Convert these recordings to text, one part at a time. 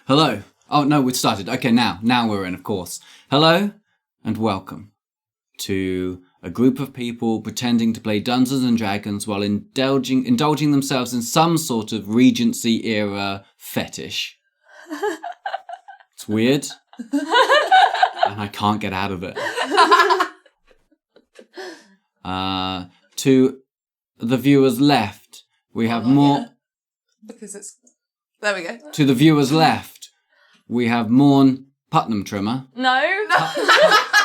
Hello. Oh, no, we've started. Okay, now we're in, of course. Hello and welcome to a group of people pretending to play Dungeons and Dragons while indulging themselves in some sort of Regency era fetish. It's weird. And I can't get out of it. To the viewers left, we have more... Yet. Because it's... There we go. To the viewers left, we have Morne Putnam Trimmer. No.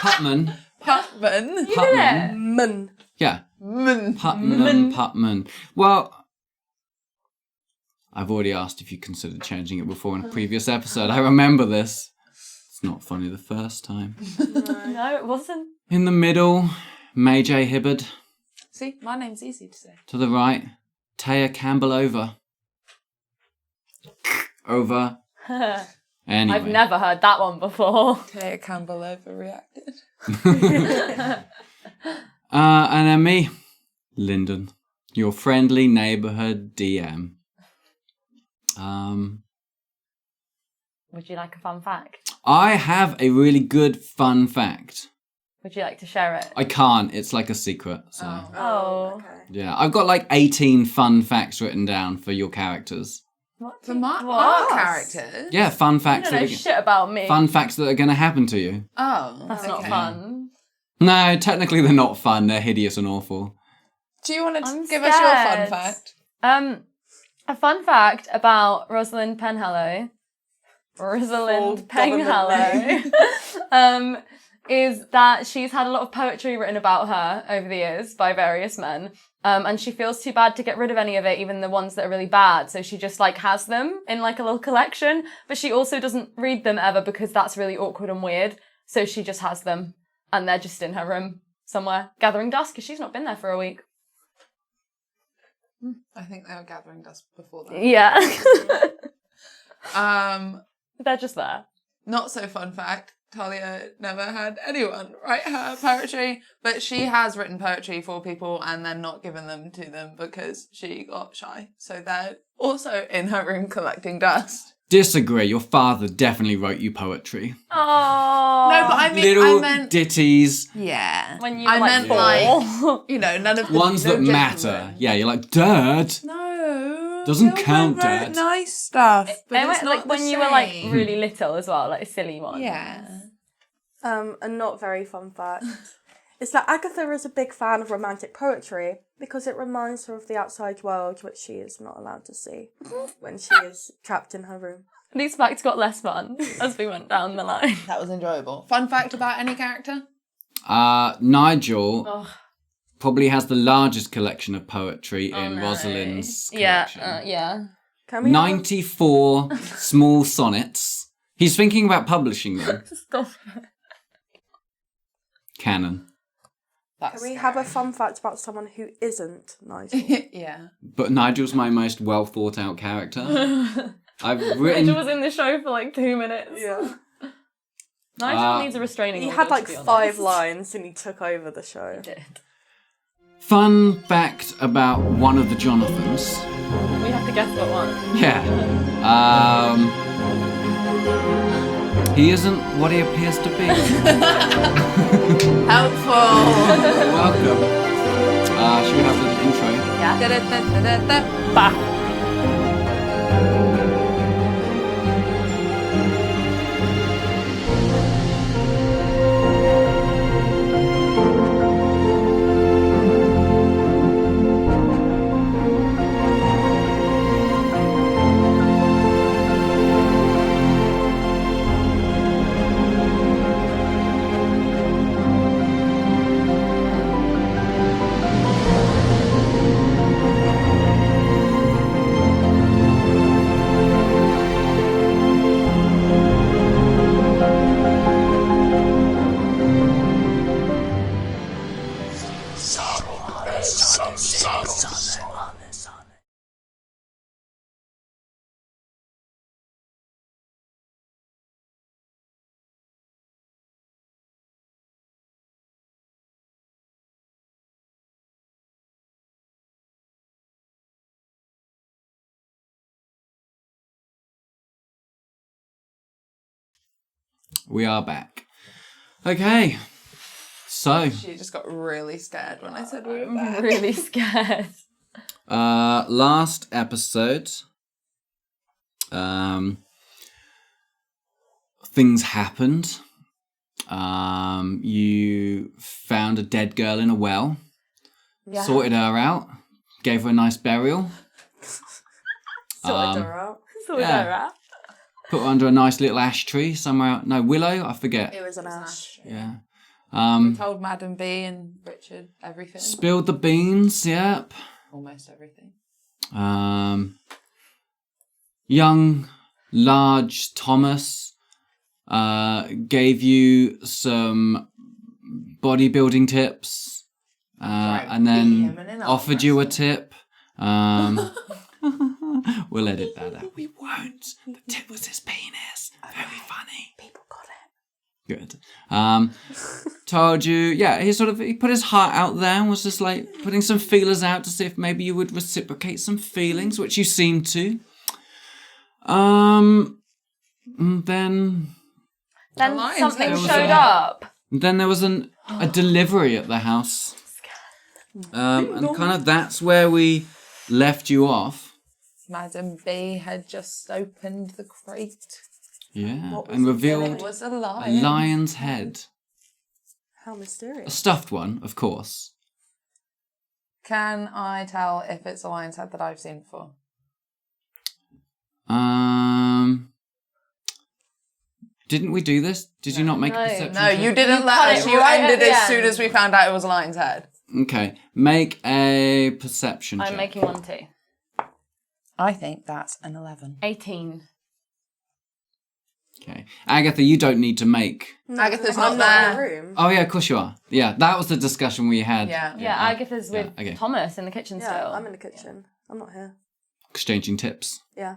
Putman. You did it. Mun. Yeah. Mun. Putman. Well, I've already asked if you considered changing it before in a previous episode. I remember this. It's not funny the first time. No, it wasn't. In the middle, Maijai Hibbard. See, my name's easy to say. To the right, Taya Campbell over. Anyway. I've never heard that one before. Taya Campbell overreacted. And then me, Lyndon, your friendly neighbourhood DM. Would you like a fun fact? I have a really good fun fact. Would you like to share it? I can't. It's like a secret. So. Oh. Okay. Yeah, I've got like 18 fun facts written down for your characters. What? For our characters? Yeah, fun facts. You don't know shit about me. Fun facts that are going to happen to you. Oh, That's not fun. No, technically they're not fun. They're hideous and awful. Do you want to I'm give us your fun scared. fact? A fun fact about Rosalind Penhallow. Rosalind Penhallow. Is that she's had a lot of poetry written about her over the years by various men. And she feels too bad to get rid of any of it, even the ones that are really bad. So she just like has them in like a little collection, but she also doesn't read them ever because that's really awkward and weird. So she just has them and they're just in her room somewhere gathering dust because she's not been there for a week. I think they were gathering dust before that. Yeah. They're just there. Not so fun fact. Talia never had anyone write her poetry, but she has written poetry for people and then not given them to them because she got shy. So they're also in her room collecting dust. Disagree. Your father definitely wrote you poetry. Oh. No, but I mean, Little I meant ditties. yeah. When you were I like meant 4. like none of the Ones that genuine matter. ones. Yeah, you're like, Dad. No, Doesn't Gilbert count, wrote Dad. Nice stuff, but And it's not like the when you were like same. really little as well, like a silly one. Yeah. A not very fun fact is that Agatha is a big fan of romantic poetry because it reminds her of the outside world, which she is not allowed to see when she is trapped in her room. These facts got less fun as we went down the line. That was enjoyable. Fun fact about any character? Nigel probably has the largest collection of poetry in no. Rosalind's collection. Yeah. Can we 94 small sonnets. He's thinking about publishing them. Stop. Canon. Can we have a fun fact about someone who isn't Nigel? Yeah. But Nigel's my most well thought out character. I've written... Nigel was in the show for like 2 minutes. Yeah. Nigel needs a restraining He order, had like to be 5 honest. lines and he took over the show. He did. Fun fact about one of the Jonathans. We have to guess what one. Yeah. He isn't what he appears to be. Helpful. Welcome. Should we have the intro? Yeah. Da-da-da-da-da-da. Bah. We are back. Okay. So, She just got really scared when I said we were I'm back. really scared. last episode, things happened. You found a dead girl in a well, Yeah. sorted her out, gave her a nice burial, Sorted her out. Sorted yeah. her out. put her under a nice little ash tree somewhere out. No, willow, I forget. It was an ash. Yeah. We told Madam B and Richard everything. Spilled the beans, yep. Almost everything. Young, large Thomas gave you some bodybuilding tips and beat him then in an offered you a tip. We'll edit that out. We won't. The tip was his penis. Very funny. People got it. Good. Told you, yeah, he put his heart out there and was just like putting some feelers out to see if maybe you would reciprocate some feelings, which you seemed to. And then Lion's something Head. showed up. there was a delivery at the house. And kind of that's where we left you off. Madam B had just opened the crate. Yeah, and revealed It was a a lion. lion's head. How A mysterious. stuffed one, of course. Can I tell if it's a lion's head that I've seen before? Didn't we do this? Did you not make No. a perception No, check? you didn't You let cut us. it You right at ended the as soon end. as we found out it was a lion's head. Okay, make a perception check. I'm making one too. I think that's an 11. 18. Okay. Agatha, you don't need to make... Agatha's I'm not not in the there. room. Oh, yeah, of course you are. Yeah, that was the discussion we had. Yeah. Yeah, Agatha's with okay. Thomas in the kitchen Yeah, still. I'm in the kitchen. I'm not here. Exchanging tips. Yeah.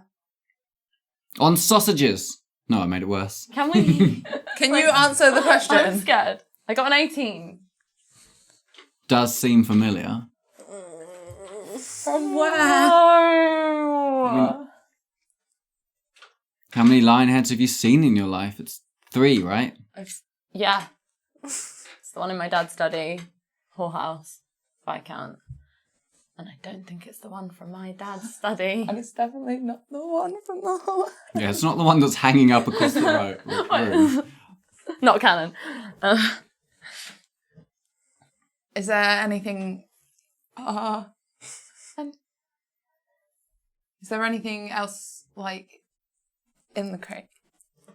On sausages. No, I made it worse. Can we? Can you answer the I'm question? scared. I got an 18. Does seem familiar. From where? Oh. How many lion heads have you seen in your life? It's 3, right? Yeah. It's the one in my dad's study, whorehouse, if I count. And I don't think it's the one from my dad's study. And it's definitely not the one from the whole. Yeah, it's not the one that's hanging up across the room. Not canon. Is there anything? Is there anything else like in the crate?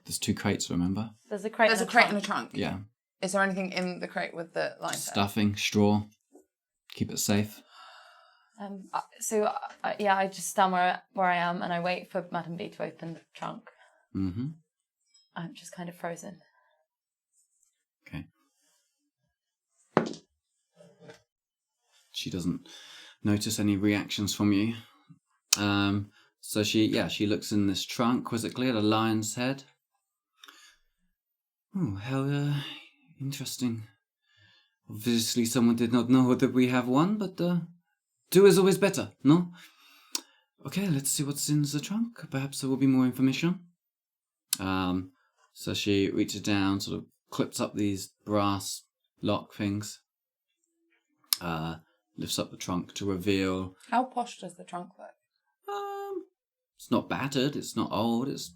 There's 2 crates, remember? There's a crate. There's a and crate trunk. and a trunk. Yeah. Is there anything in the crate with the lion's head? Stuffing, straw. Keep it safe. Yeah, I just stand where I am and I wait for Madam B to open the trunk. Mm-hmm. I'm just kind of frozen. Okay. She doesn't notice any reactions from you. So she looks in this trunk, quizzically, at a lion's head. Oh, how interesting. Obviously someone did not know that we have one, but 2 is always better, no? Okay, let's see what's in the trunk. Perhaps there will be more information. So she reaches down, sort of clips up these brass lock things, lifts up the trunk to reveal... How posh does the trunk look? It's not battered, it's not old, it's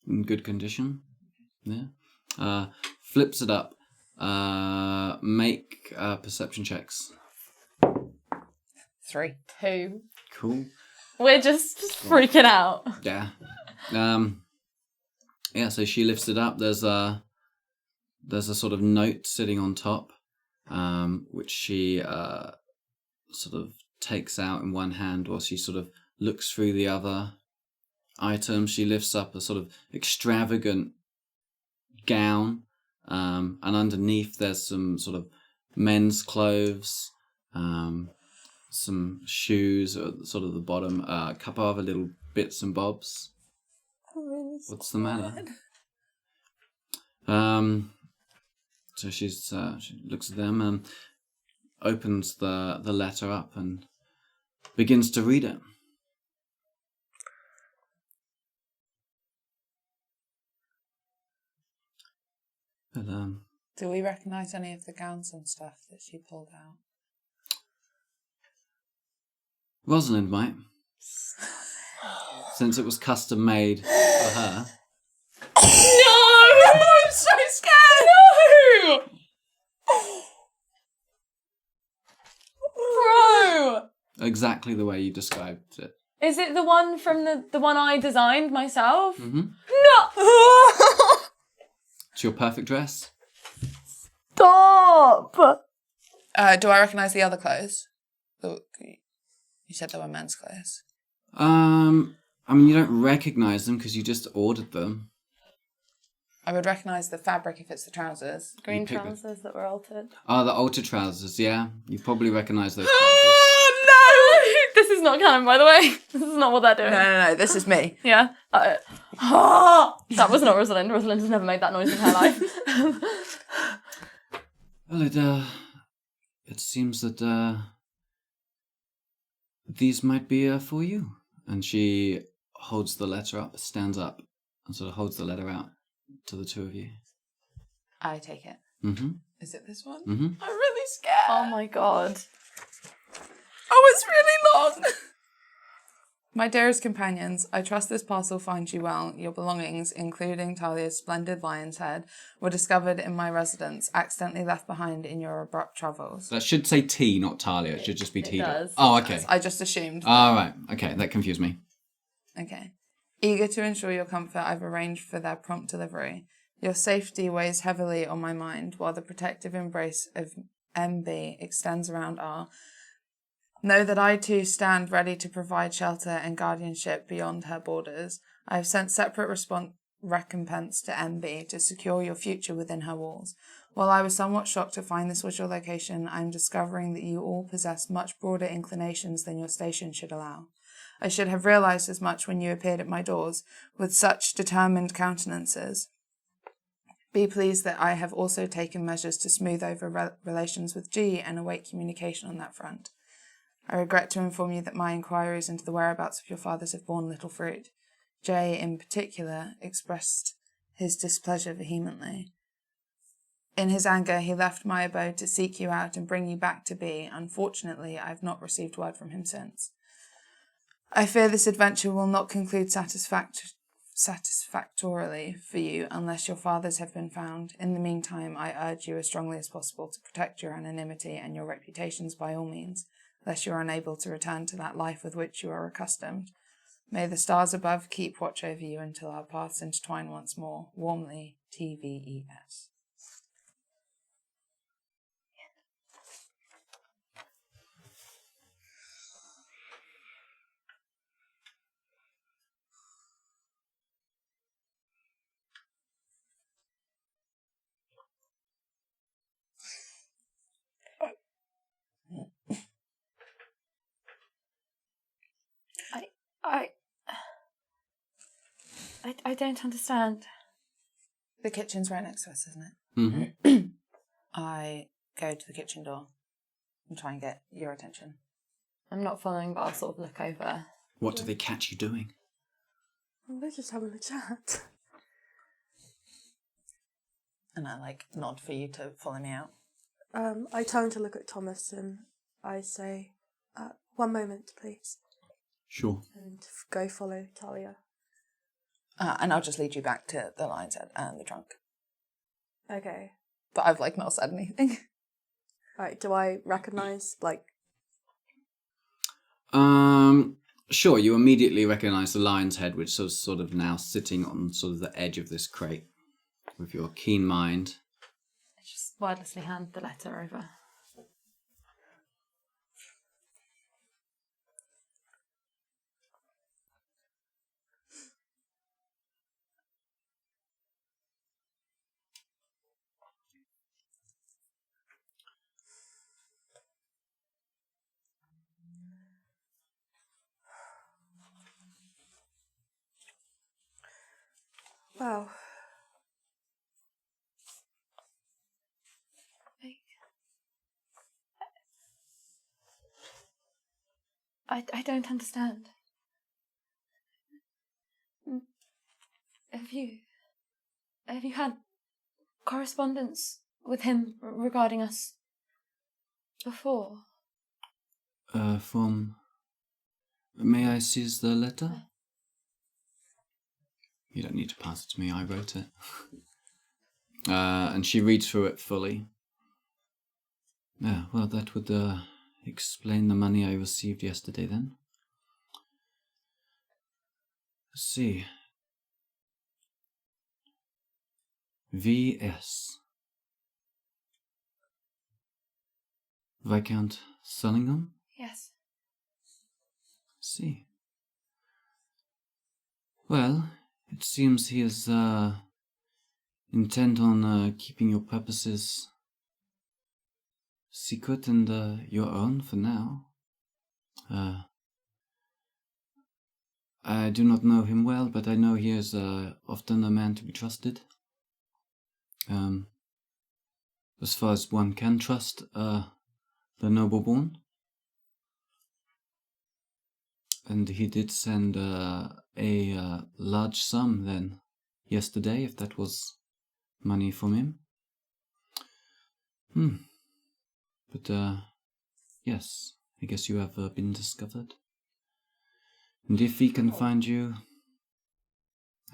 in good condition. Yeah. Flips it up. Make perception checks. 3. 2. Cool. We're just freaking out. Yeah. Yeah, so she lifts it up. There's a sort of note sitting on top, which she sort of takes out in one hand while she sort of looks through the other items. She lifts up a sort of extravagant gown, and underneath there's some sort of men's clothes, some shoes at sort of the bottom, a couple other little bits and bobs. What's the matter? So she looks at them and opens the letter up and begins to read it. But, Do we recognise any of the gowns and stuff that she pulled out? Rosalind might. Since it was custom made for her. No! I'm so scared! No! Bro! Exactly the way you described it. Is it the one from the one I designed myself? Mm-hmm. No! It's your perfect dress. Stop! Do I recognise the other clothes? You said they were men's clothes. I mean, you don't recognise them because you just ordered them. I would recognise the fabric if it's the trousers. Green pick trousers that were altered. Oh, the altered trousers, yeah. You probably recognise those trousers. Oh, no! This is not canon, by the way. This is not what they're doing. No, this is me. Yeah. That was not Rosalind. Rosalind has never made that noise in her life. Well, it seems that these might be for you. And she holds the letter up, stands up, and sort of holds the letter out to the two of you. I take it. Mm-hmm. Is it this one? Mm-hmm. I'm really scared. Oh my god. Oh, it's really long. My dearest companions, I trust this parcel finds you well. Your belongings, including Talia's splendid lion's head, were discovered in my residence, accidentally left behind in your abrupt travels. That should say T, not Talia. It should just be T. does. Oh, okay. I just assumed. All right. Okay, that confused me. Okay. Eager to ensure your comfort, I've arranged for their prompt delivery. Your safety weighs heavily on my mind, while the protective embrace of MB extends around R. Know that I too stand ready to provide shelter and guardianship beyond her borders. I have sent separate recompense to MB to secure your future within her walls. While I was somewhat shocked to find this was your location, I am discovering that you all possess much broader inclinations than your station should allow. I should have realised as much when you appeared at my doors, with such determined countenances. Be pleased that I have also taken measures to smooth over relations with G and await communication on that front. I regret to inform you that my inquiries into the whereabouts of your fathers have borne little fruit. J, in particular, expressed his displeasure vehemently. In his anger, he left my abode to seek you out and bring you back to B. Unfortunately, I have not received word from him since. I fear this adventure will not conclude satisfactorily for you unless your fathers have been found. In the meantime, I urge you as strongly as possible to protect your anonymity and your reputations by all means, lest you are unable to return to that life with which you are accustomed. May the stars above keep watch over you until our paths intertwine once more. Warmly, TVES. I don't understand. The kitchen's right next to us, isn't it? Mm-hmm. I go to the kitchen door and try and get your attention. I'm not following, but I'll sort of look over. What do they catch you doing? We're just having a chat. And I nod for you to follow me out. I turn to look at Thomas and I say, 1 moment, please. Sure. And go follow Talia. And I'll just lead you back to the lion's head and the trunk. Okay. But I've not said anything. Right, do I recognise, Sure, you immediately recognise the lion's head, which is sort of now sitting on sort of the edge of this crate with your keen mind. I just wordlessly hand the letter over. wow. I don't understand. Have you had correspondence with him regarding us before? May I seize the letter? You don't need to pass it to me, I wrote it. And she reads through it fully. Yeah, well, that would explain the money I received yesterday then. Let's see. V.S. Viscount Sullingham? Yes. See. Well, it seems he is intent on keeping your purposes secret and your own for now. I do not know him well, but I know he is often a man to be trusted. As far as one can trust the noble-born. And he did send a large sum then, yesterday, if that was money from him. But, yes, I guess you have been discovered. And if he can find you,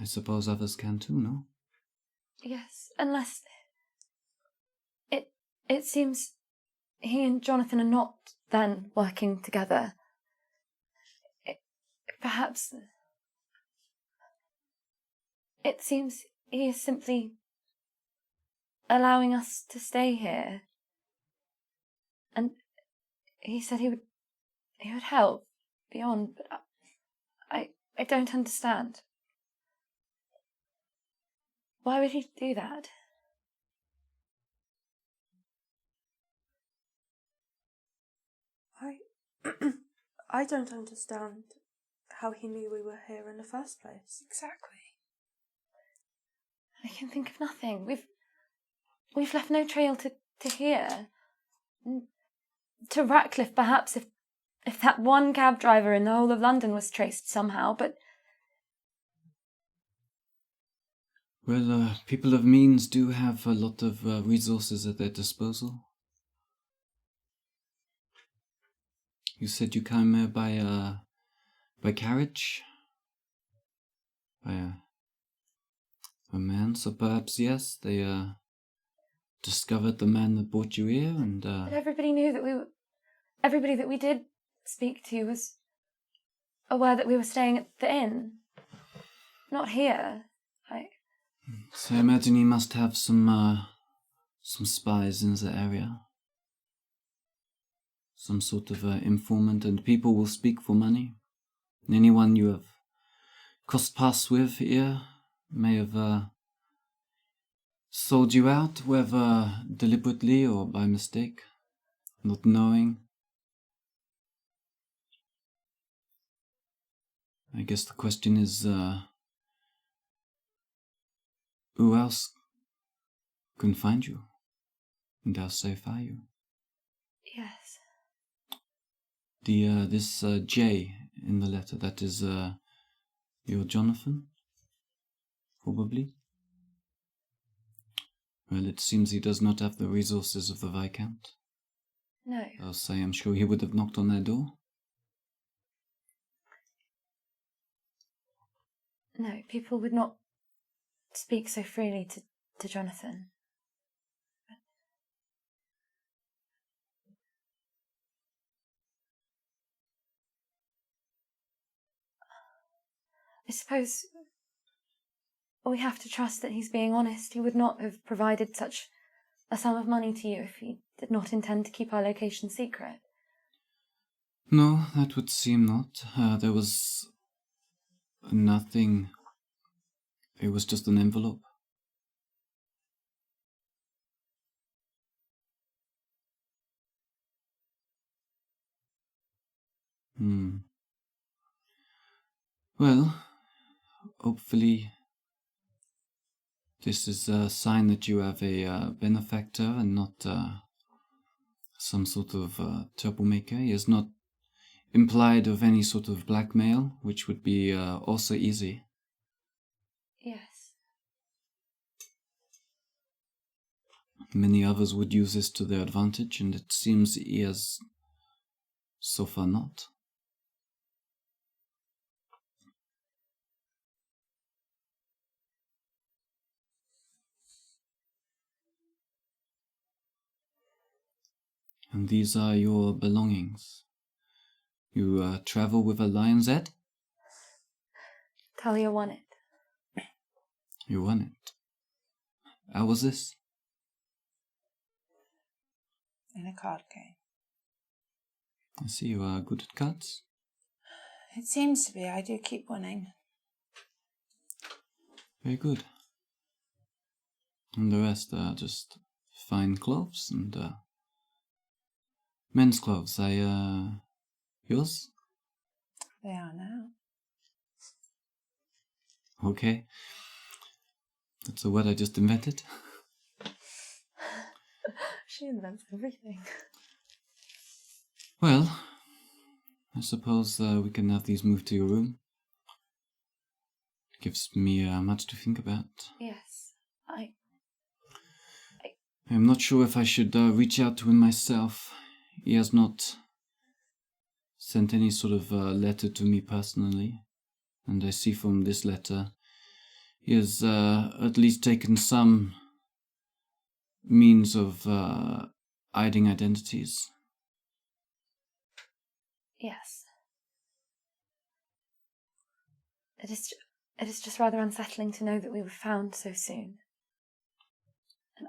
I suppose others can too, no? Yes, unless... It seems he and Jonathan are not then working together. Perhaps... It seems he is simply allowing us to stay here. And he said he would help beyond, but I don't understand. Why would he do that? I don't understand how he knew we were here in the first place. Exactly. I can think of nothing. We've left no trail to here. To Ratcliffe, perhaps, if that one cab driver in the whole of London was traced somehow, but... Well, people of means do have a lot of resources at their disposal. You said you came here by carriage? By a man, so perhaps, yes, they discovered the man that brought you here, and... But everybody knew that everybody that we did speak to was aware that we were staying at the inn. Not here. So I imagine he must have some spies in the area. Some sort of informant, and people will speak for money. Anyone you have crossed paths with here may have sold you out, whether deliberately or by mistake, not knowing. I guess the question is, who else can find you? And how safe are you? Yes. This J in the letter, that is your Jonathan? Probably? Well, it seems he does not have the resources of the Viscount. No. Else I am sure he would have knocked on their door. No, people would not speak so freely to Jonathan. I suppose we have to trust that he's being honest. He would not have provided such a sum of money to you if he did not intend to keep our location secret. No, that would seem not. There was nothing. It was just an envelope. Well, hopefully this is a sign that you have a benefactor and not some sort of troublemaker. He is not implied of any sort of blackmail, which would be also easy. Yes. Many others would use this to their advantage, and it seems he has so far not. And these are your belongings. You travel with a lion's head? Talia won it. You won it. How was this? In a card game. I see you are good at cards. It seems to be. I do keep winning. Very good. And the rest are just fine clothes and men's clothes. Yours? They are now. Okay. That's a word I just invented. She invents everything. Well, I suppose we can have these moved to your room. Gives me much to think about. Yes, I'm not sure if I should reach out to him myself. He has not sent any sort of letter to me personally. And I see from this letter, he has at least taken some means of hiding identities. Yes. It is just rather unsettling to know that we were found so soon. And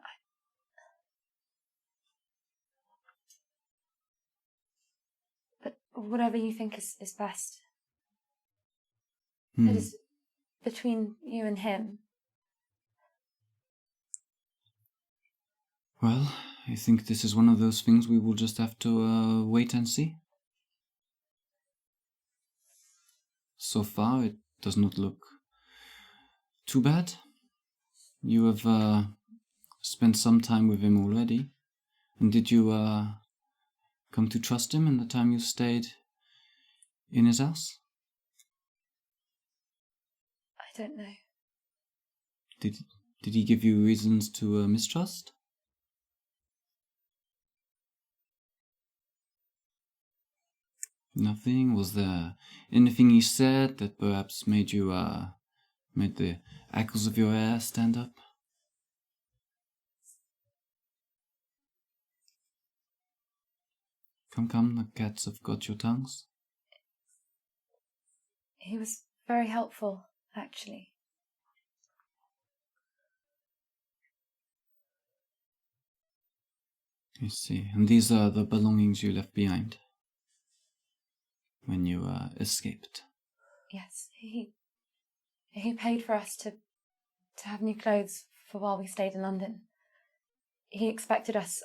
But whatever you think is best. It is between you and him. Well, I think this is one of those things we will just have to wait and see. So far, it does not look too bad. You have spent some time with him already. And did you come to trust him in the time you stayed in his house? I don't know. Did he give you reasons to mistrust? Nothing? Was there anything he said that perhaps made you, made the hackles of your hair stand up? Come, the cats have got your tongues. He was very helpful, actually. I see. And these are the belongings you left behind when you escaped. Yes, he paid for us to have new clothes for while we stayed in London. He expected us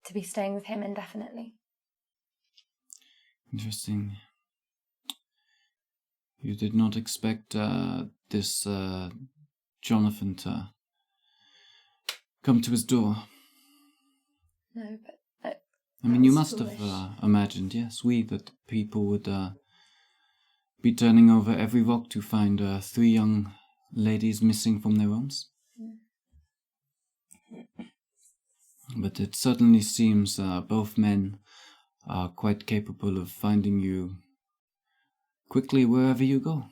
to be staying with him indefinitely. Interesting. You did not expect this Jonathan to come to his door. No, but I mean, you must have imagined, yes, that people would be turning over every rock to find 3 young ladies missing from their homes. But it certainly seems both men are quite capable of finding you quickly wherever you go.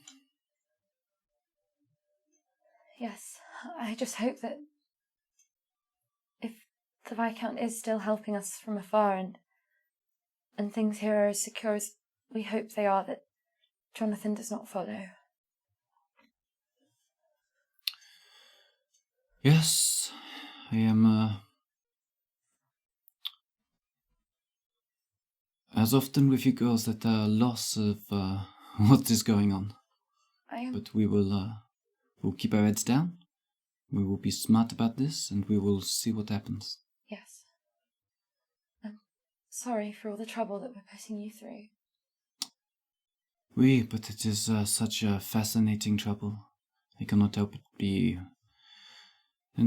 Yes, I just hope that if the Viscount is still helping us from afar and things here are as secure as we hope they are, that Jonathan does not follow. Yes, I am as often with you girls at a loss of what is going on. But we will we'll keep our heads down. We will be smart about this, and we will see what happens. Yes. I'm sorry for all the trouble that we're putting you through. Oui, but it is such a fascinating trouble. I cannot help but be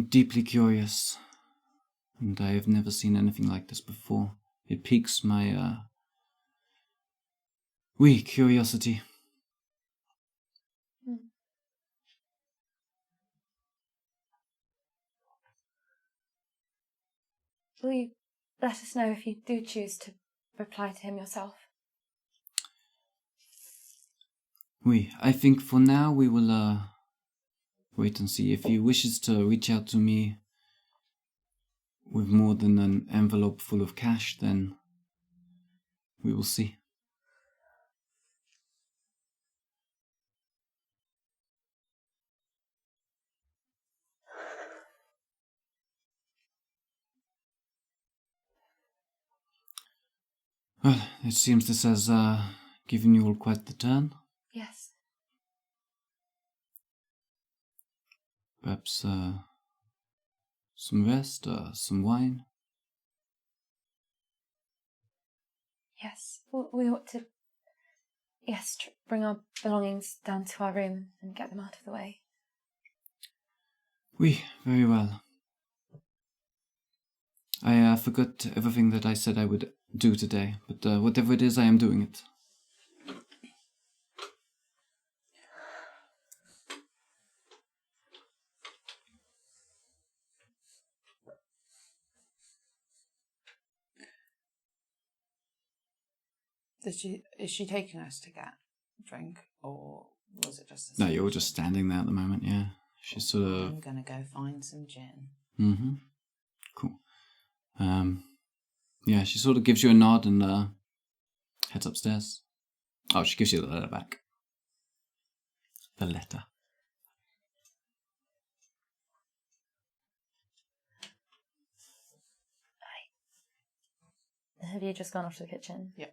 deeply curious. And I have never seen anything like this before. It piques my curiosity. will you let us know if you do choose to reply to him yourself? I think for now we will wait and see. If he wishes to reach out to me with more than an envelope full of cash, then we will see. Well, it seems this has given you all quite the turn. Yes. Perhaps some rest, some wine. Yes. We ought to, bring our belongings down to our room and get them out of the way. Oui, very well. I forgot everything that I said I would do today, but whatever it is, I am doing it. Is she taking us to get a drink, or was it just? No, you're just standing there at the moment. Yeah, she's sort of. I'm gonna go find some gin. Mm-hmm. Cool. Yeah, she sort of gives you a nod and heads upstairs. Oh, she gives you the letter back. The letter. Have you just gone off to the kitchen? Yeah.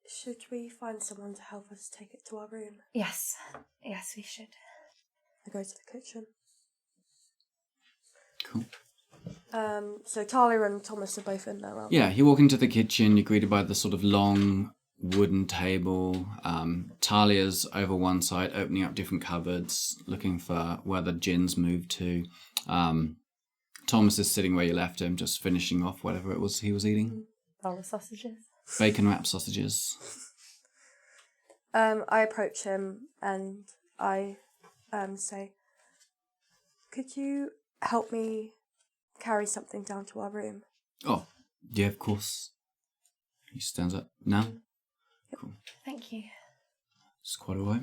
Should we find someone to help us take it to our room? Yes, we should. I go to the kitchen. Cool. So Talia and Thomas are both in there, aren't Yeah, you walk into the kitchen, you're greeted by the sort of long wooden table. Talia's over one side, opening up different cupboards, looking for where the gin's moved to. Thomas is sitting where you left him, just finishing off whatever it was he was eating. All the sausages. Bacon wrapped sausages. I approach him and I say, could you help me carry something down to our room? Oh, yeah, of course. He stands up. Now? Yep. Cool. Thank you. It's quite a way.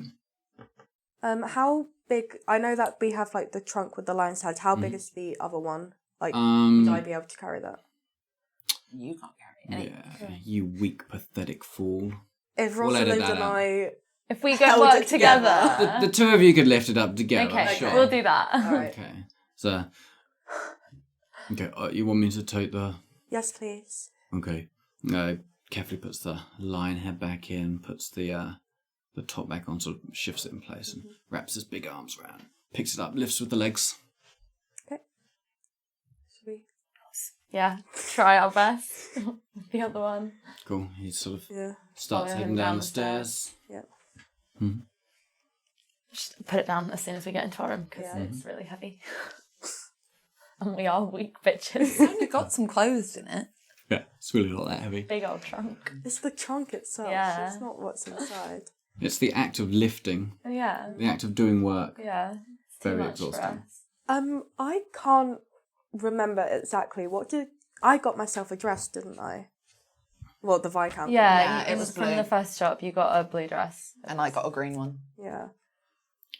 How big, I know that we have like the trunk with the lion's head, how big is the other one? Like, would I be able to carry that? You can't carry it. Yeah, you weak, pathetic fool. If We'll edit Rosalind that and out. I... If we go Held work it together. together. The two of you could lift it up together. Okay, sure. we'll do that. Alright. Okay, so... Okay, you want me to take the... Yes, please. Okay. Carefully puts the lion head back in, puts the top back on, sort of shifts it in place and wraps his big arms around. Picks it up, lifts with the legs. Okay. Should we... Yeah, try our best. The other one. Cool, he sort of Yeah. starts Follow heading him down down the the stairs. Yeah. Mm-hmm. Just put it down as soon as we get into our room because Yeah. it's really heavy. And we are weak bitches. It's only got some clothes in it. Yeah, it's really not that heavy. Big old trunk. It's the trunk itself. Yeah. It's not what's inside. It's the act of lifting, Yeah. the act of doing work. Yeah. It's too Very much for exhausting. us. I can't remember exactly. I got myself a dress, didn't I? Well, the Viscount. Yeah, Yeah, it it was was from blue. the first shop. You got a blue dress. And I got a green one. Yeah.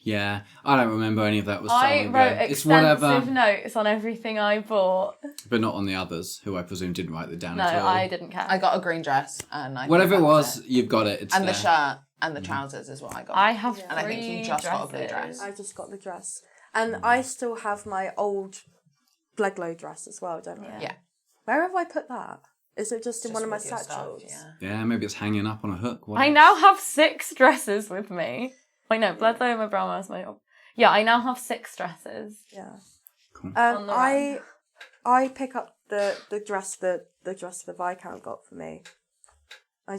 Yeah, I don't remember any of that. Was I so long wrote ago. It's extensive whatever, notes on everything I bought. but not on the others, who I presume didn't write it down No, at all. I didn't care. I got a green dress, and I Whatever it think that was, you've got it. It's and there. the shirt and the trousers is what I got. I have And I think you just got a blue dresses. dress. I just got the dress. And I still have my old Bleglow dress as well, don't I? Yeah. Where have I put that? Is it just in Just one of my with your stuff, satchels? yeah. Yeah, maybe it's hanging up on a hook. What I else? now have 6 dresses with me. Wait, no, Bledlow, my brown mouse, my... Yeah, I now have 6 dresses. Yeah. Cool. On the I pick up the dress the dress the Viscount got for me. I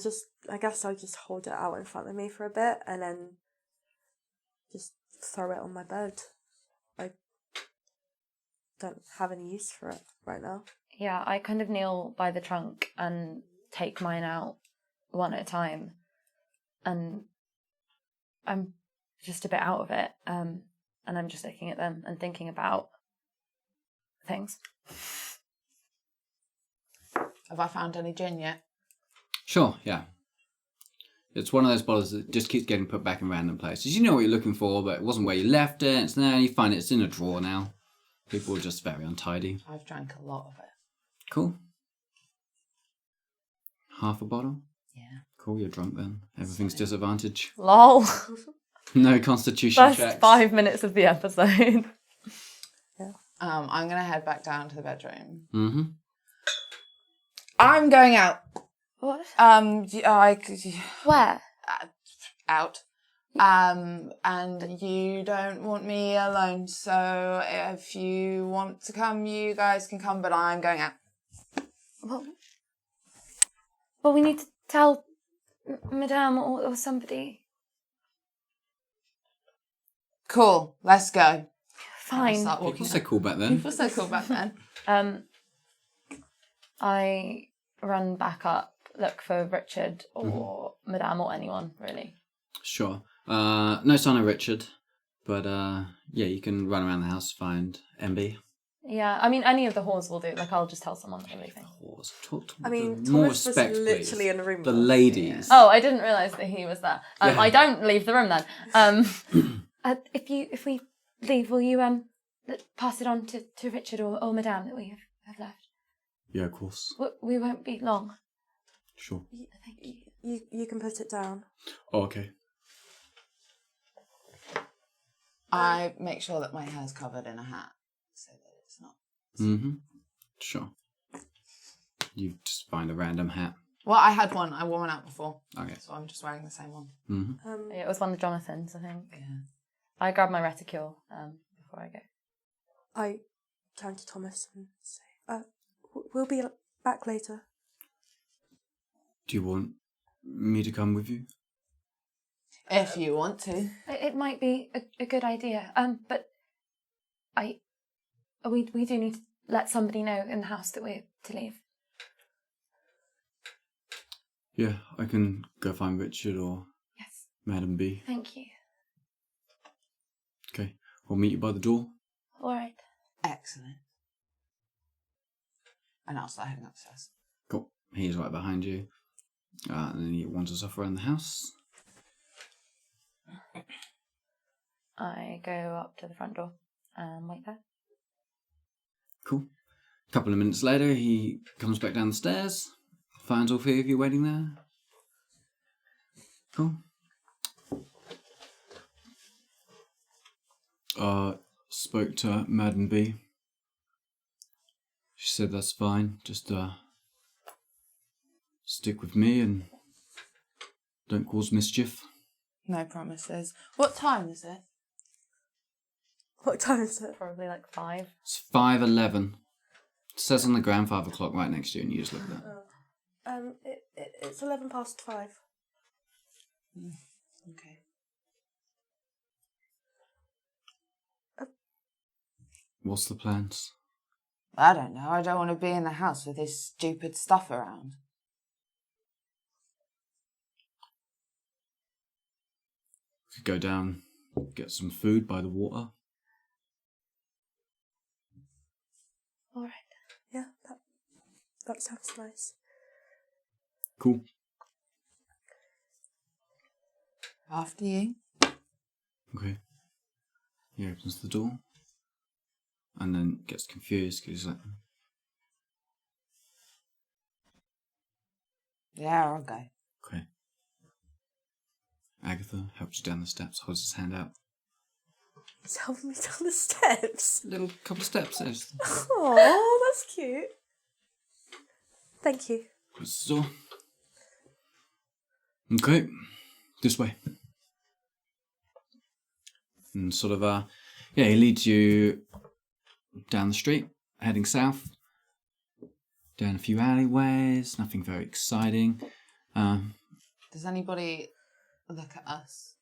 guess I just hold it out in front of me for a bit and then just throw it on my bed. I don't have any use for it right now. Yeah, I kind of kneel by the trunk and take mine out one at a time. And I'm just a bit out of it. And And I'm just looking at them and thinking about things. Have I found any gin yet? Sure, yeah. It's one of those bottles that just keeps getting put back in random places. You know what you're looking for, but it wasn't where you left it. It's there, and you find it's in a drawer now. People are just very untidy. I've drank a lot of it. Cool. Half a bottle? Yeah. Cool, you're drunk then. Everything's disadvantage. Lol. No constitution First checks. 5 minutes of the episode. I'm going to head back down to the bedroom. Mm-hmm. I'm going out. What? Where? Out. And you don't want me alone, so if you want to come, you guys can come, but I'm going out. Well, we need to tell Madame or somebody. Cool, let's go. Fine. People so cool back then. People so cool back then. I run back up, look for Richard or Madame or anyone, really. Sure. No sign of Richard, but yeah, you can run around the house, find MB. Yeah, I mean, any of the whores will do. Like, I'll just tell someone that we're leaving. Horse. Talk to I mean, more Thomas was respect, literally please. in the room. The with us. ladies. Oh, I didn't realise that he was there. Yeah. I don't leave the room then. If we leave, will you pass it on to Richard or Madame that we have left? Yeah, of course. We won't be long. Sure. Thank you. You can put it down. Oh, okay. I make sure that my hair's covered in a hat, so that it's not... Mm-hmm. Sure. You just find a random hat. Well, I had one. I wore one out before. Okay. So I'm just wearing the same one. Mm-hmm. Yeah, it was one of Jonathan's, I think. Yeah. I grabbed my reticule before I go. I turn to Thomas and say, we'll be back later. Do you want me to come with you? If you want to. It might be a good idea. But we do need to let somebody know in the house that we're to leave. Yeah, I can go find Richard or Yes. Madam B. Thank you. Okay, I'll meet you by the door. All right. Excellent. And I'll start heading upstairs. Cool. He's right behind you. And then he wanders off around the house. I go up to the front door and wait there. Cool. A couple of minutes later, he comes back down the stairs. Finds all three of you waiting there. Cool. Spoke to Madam B. She said that's fine. Just stick with me and don't cause mischief. No promises. What time is it? What time is it? Probably like 5. It's 5:11. It says on the grandfather clock right next to you, and you just look at that. It's 5:11. Okay. What's the plans? I don't know. I don't want to be in the house with this stupid stuff around. We could go down, get some food by the water. All right. Yeah, that sounds nice. Cool. After you. Okay. He opens the door. And then gets confused because he's like, Yeah, I'll go. okay. Agatha helps you down the steps, holds his hand out. He's helping me down the steps. Little couple of steps there. Oh, that's cute. Thank you. Close the door. Okay. This way. And sort of, yeah, he leads you down the street, heading south. Down a few alleyways, nothing very exciting. Does anybody look at us?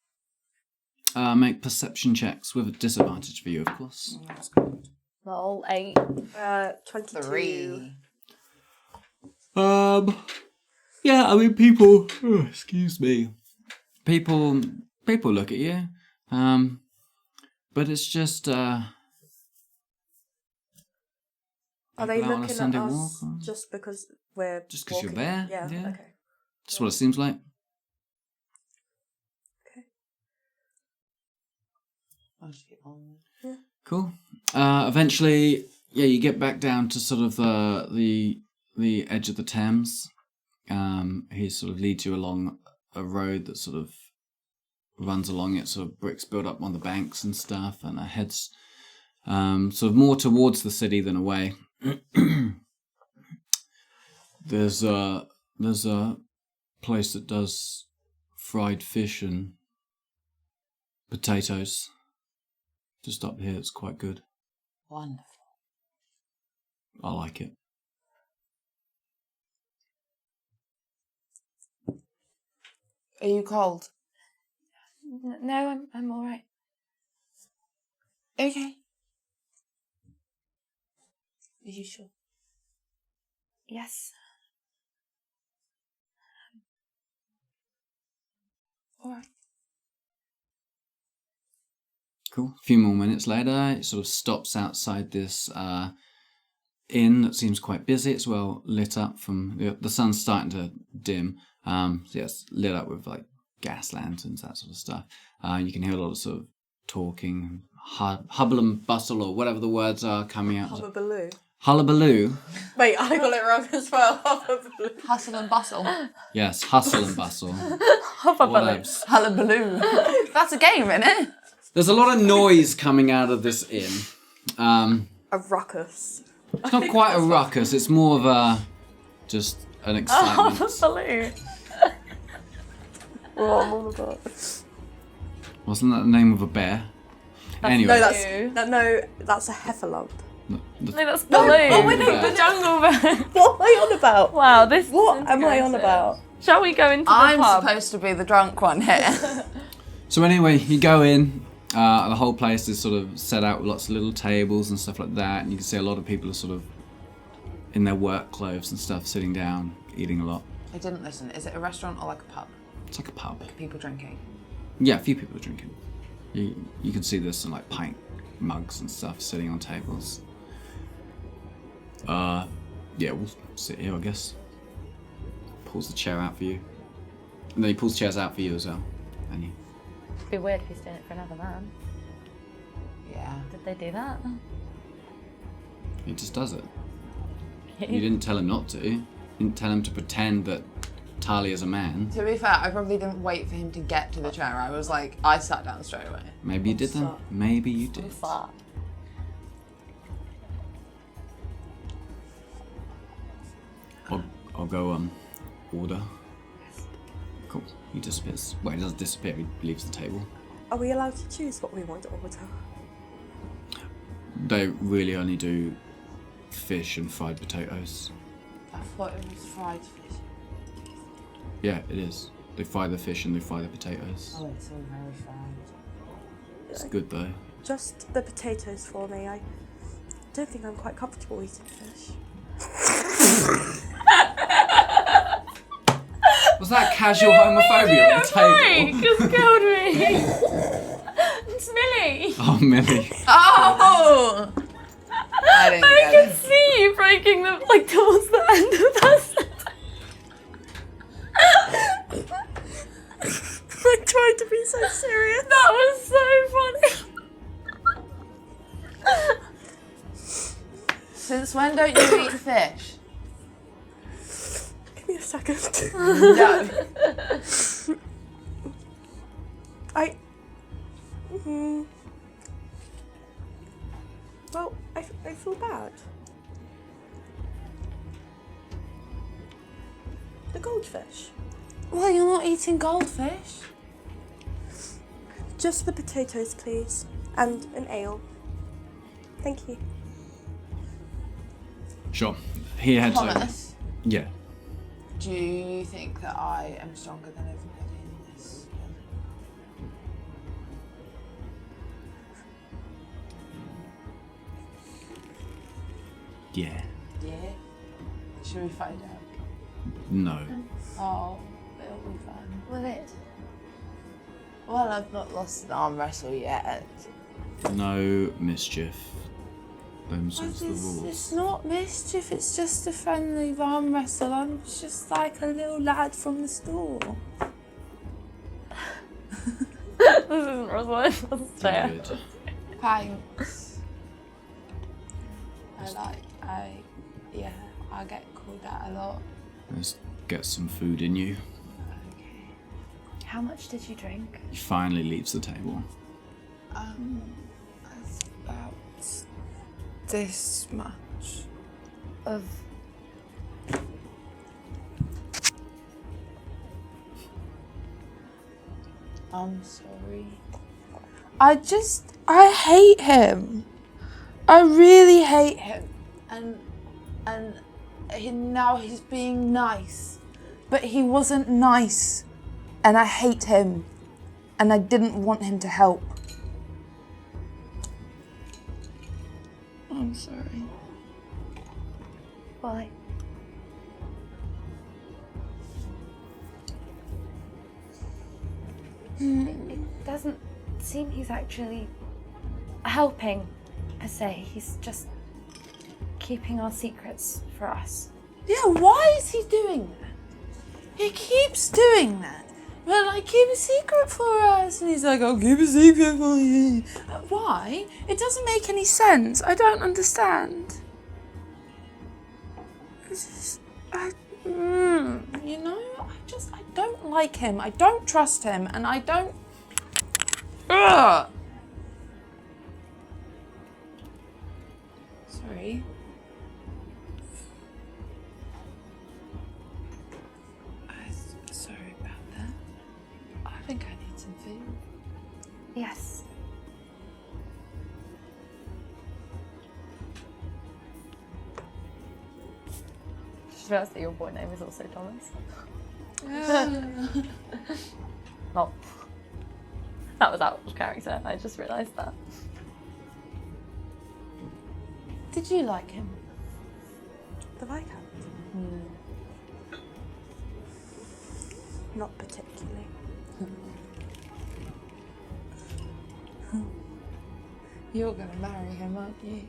Make perception checks with a disadvantage for you, of course. That's good. Lol, 8. 22. 3. Yeah, I mean, people. Oh, excuse me. People look at you. But it's just Are they out on a looking at Sunday us walk, or- just because we're Just 'cause you're walking? there? Yeah. Yeah. Okay. That's what it seems like. I'll just keep on. Cool. Eventually, you get back down to sort of the edge of the Thames. He sort of leads you along a road that sort of runs along it, sort of bricks built up on the banks and stuff, and it heads sort of more towards the city than away. There's a place that does fried fish and potatoes. Just up here, it's quite good. Wonderful. I like it. Are you cold? No, I'm all right. Okay. Are you sure? Yes. All right. Cool. A few more minutes later, it sort of stops outside this inn that seems quite busy. It's well lit up from the sun's starting to dim. So yeah, it's lit up with like gas lanterns, that sort of stuff. You can hear a lot of sort of talking, hubble and bustle, or whatever the words are coming out. Hubbabaloo. Hullabaloo. Wait, I got it wrong as well. Hubbabaloo. Hustle and bustle. Yes, hustle and bustle. Hullabaloo. Whatevs. Hullabaloo. That's a game, isn't it? There's a lot of noise coming out of this inn. A ruckus. It's not quite a ruckus. It's more of just an excitement. Hullabaloo. Oh, I'm on about. Wasn't that the name of a bear? Anyway. No, that's a heffalump. No, No, that's Baloo. oh, wait, no, the jungle bird. What am I on about? Wow, this. What am I on about? Shall we go into the I'm pub? supposed to be the drunk one here. So anyway, you go in. The whole place is sort of set out with lots of little tables and stuff like that, and you can see a lot of people are sort of in their work clothes and stuff, sitting down, eating a lot. I didn't listen. Is it a restaurant or like a pub? It's like a pub. People drinking. Yeah, a few people are drinking. You can see there's some like pint mugs and stuff sitting on tables. Yeah, we'll sit here, I guess. Pulls the chair out for you. And then he pulls chairs out for you as well. And you. It'd be weird if he's doing it for another man. Yeah. Did they do that? He just does it. You didn't tell him not to. You didn't tell him to pretend that Talia's a man. To be fair, I probably didn't wait for him to get to the chair. I was like, I sat down straight away. Maybe you did then. Maybe you did. Fuck. I'll go order. Cool. He disappears. Well, he doesn't disappear. He leaves the table. Are we allowed to choose what we want to order? They really only do fish and fried potatoes. I thought it was fried fish. Yeah, it is. They fry the fish and they fry the potatoes. Oh, it's all very fried. It's good though. Just the potatoes for me. I don't think I'm quite comfortable eating fish. Was that casual homophobia on the table? Just killed me. It's Millie. Oh, Millie. Oh! I didn't I get can it. see you breaking the towards the end of that sentence. I tried to be so serious. That was so funny. Since when don't you eat fish? Give me a second. No. Well, I feel bad. The goldfish. Well, you're not eating goldfish. Just the potatoes, please. And an ale. Thank you. Sure. He heads over. Thomas, Yeah. do you think that I am stronger than everybody in this? Yeah. Yeah. Should we find out? No. Oh, it'll be fun. Will it? Well, I've not lost an arm wrestle yet. No mischief. Them's the rules. It's not mischief, it's just a friendly arm wrestle. I'm just like a little lad from the store. This isn't Rosalind. This is Taya. Good. Thanks. I get called that a lot. Let's get some food in you. Okay. How much did you drink? He finally leaves the table. It's about this much. Of I'm sorry. I hate him. I really hate him. Now he's being nice. But he wasn't nice. And I hate him. And I didn't want him to help. I'm sorry. why? It doesn't seem he's actually helping, per se. He's just keeping our secrets for us. Yeah, why is he doing that? He keeps doing that. Well, I keep a secret for us. And he's like, I'll keep a secret for you. Why? It doesn't make any sense. I don't understand. It's just, you know, I don't like him. I don't trust him. And I don't... Ugh! Sorry. Sorry about that. I think I need some food. Yes. Just realised that your boy name is also Thomas. Oh. That was out of character. I just realised that. Did you like him? The Viscount? Not particularly. You're gonna marry him, aren't you?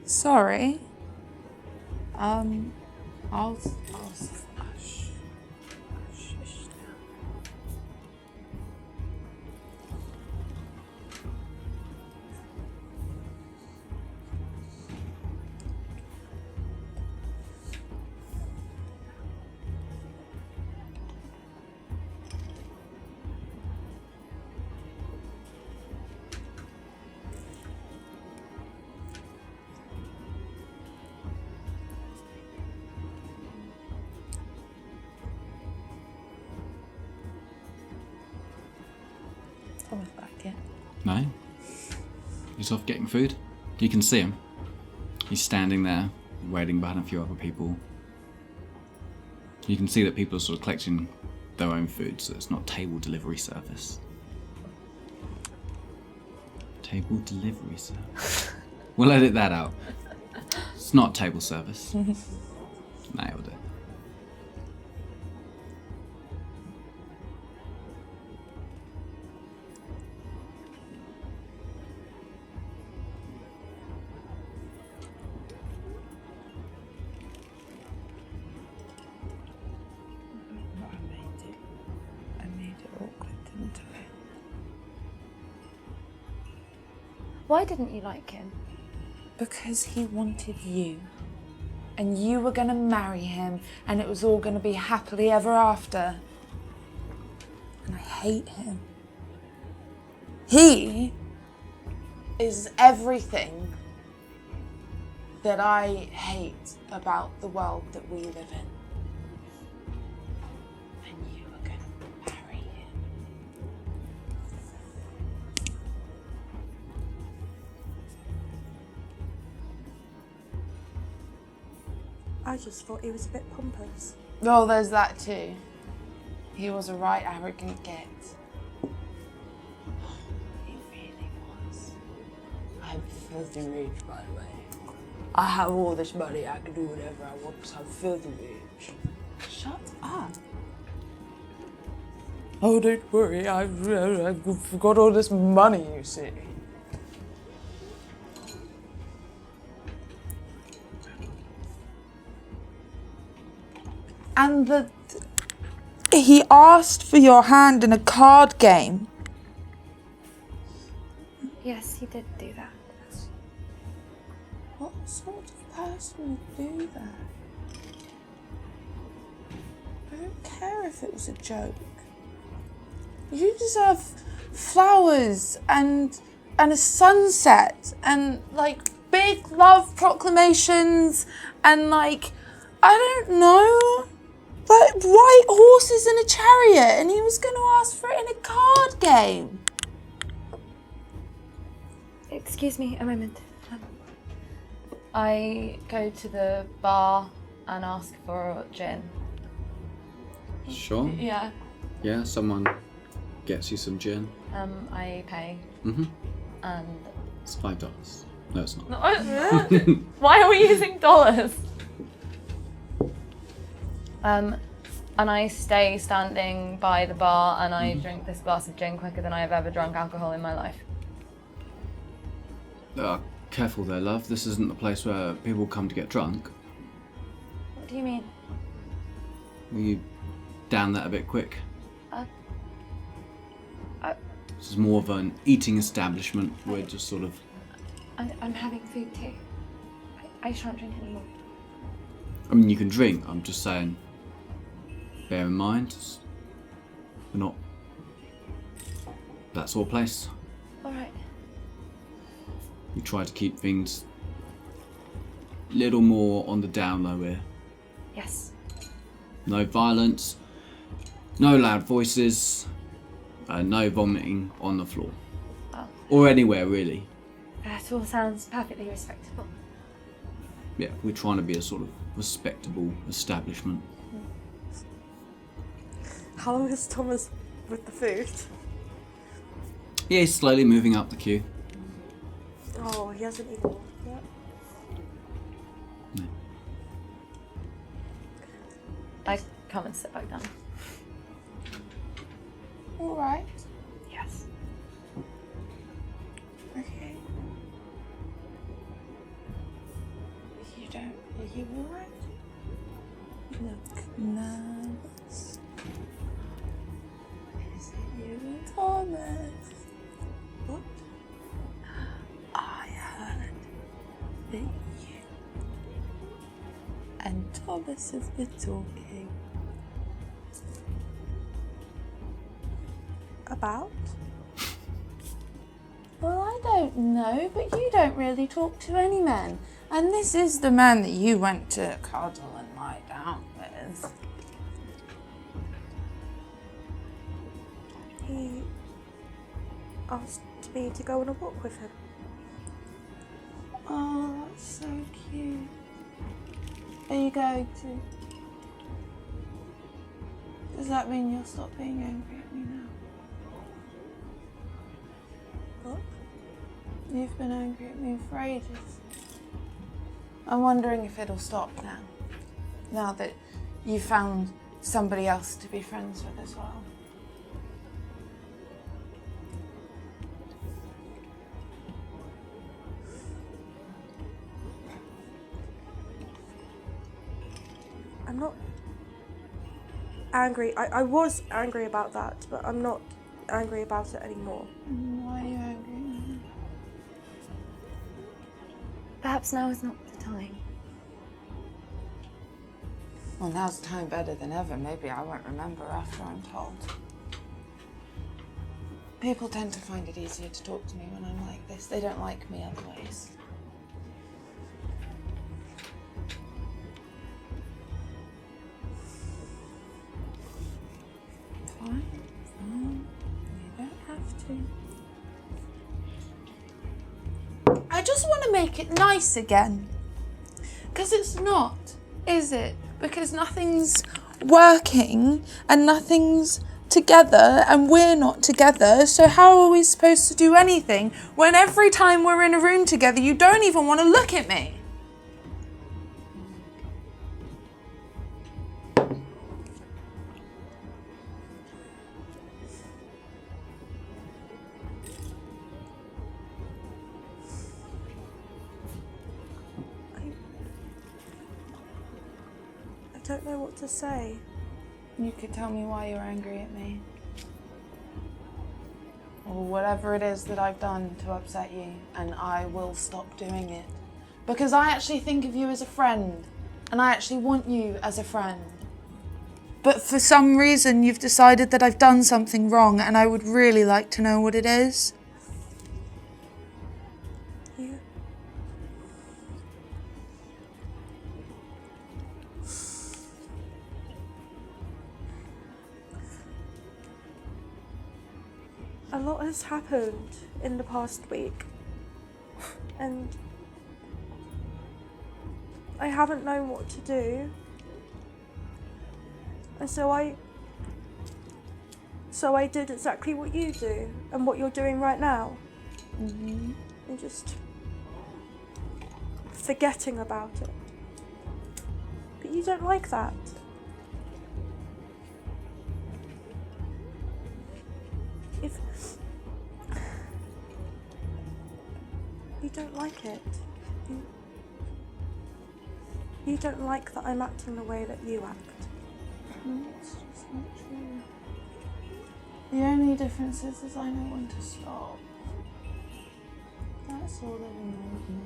Sorry. I'll hush. Hush now. Thomas back yet? No? He's off getting food. You can see him. He's standing there, waiting behind a few other people. You can see that people are sort of collecting their own food, so it's not table delivery service. Table delivery service. We'll edit that out. It's not table service. Nailed it. I made it awkward, didn't I? Why didn't you like him? Because he wanted you. And you were gonna marry him, and it was all gonna be happily ever after. And I hate him. He is everything that I hate about the world that we live in. And you were gonna marry him. I just thought he was a bit pompous. Well, there's that too. He was a right arrogant git. He really was. I'm filthy rich, by the way. I have all this money, I can do whatever I want because I'm filthy rich. Shut up. Oh, don't worry, I've got all this money, you see. And he asked for your hand in a card game. Yes, he did do that. What sort of person would do that? I don't care if it was a joke. You deserve flowers and a sunset and like big love proclamations and like, I don't know, like white horses in a chariot, and he was going to ask for it in a card game. Excuse me a moment. I go to the bar and ask for gin. Sure. Yeah. Yeah, someone gets you some gin. I pay. Mm-hmm. And It's $5. No, it's not. why are we using dollars? And I stay standing by the bar and I drink this glass of gin quicker than I have ever drunk alcohol in my life. Careful there, love. This isn't the place where people come to get drunk. What do you mean? Will you down that a bit quick? This is more of an eating establishment. We're just sort of... I'm having food too. I shan't drink anymore. I mean, you can drink. I'm just saying, bear in mind, we're not that sort of place. Alright. We try to keep things a little more on the down low here. Yes. No violence, no loud voices, no vomiting on the floor. Oh. Or anywhere, really. That all sounds perfectly respectable. Yeah, we're trying to be a sort of respectable establishment. How long is Thomas with the food? Yeah, he's slowly moving up the queue. Oh, he hasn't eaten one yet. No. I come and sit back down. All right. Yes. Okay. Are you all right? You look nervous. Is it you and Thomas? What? I heard that you and Thomas have been talking. About? Well, I don't know, but you don't really talk to any men. And this is the man that you went to cuddle and lie down with. He asked me to go on a walk with him. Oh, that's so cute. Are you going to? Does that mean you'll stop being angry at me now? What? You've been angry at me for ages. I'm wondering if it'll stop now. Now that you found somebody else to be friends with as well. I'm not angry. I was angry about that, but I'm not angry about it anymore. Why are you angry now? Perhaps now is not the time. Well, now's the time better than ever. Maybe I won't remember after I'm told. People tend to find it easier to talk to me when I'm like this. They don't like me otherwise. Fine. You don't have to. I just want to make it nice again. Because it's not, is it? Because nothing's working and nothing's together and we're not together. So how are we supposed to do anything when every time we're in a room together you don't even want to look at me? don't know what to say. You could tell me why you're angry at me. Or whatever it is that I've done to upset you, and I will stop doing it. Because I actually think of you as a friend, and I actually want you as a friend. But for some reason, you've decided that I've done something wrong, and I would really like to know what it is. You... A lot has happened in the past week, and I haven't known what to do. And so I did exactly what you do and what you're doing right now. Mm-hmm. And just forgetting about it. But you don't like that. If you don't like it, you don't like that I'm acting the way that you act. It's just not true. The only difference is I know when to stop. That's all that annoyed me.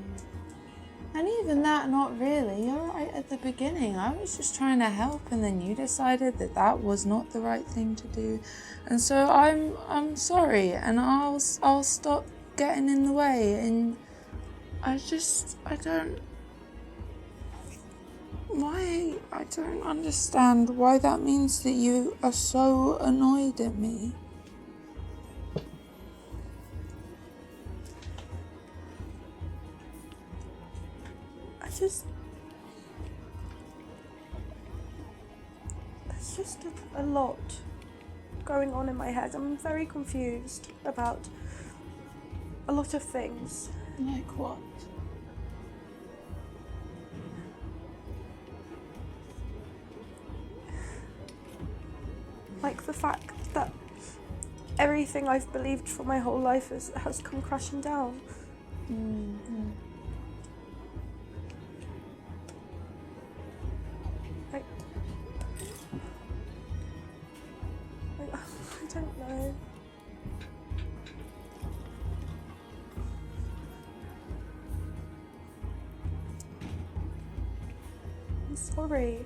And even that, not really. You're right at the beginning. I was just trying to help, and then you decided that that was not the right thing to do. And so I'm sorry, and I'll stop getting in the way. And I don't. I don't understand why that means that you are so annoyed at me. There's just a lot going on in my head. I'm very confused about a lot of things. Like what? Like the fact that everything I've believed for my whole life has come crashing down. Mm-hmm. I don't know. I'm sorry.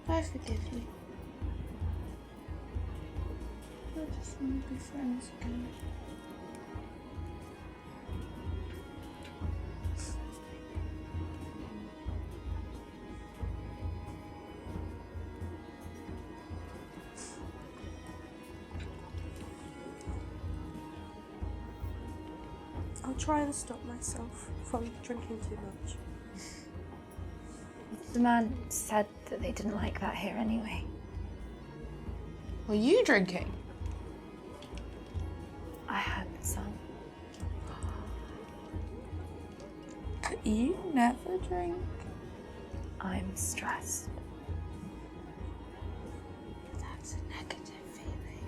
I forgive you. I just want to be friends again. I'll try and stop myself from drinking too much. The man said that they didn't like that here anyway. Were you drinking? I had some. You never drink. I'm stressed. That's a negative feeling.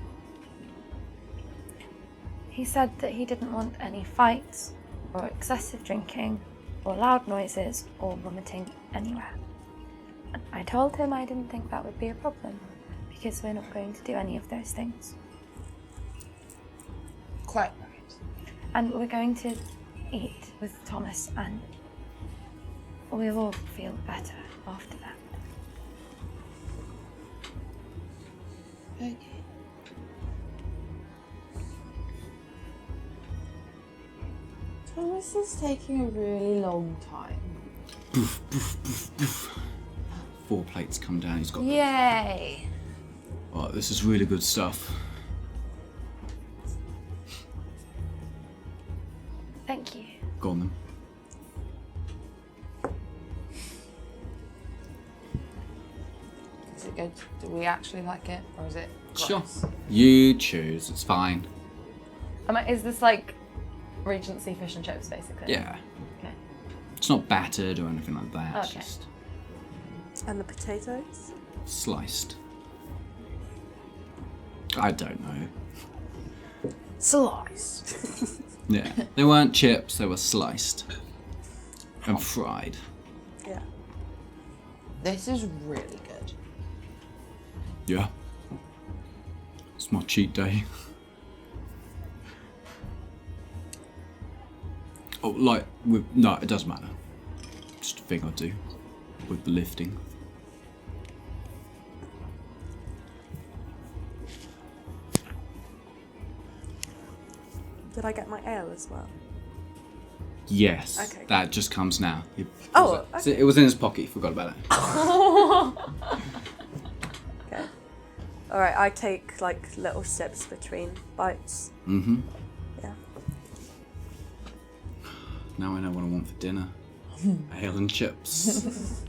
He said that he didn't want any fights, or excessive drinking, or loud noises, or vomiting anywhere. And I told him I didn't think that would be a problem, because we're not going to do any of those things. Quite right. And we're going to eat with Thomas, and we'll all feel better after that. Okay. Thomas is taking a really long time. 4 plates come down. He's got. Yay! Oh, this is really good stuff. Thank you. Go on then. Is it good? Do we actually like it, or is it Sure. gross? You choose. It's fine. Is this like Regency fish and chips, basically? Yeah. Okay. It's not battered or anything like that. It's Okay. just And the potatoes? sliced. I don't know. Sliced. Yeah. They weren't chips, they were sliced. And fried. Yeah. This is really good. Yeah. It's my cheat day. Oh, like, no, it doesn't matter. Just a thing I do with the lifting. Did I get my ale as well? Yes, Okay. that just comes now. Oh, okay. It was in his pocket, forgot about it. Okay. Alright, I take like little sips between bites. Mm-hmm. Yeah. Now I know what I want for dinner. Ale and chips.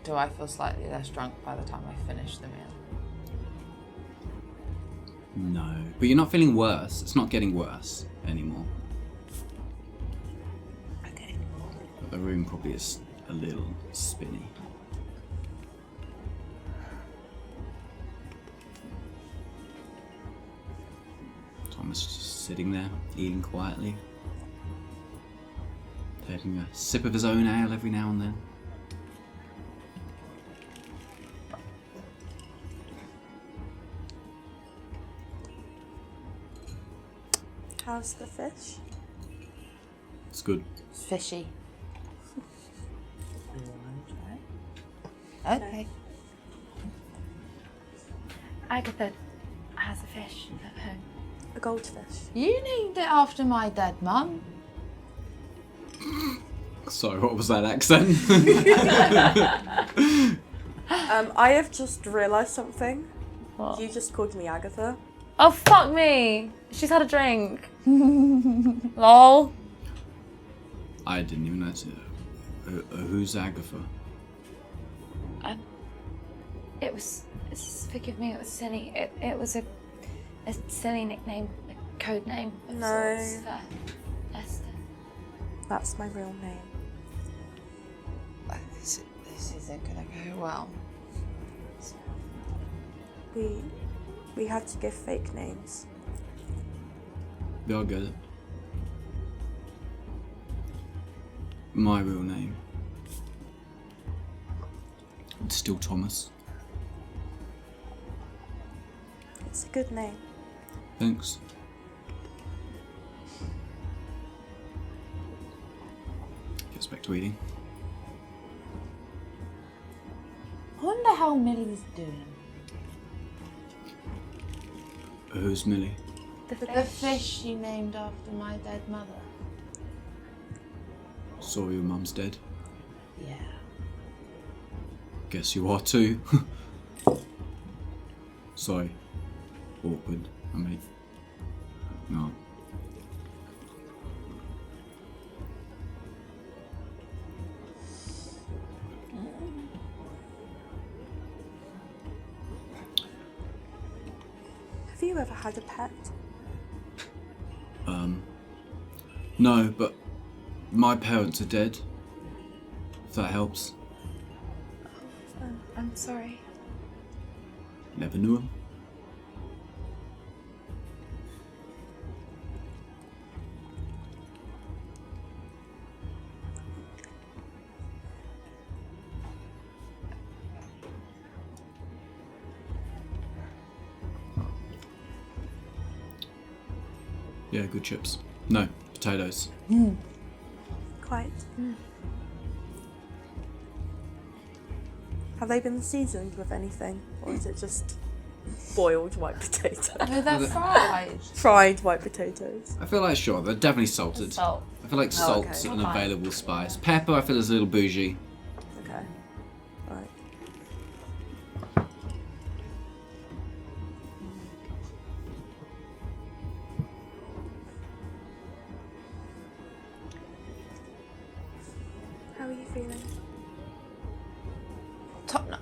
Do I feel slightly less drunk by the time I finish the meal? No, but you're not feeling worse. It's not getting worse anymore. Okay. The room probably is a little spinny. Thomas just sitting there, eating quietly. Taking a sip of his own ale every now and then. How's the fish? It's good. It's fishy. Okay. Agatha has a fish at home. A goldfish. You named it after my dead mum. Sorry, what was that accent? I have just realised something. What? You just called me Agatha. Oh, fuck me. She's had a drink. Lol. I didn't even know. Who's Agatha? Forgive me, it was silly. It was a silly nickname, a code name of No. sorts for Esther. That's my real name. This isn't gonna go well. We had to give fake names. Yeah, I get it. My real name. It's still Thomas. It's a good name. Thanks. Gets back to eating. I wonder how Millie's doing. Who's Millie? The The fish you named after my dead mother. Sorry your mum's dead. Yeah. Guess you are too. Sorry. Awkward. I mean, no. Have you ever had a pet? No, but my parents are dead. If that helps. I'm sorry. Never knew them. Yeah, good chips. No, potatoes. Quite. Have they been seasoned with anything? Or is it just boiled white potato? No, they're fried. Fried white potatoes. I feel like, sure, they're definitely salted. Salt. I feel like salt's okay. an available spice. Pepper, I feel is a little bougie. Okay. Right. How are you feeling? Top notch.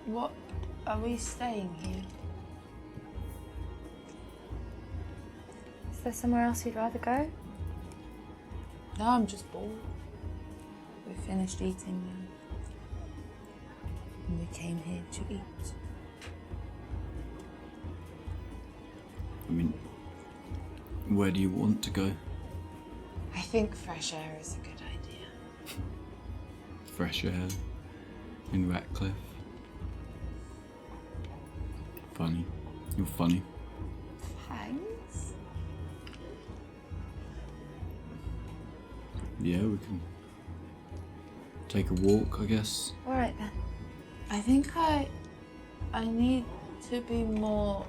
What? Are we staying here? Is there somewhere else you'd rather go? No, I'm just bored. We finished eating now. And we came here to eat. I mean, where do you want to go? I think fresh air is a good idea. Fresh air in Ratcliffe. Funny. You're funny. Thanks. Yeah, we can take a walk, I guess. Alright then. I think I need to be more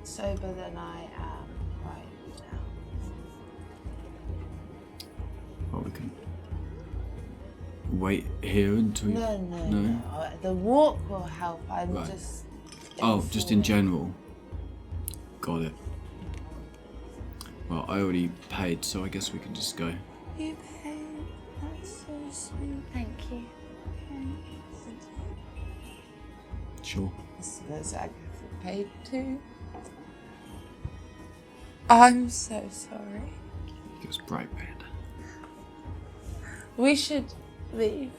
sober than I am right now. Or we can wait here until we... No. The walk will help. I'm Right. just... Oh, just in general. Got it. Well, I already paid, so I guess we can just go. You paid. That's so sweet. Thank you. Sure. I suppose Agatha paid too. I'm so sorry. It was bright red. We should leave.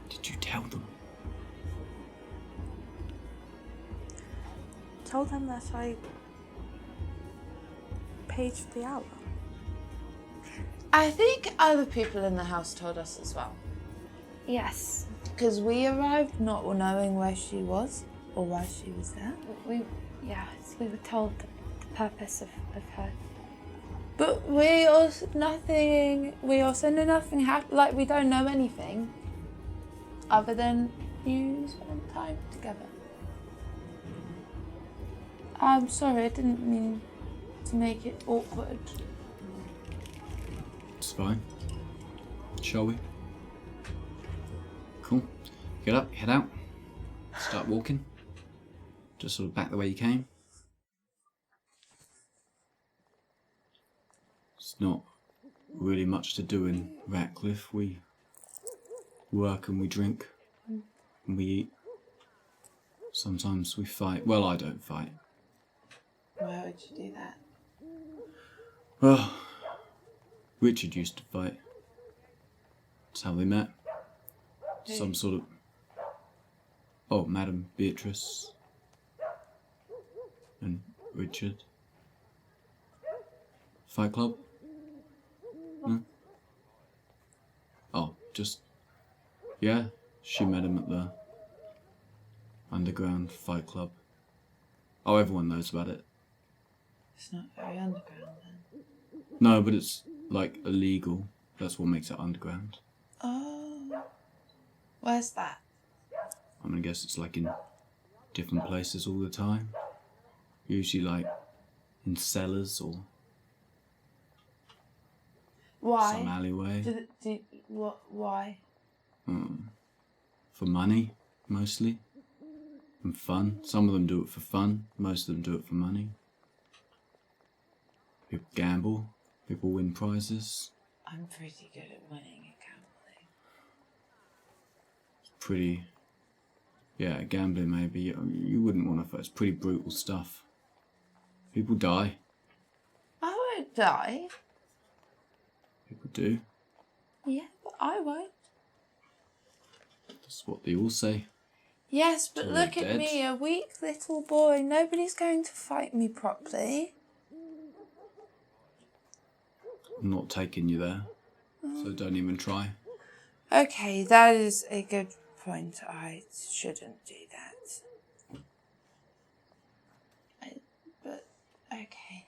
Did you tell them? Told them that I paid for the hour. I think other people in the house told us as well. Yes. Because we arrived not knowing where she was or why she was there. We were told the purpose of her. But we also know nothing happened. Like, we don't know anything other than you spent time together. I'm sorry, I didn't mean to make it awkward. It's fine. Shall we? Cool. Get up, head out. Start walking. Just sort of back the way you came. It's not really much to do in Ratcliffe. We work and we drink and we eat. Sometimes we fight. Well, I don't fight. Why would you do that? Well, Richard used to fight. That's how they met. Some sort of... Oh, Madam Beatrice. And Richard. Fight Club? No? Oh, just... Yeah, she met him at the underground fight club. Oh, everyone knows about it. It's not very underground then. No, but it's, like, illegal. That's what makes it underground. Oh. Where's that? I mean, I guess it's, like, in different places all the time. Usually, like, in cellars or Why? some alleyway. Why? For money, mostly. And fun. Some of them do it for fun. Most of them do it for money. People gamble. People win prizes. I'm pretty good at winning at gambling. It's pretty... Yeah, gambling maybe. You wouldn't want to fight. It's pretty brutal stuff. People die. I won't die. People do. Yeah, but I won't. That's what they all say. Yes, but Till look they're at dead. me, a weak little boy. Nobody's going to fight me properly. I'm not taking you there. So don't even try. Okay, that is a good point. I shouldn't do that. But, okay.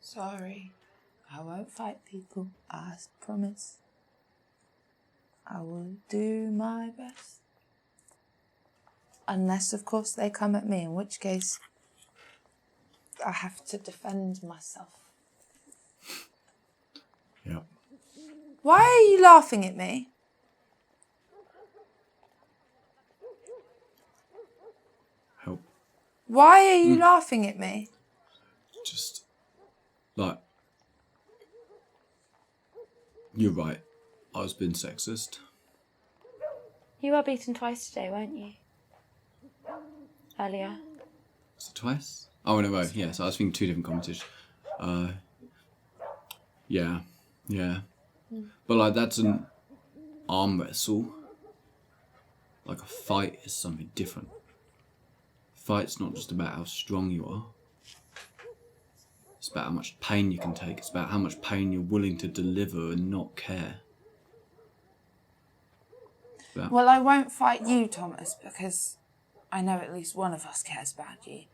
Sorry. I won't fight people. I promise. I will do my best. Unless, of course, they come at me, in which case I have to defend myself. Yeah. Why are you laughing at me? Help. Why are you laughing at me? Just... Like... You're right. I was being sexist. You were beaten twice today, weren't you? Earlier. Was it twice? Oh, in a row. Yes, I was thinking 2 different competitions. Yeah. But like that's an arm wrestle. Like a fight is something different. Fight's not just about how strong you are. It's about how much pain you can take. It's about how much pain you're willing to deliver and not care. Well, I won't fight you, Thomas, because I know at least one of us cares about you.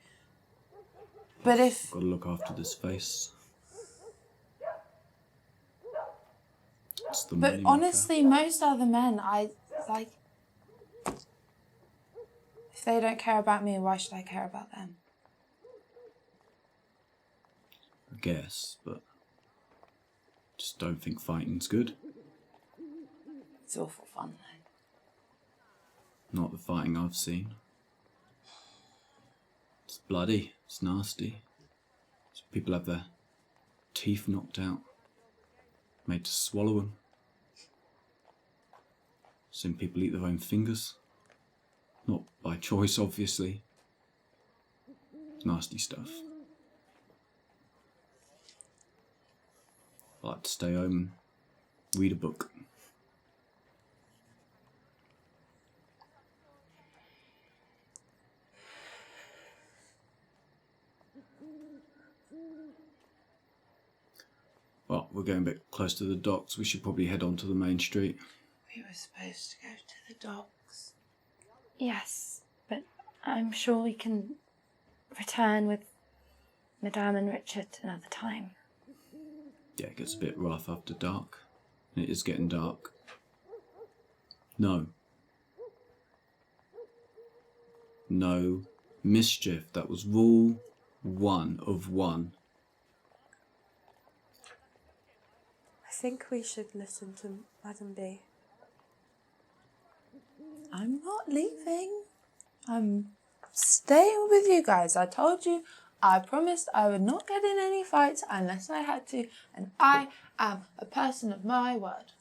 But if... Gotta look after this face. It's the But money honestly, most other men, if they don't care about me, why should I care about them? I guess, but just don't think fighting's good. It's awful fun, though. Not the fighting I've seen. It's bloody, it's nasty. People have their teeth knocked out, made to swallow them. Seen people eat their own fingers. Not by choice, obviously. Nasty stuff. I like to stay home and read a book. Well, we're getting a bit close to the docks. We should probably head on to the main street. We were supposed to go to the docks. Yes, but I'm sure we can return with Madame and Richard another time. Yeah, it gets a bit rough after dark. It is getting dark. No. No mischief. That was rule 1 of 1. I think we should listen to Madam B. I'm not leaving. I'm staying with you guys. I told you, I promised I would not get in any fights unless I had to, and I am a person of my word.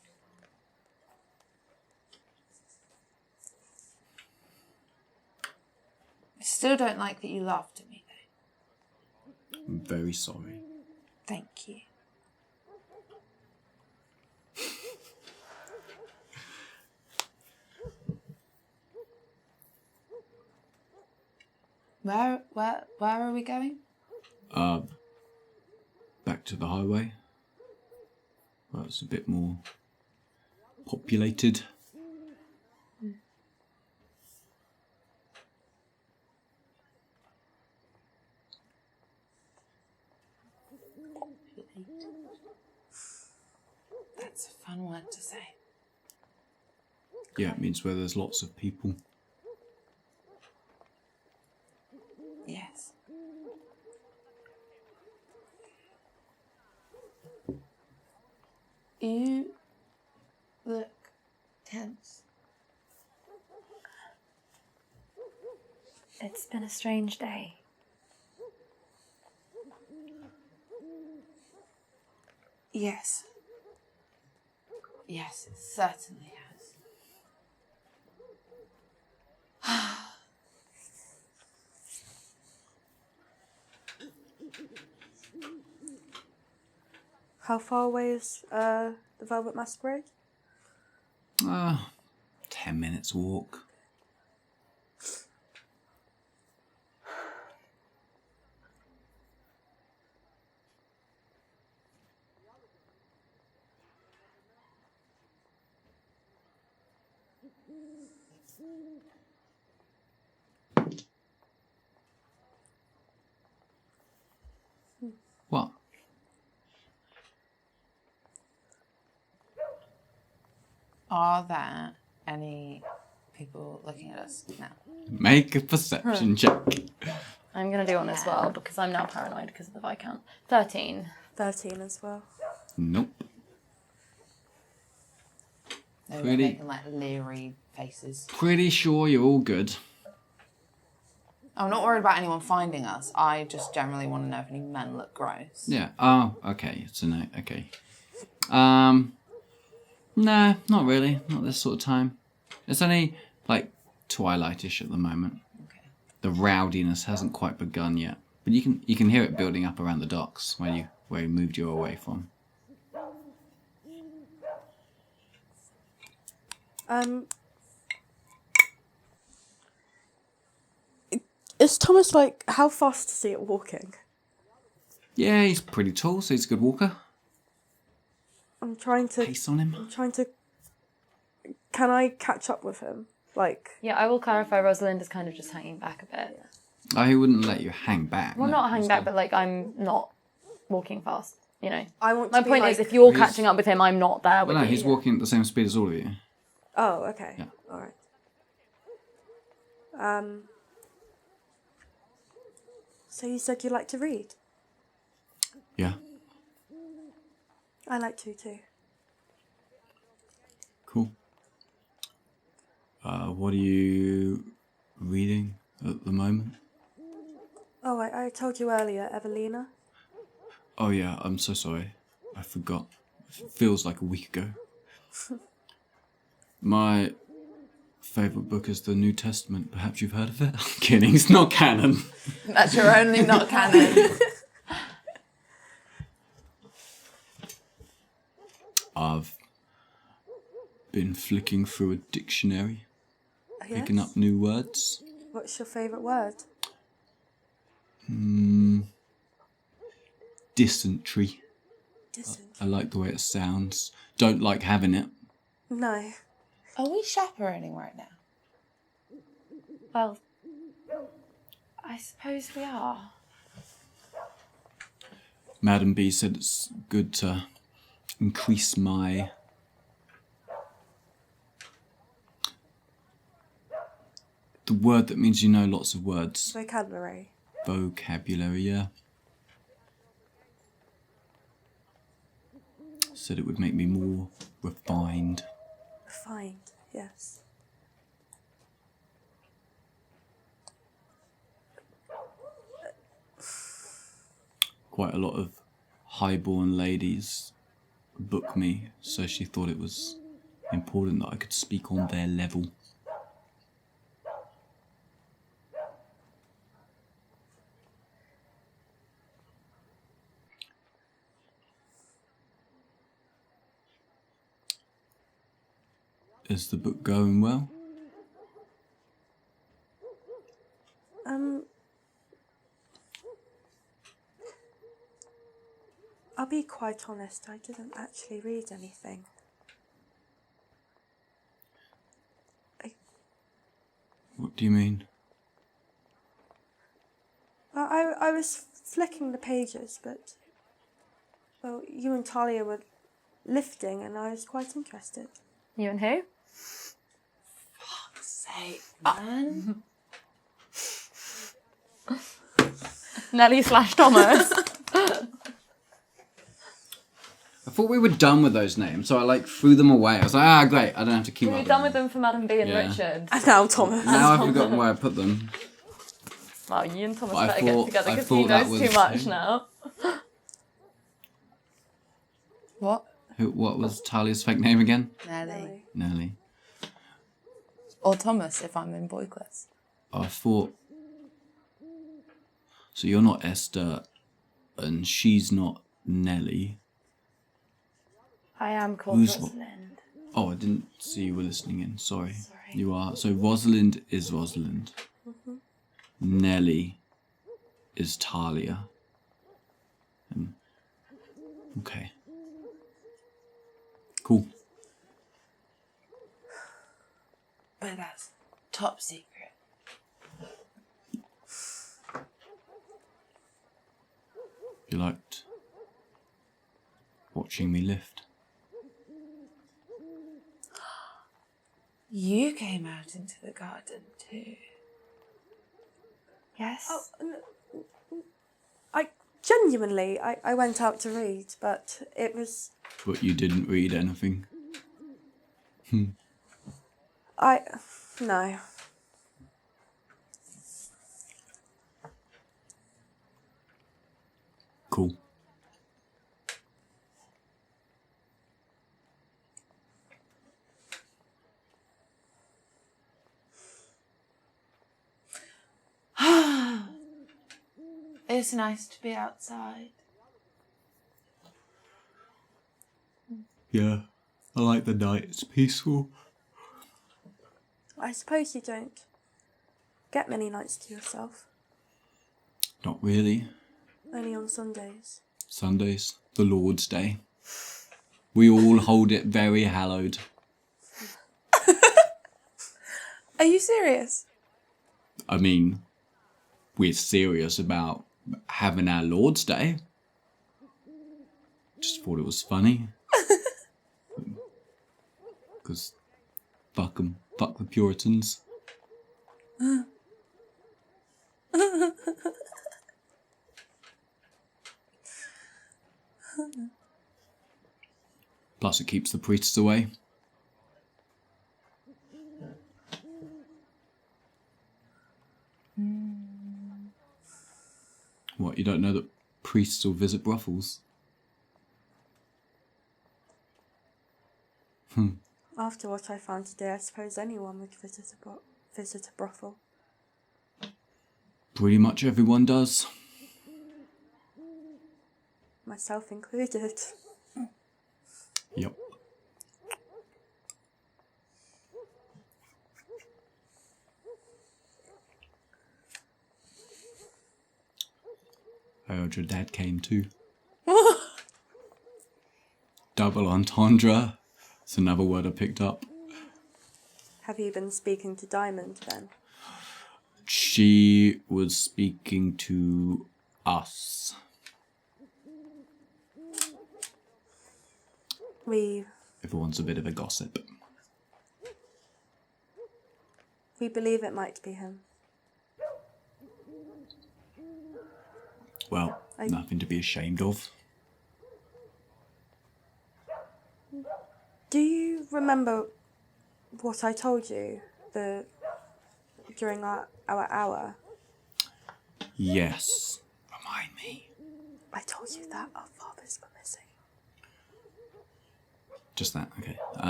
I still don't like that you laughed at me, though. I'm very sorry. Thank you. Where are we going? Back to the highway. Well, it's a bit more populated. That's a fun word to say. Yeah, it means where there's lots of people. Yes. You look tense. It's been a strange day. Yes. Yes, it certainly has. How far away is the Velvet Masquerade? 10 minutes walk. What? Are there any people looking at us now? Make a perception check. I'm going to do one as well because I'm now paranoid because of the Viscount. 13. 13 as well. Nope. They were Pretty- making like leery faces. Pretty sure you're all good. I'm not worried about anyone finding us. I just generally want to know if any men look gross. Yeah. Oh, okay. It's a no. Okay. Nah, not really. Not this sort of time. It's only, like, twilightish at the moment. Okay. The rowdiness hasn't quite begun yet. But you can hear it building up around the docks where you moved you away from. Is Thomas, like, how fast is he at walking? Yeah, he's pretty tall, so he's a good walker. I'm trying to... Pace on him. Can I catch up with him? Like... Yeah, I will clarify. Rosalind is kind of just hanging back a bit. Oh, he wouldn't let you hang back. Well, no, not hang he's back, still- but like I'm not walking fast. You know. I want My to be point like... is, if you're He's- catching up with him, I'm not there with Well, no, you. he's walking at the same speed as all of you. Oh, okay. Yeah. Alright. So you said you like to read? Yeah. I like to too. Cool. What are you reading at the moment? Oh, I told you earlier, Evelina. Oh yeah, I'm so sorry. I forgot. It feels like a week ago. My favourite book is the New Testament. Perhaps you've heard of it? I'm kidding, it's not canon. That's your only not canon. I've been flicking through a dictionary, picking Yes? up new words. What's your favourite word? Dysentery. Dysentery. I like the way it sounds. Don't like having it. No. Are we chaperoning right now? Well, I suppose we are. Madam B said it's good to increase my the word that means you know lots of words. Vocabulary. Vocabulary, yeah. Said it would make me more refined. Refined, yes. Quite a lot of highborn ladies book me, so she thought it was important that I could speak on their level. Is the book going well? I'll be quite honest, I didn't actually read anything. What do you mean? I was flicking the pages, but... Well, you and Talia were lifting, and I was quite interested. You and who? Say, man. Nelly / Thomas. I thought we were done with those names, so I threw them away. I was like, great, I don't have to keep We're up done with them for Madam B and Yeah. Richard. And now Thomas. Now I've forgotten where I put them. Wow, you and Thomas I better get thought- together I because thought he that knows was- too much now. What? What was Talia's fake name again? Nelly. Nelly. Or Thomas, if I'm in boy class. I thought... So you're not Esther, and she's not Nelly. I am called Who's what? Rosalind. Oh, I didn't see you were listening in. Sorry. Sorry. You are. So Rosalind is Rosalind. Nelly is Talia. Okay. Cool. But that's top secret. You liked watching me lift. You came out into the garden too. Yes. I genuinely, I went out to read, but it was... But you didn't read anything. No. Cool. It's nice to be outside. Yeah, I like the night. It's peaceful. I suppose you don't get many nights to yourself. Not really. Only on Sundays. Sundays, the Lord's Day. We all hold it very hallowed. Are you serious? I mean, we're serious about having our Lord's Day. Just thought it was funny. Because fuck 'em. Fuck the Puritans. Plus it keeps the priests away. What, you don't know that priests will visit brothels? After what I found today, I suppose anyone would visit a brothel. Pretty much everyone does. Myself included. Yep. I heard your dad came too. Double entendre. It's another word I picked up. Have you been speaking to Diamond then? She was speaking to us. We Everyone's a bit of a gossip. believe it might be him. Well, nothing to be ashamed of. Do you remember what I told you during our hour? Yes. Remind me. I told you that our fathers were missing. Just that, okay.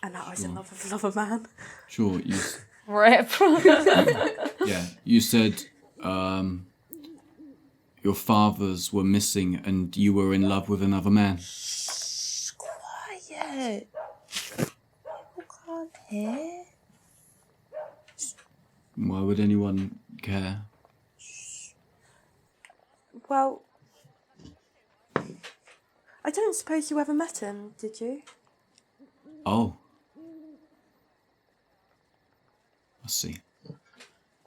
And that I was in love with another man. Sure, you... Rip. Yeah, you said, your fathers were missing and you were in love with another man. Quiet. People can't hear. Why would anyone care? Well, I don't suppose you ever met him, did you? Oh. I see.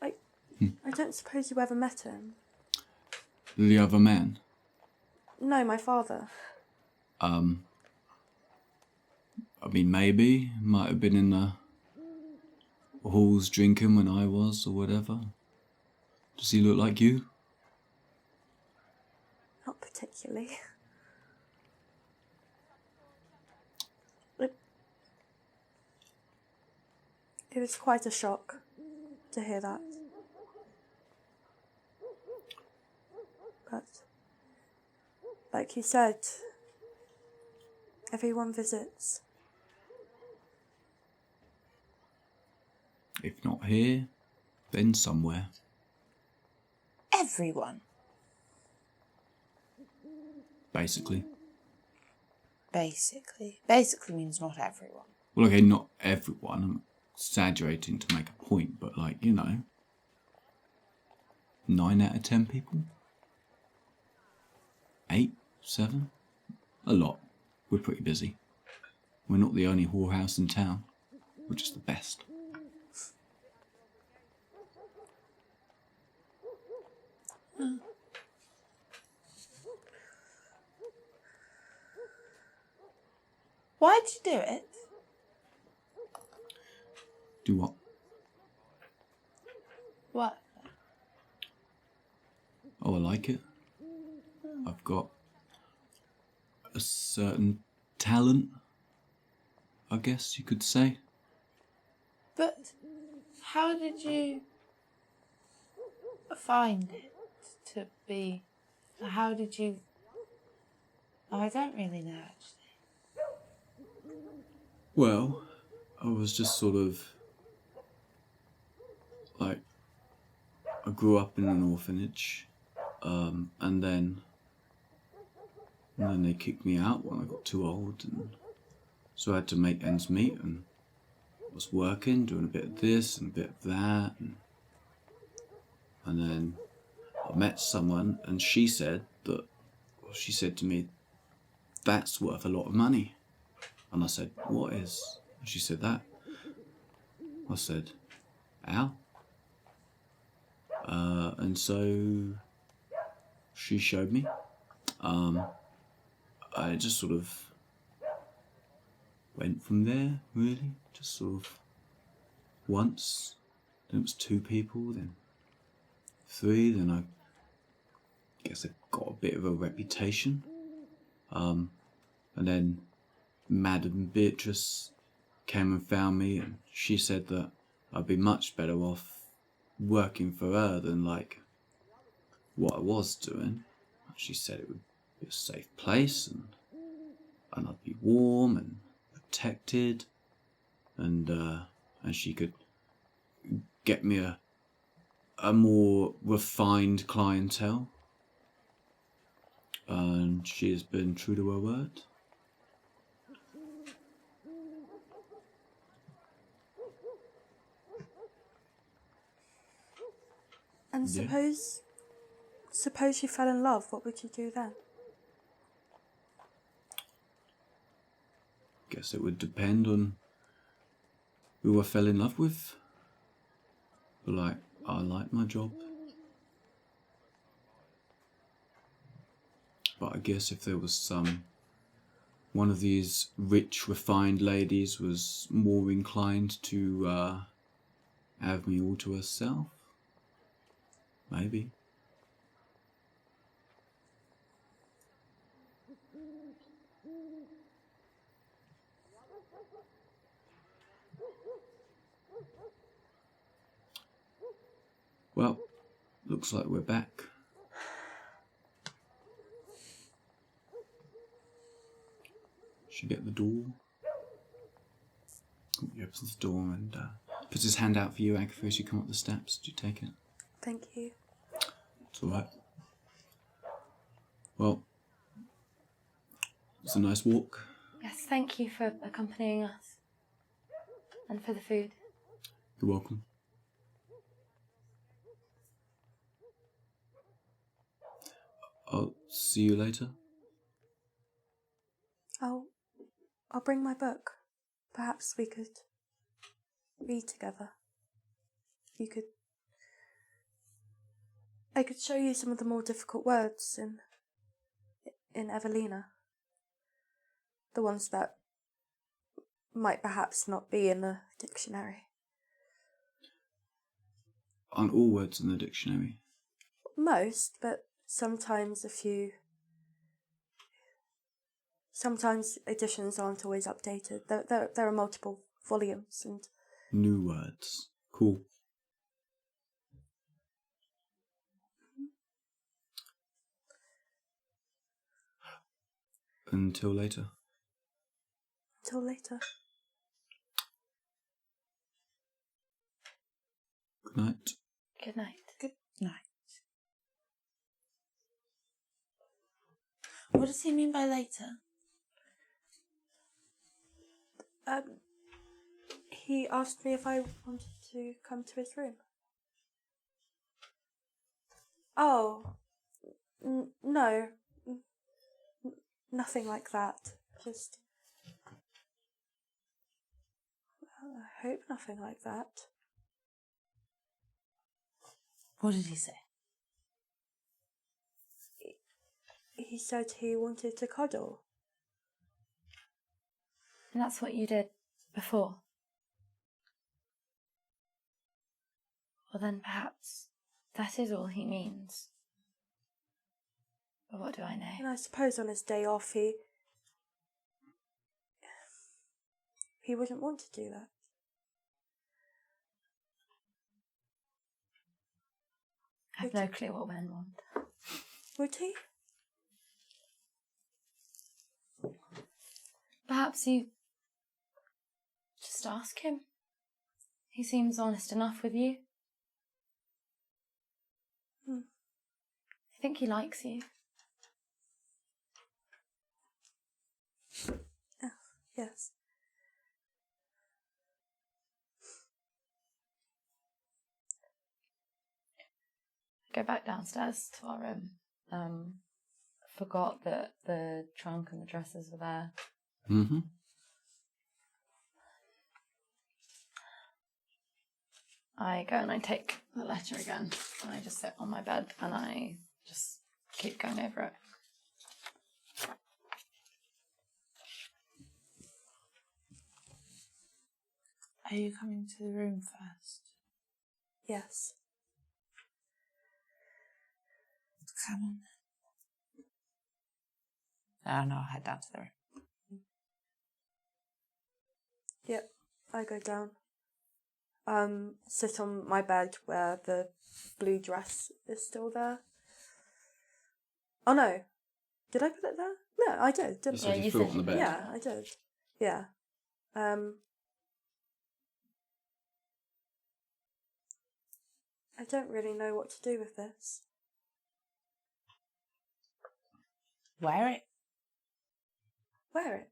I don't suppose you ever met him. The other man? No, my father. I mean, maybe. Might have been in the halls drinking when I was, or whatever. Does he look like you? Not particularly. It was quite a shock to hear that. But, like you said, everyone visits. If not here, then somewhere. Everyone. Basically. Basically means not everyone. Well, okay, not everyone. I'm exaggerating to make a point, but 9 out of 10 people? 8? 7? A lot. We're pretty busy. We're not the only whorehouse in town. We're just the best. Why'd you do it? Do what? What? Oh, I like it. I've got a certain talent, I guess you could say. But how did you find it to be? How did you? I don't really know actually. Well, I was just sort of I I grew up in an orphanage, and then they kicked me out when I got too old, and so I had to make ends meet, and I was working, doing a bit of this and a bit of that, and then I met someone, and she said to me, that's worth a lot of money. And I said, what is? And she said, that. I said, ow. And so she showed me. I just sort of went from there, really. Just sort of once. Then it was 2 people, then 3, then I guess I got a bit of a reputation. And then Madam Beatrice came and found me, and she said that I'd be much better off working for her than like what I was doing. She said it would be a safe place, and I'd be warm and protected, and she could get me a more refined clientele, and she has been true to her word. And Yeah. suppose you fell in love, what would you do then? Guess it would depend on who I fell in love with. But like, I like my job. But I guess if there was one of these rich, refined ladies was more inclined to have me all to herself, maybe. Well, looks like we're back. Should get the door. He opens the door and puts his hand out for you, Agatha, as you come up the steps. Do you take it? Thank you. It's all right. Well, it's a nice walk. Yes, thank you for accompanying us. And for the food. You're welcome. I'll see you later. I'll bring my book. Perhaps we could read together. I could show you some of the more difficult words in Evelina. The ones that might perhaps not be in the dictionary. Aren't all words in the dictionary? Most, but sometimes a few. Sometimes editions aren't always updated. There are multiple volumes and... New words. Cool. Until later. Until later. Good night. Good night. Good night. What does he mean by later? He asked me if I wanted to come to his room. Oh, no. Nothing like that. Just... Well, I hope nothing like that. What did he say? He said he wanted to cuddle. And that's what you did before. Well, then perhaps that is all he means. But what do I know? And I suppose on his day off he wouldn't want to do that. I have no clue what men want. Would he? Perhaps you just ask him. He seems honest enough with you. I think he likes you. Yes. Go back downstairs to our room. Forgot that the trunk and the dresses were there. Mm-hmm. I go and I take the letter again, and I just sit on my bed and I just keep going over it. Are you coming to the room first? Yes. Come on. Oh, no, I'll head down to the room. Yep. I go down. Sit on my bed where the blue dress is still there. Oh no. Did I put it there? No, I did, didn't So I? Yeah, you you threw it said on the you bed. Yeah, I did. Yeah. I don't really know what to do with this. Wear it. Wear it.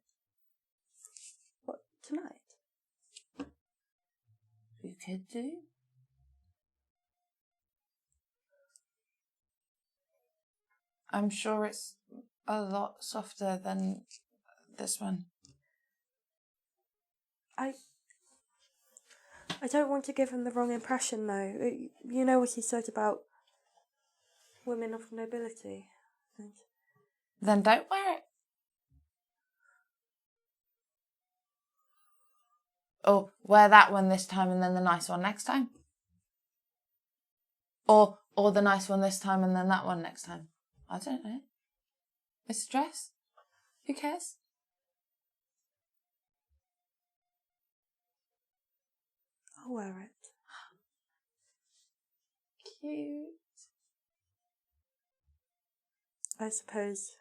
What, tonight? You could do. I'm sure it's a lot softer than this one. I don't want to give him the wrong impression, though. You know what he said about women of nobility. And Then don't wear it. Or wear that one this time and then the nice one next time. Or the nice one this time and then that one next time. I don't know. It's a dress. Who cares? I'll wear it. Cute. I suppose.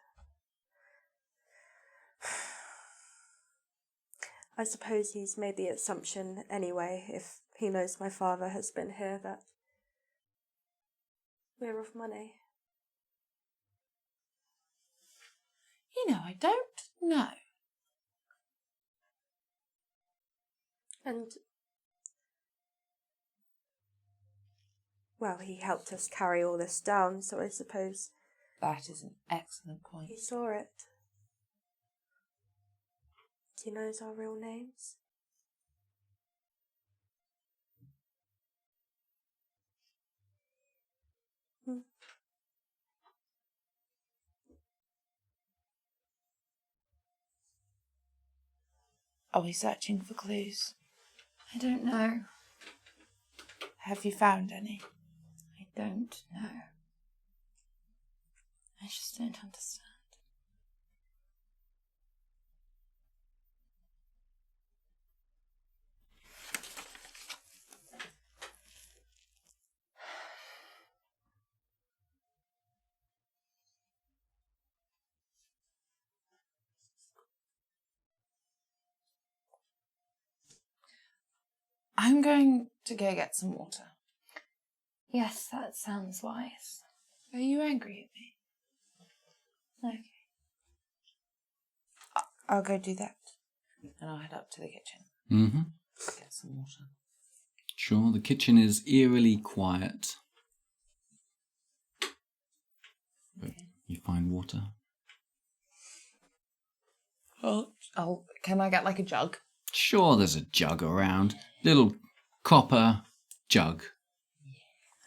I suppose he's made the assumption anyway, if he knows my father has been here, that we're of money. You know, I don't know. And, well, he helped us carry all this down, so I suppose That is an excellent point. he saw it. He knows our real names. Are we searching for clues? I don't know. Have you found any? I don't know. I just don't understand. I'm going to go get some water. Yes, that sounds wise. Are you angry at me? Okay. I'll go do that. And I'll head up to the kitchen. Mm-hmm. Get some water. Sure, the kitchen is eerily quiet. But you find water. Can I get like a jug? Sure, there's a jug around. Little copper jug.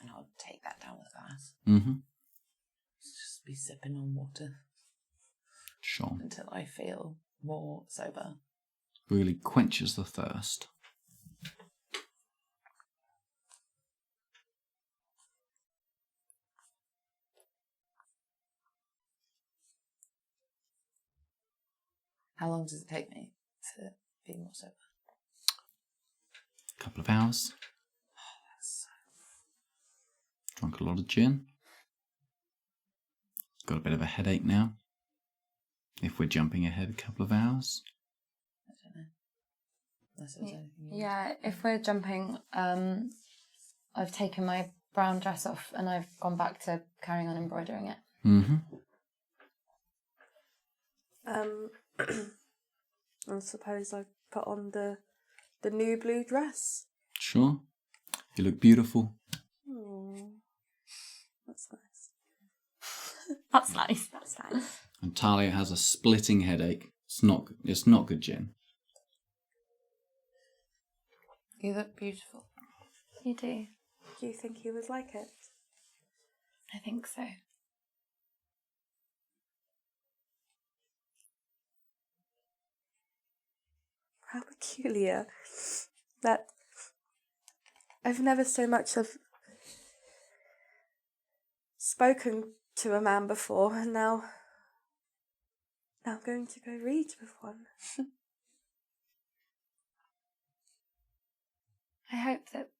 And I'll take that down with a glass. Mm-hmm. Just be sipping on water Sure. until I feel more sober. Really quenches the thirst. How long does it take me to be more sober? A couple of hours. Drunk a lot of gin. Got a bit of a headache now. If we're jumping ahead a couple of hours. I don't know. Unless it was anything you Yeah, if we're jumping, I've taken my brown dress off and I've gone back to carrying on embroidering it. Mm-hmm. I suppose I put on the new blue dress. Sure. You look beautiful. Oh, that's nice. That's nice. That's nice. And Talia has a splitting headache. It's not good gin. You look beautiful. You do. Do you think he would like it? I think so. How peculiar that I've never so much have spoken to a man before, and now I'm going to go read with one. I hope that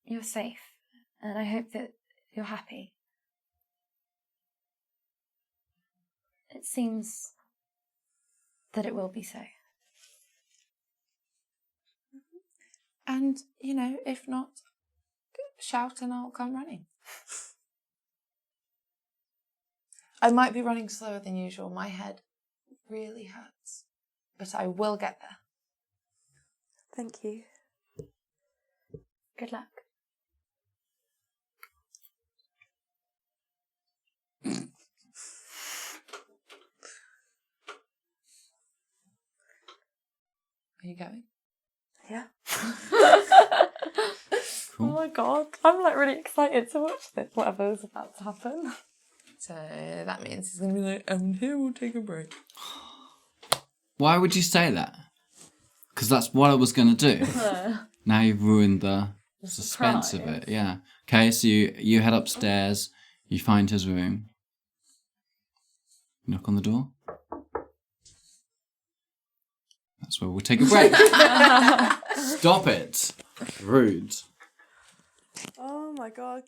you're safe, and I hope that you're happy. It seems that it will be so. And, you know, if not, shout and I'll come running. I might be running slower than usual. My head really hurts. But I will get there. Thank you. Good luck. Are you going? Yeah. Oh my god, I'm like really excited to watch this, whatever's about to happen. So that means he's going to be like, here, we'll take a break. Why would you say that? Because that's what I was going to do. Now you've ruined the suspense of it. Yeah. Okay, so you head upstairs. You find his room. Knock on the door. That's where we'll take a break. Stop it. Rude. Oh my god.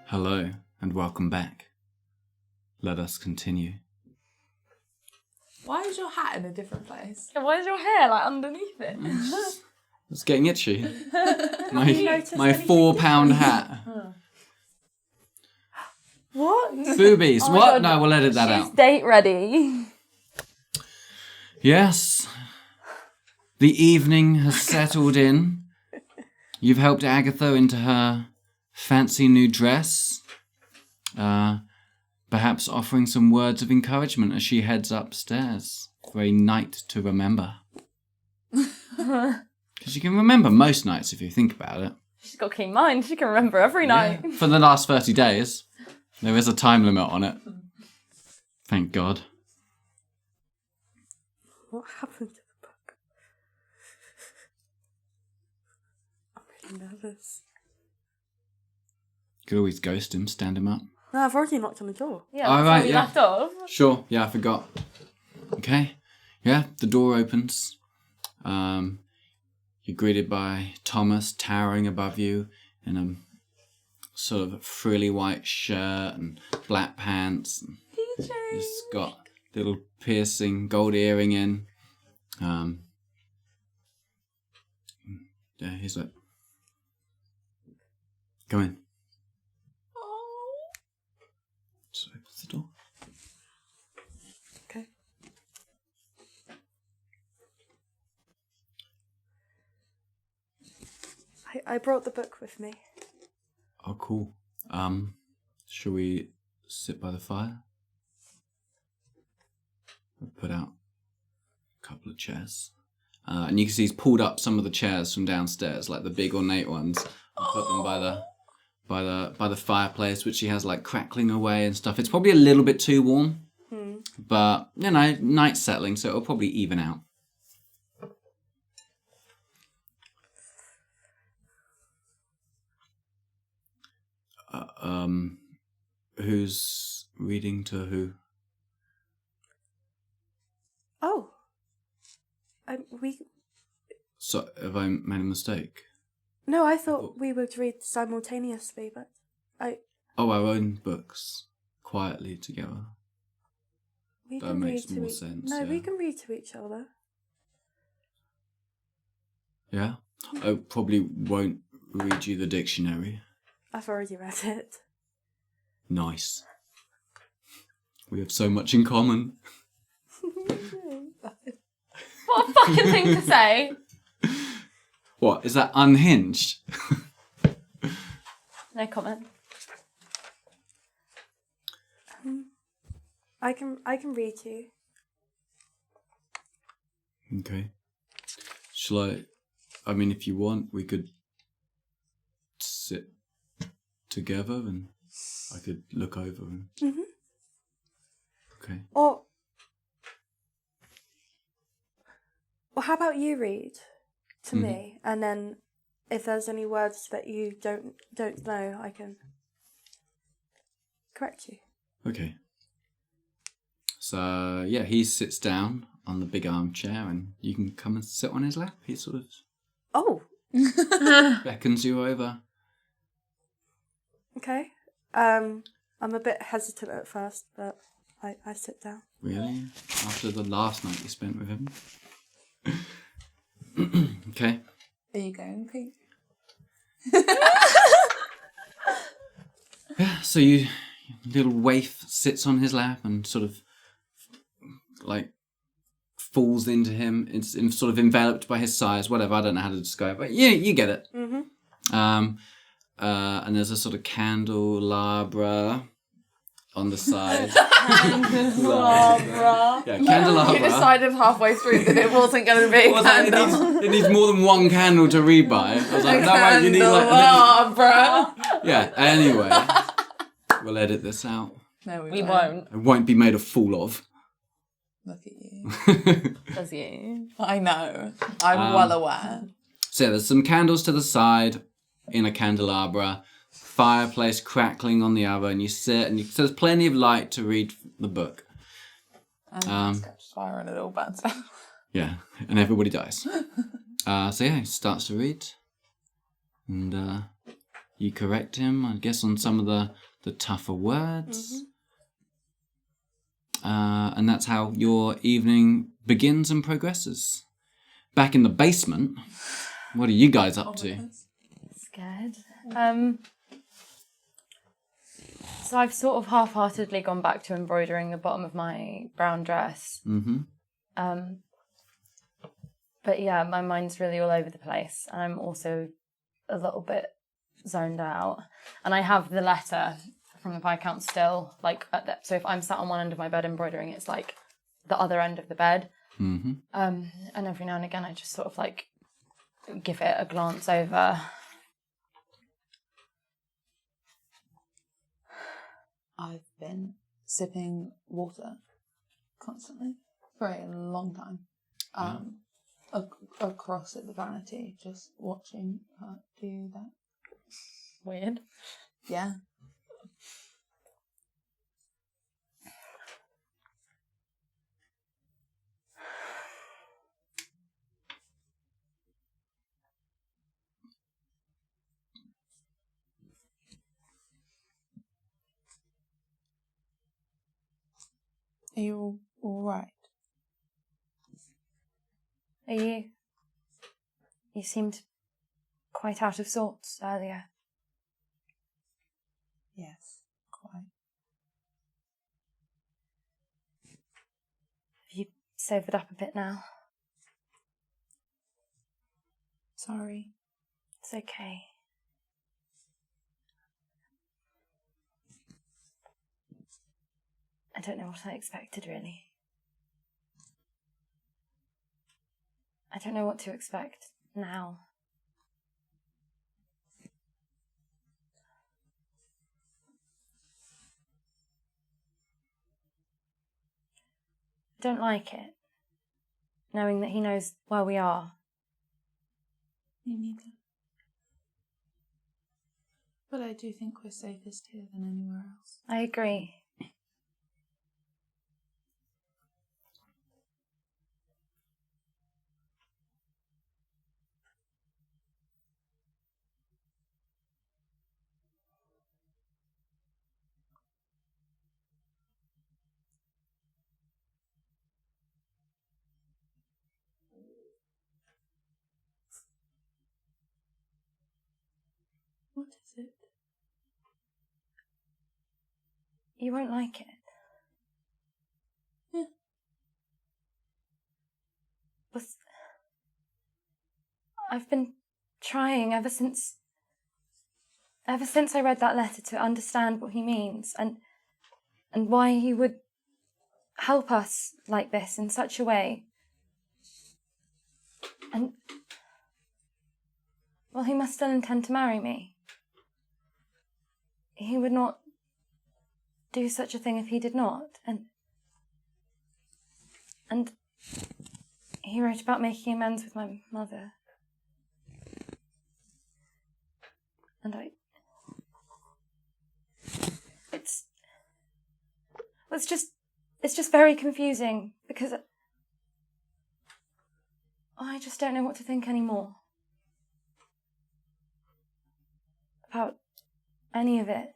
Hello, and welcome back. Let us continue. Why is your hat in a different place? Why is your hair like underneath it? It's getting itchy. you My noticed anything £4 hat. What? Boobies. Oh my What? God. No, we'll edit that She's out. date ready. Yes. The evening has settled in. You've helped Agatha into her fancy new dress. Perhaps offering some words of encouragement as she heads upstairs for a night to remember. Because you can remember most nights if you think about it. She's got a keen mind. She can remember every night. Yeah. For the last 30 days. There is a time limit on it. Thank God. What happened to the book? I'm really nervous. Could always ghost him, stand him up. No, I've already knocked on the door. Yeah, Oh, that's right, where we yeah. left off. Sure, yeah, I forgot. Okay, yeah, the door opens. You're greeted by Thomas towering above you in a sort of frilly white shirt and black pants. And he's got little piercing gold earring in. Yeah, he's like, come in. Just opens the door. Okay. I brought the book with me. Oh, cool. Shall we sit by the fire? We'll put out a couple of chairs. And you can see he's pulled up some of the chairs from downstairs, like the big ornate ones, and put them by the fireplace, which he has like crackling away and stuff. It's probably a little bit too warm, but you know, night's settling, so it'll probably even out. Who's reading to who? We So, have I made a mistake? No, I thought we would read simultaneously, but Oh, our own books, quietly together. we That can read makes to more each. sense, No, yeah. we can read to each other. Yeah? I probably won't read you the dictionary. I've already read it. Nice. We have so much in common. What a fucking thing to say. What, is that unhinged? No comment. I can read to you. Okay. Shall I mean, if you want, we could sit together and I could look over and... Okay. Or how about you read to me, and then if there's any words that you don't know, I can correct you. Okay. So, yeah, he sits down on the big armchair and you can come and sit on his lap. He sort of Oh, beckons you over. okay. I'm a bit hesitant at first, but I sit down. Really? After the last night you spent with him? Okay. Are you going pink? Yeah, so you little waif sits on his lap and sort of like falls into him. It's sort of enveloped by his size, whatever, I don't know how to describe it, but yeah, you get it. And there's a sort of candelabra on the side. Candelabra. Yeah, candelabra. You decided halfway through that it wasn't going to be a Well, it candle. needs more than one candle to read by. I was like, no, wait, you need like... Candelabra. Yeah, anyway. We'll edit this out. No, We won't. It won't be made a fool of. Look at you. Does you? I know. I'm well aware. So yeah, there's some candles to the side in a candelabra, fireplace crackling on the other, and you sit and so there's plenty of light to read the book. And it catches fire and it all burns down. Yeah, and everybody dies. So yeah, he starts to read, and you correct him, I guess, on some of the tougher words. And that's how your evening begins and progresses. Back in the basement, what are you guys up to? Scared. So I've sort of half-heartedly gone back to embroidering the bottom of my brown dress. But yeah, my mind's really all over the place, and I'm also a little bit zoned out. And I have the letter from the Viscount still, like, so if I'm sat on one end of my bed embroidering, it's like the other end of the bed. And every now and again, I just sort of like give it a glance over. I've been sipping water constantly for a long time. Across at the vanity, just watching her do that. Weird. Yeah. Are you all right? Are you? You seemed quite out of sorts earlier. Yes, quite. Have you sobered up a bit now? Sorry. It's okay. I don't know what I expected, really. I don't know what to expect now. I don't like it, knowing that he knows where we are. Me neither. But I do think we're safest here than anywhere else. I agree. it? You won't like it. Yeah. But I've been trying ever since I read that letter to understand what he means and why he would help us like this in such a way. And, well, he must still intend to marry me. He would not do such a thing if he did not. And he wrote about making amends with my mother. And it's just very confusing because I just don't know what to think anymore about any of it.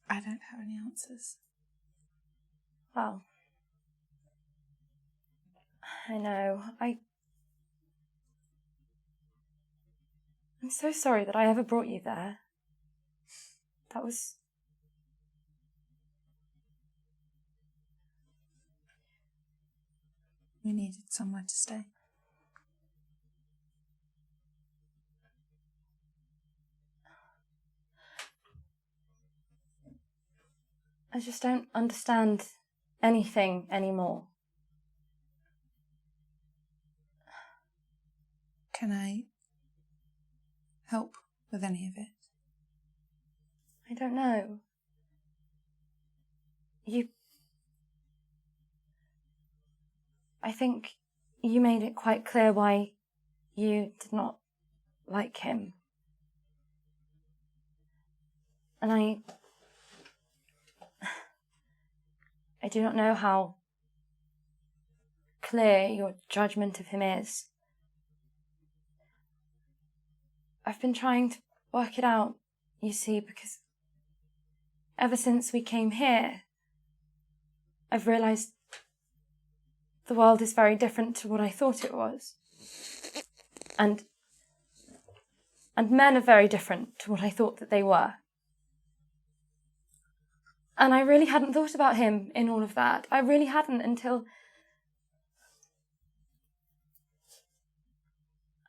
I don't have any answers. Well, I know. I'm so sorry that I ever brought you there. That was... We needed somewhere to stay. I just don't understand anything anymore. Can I help with any of it? I don't know. I think you made it quite clear why you did not like him. And I do not know how clear your judgment of him is. I've been trying to work it out, you see, because ever since we came here, I've realised the world is very different to what I thought it was. And men are very different to what I thought that they were. And I really hadn't thought about him in all of that. I really hadn't until...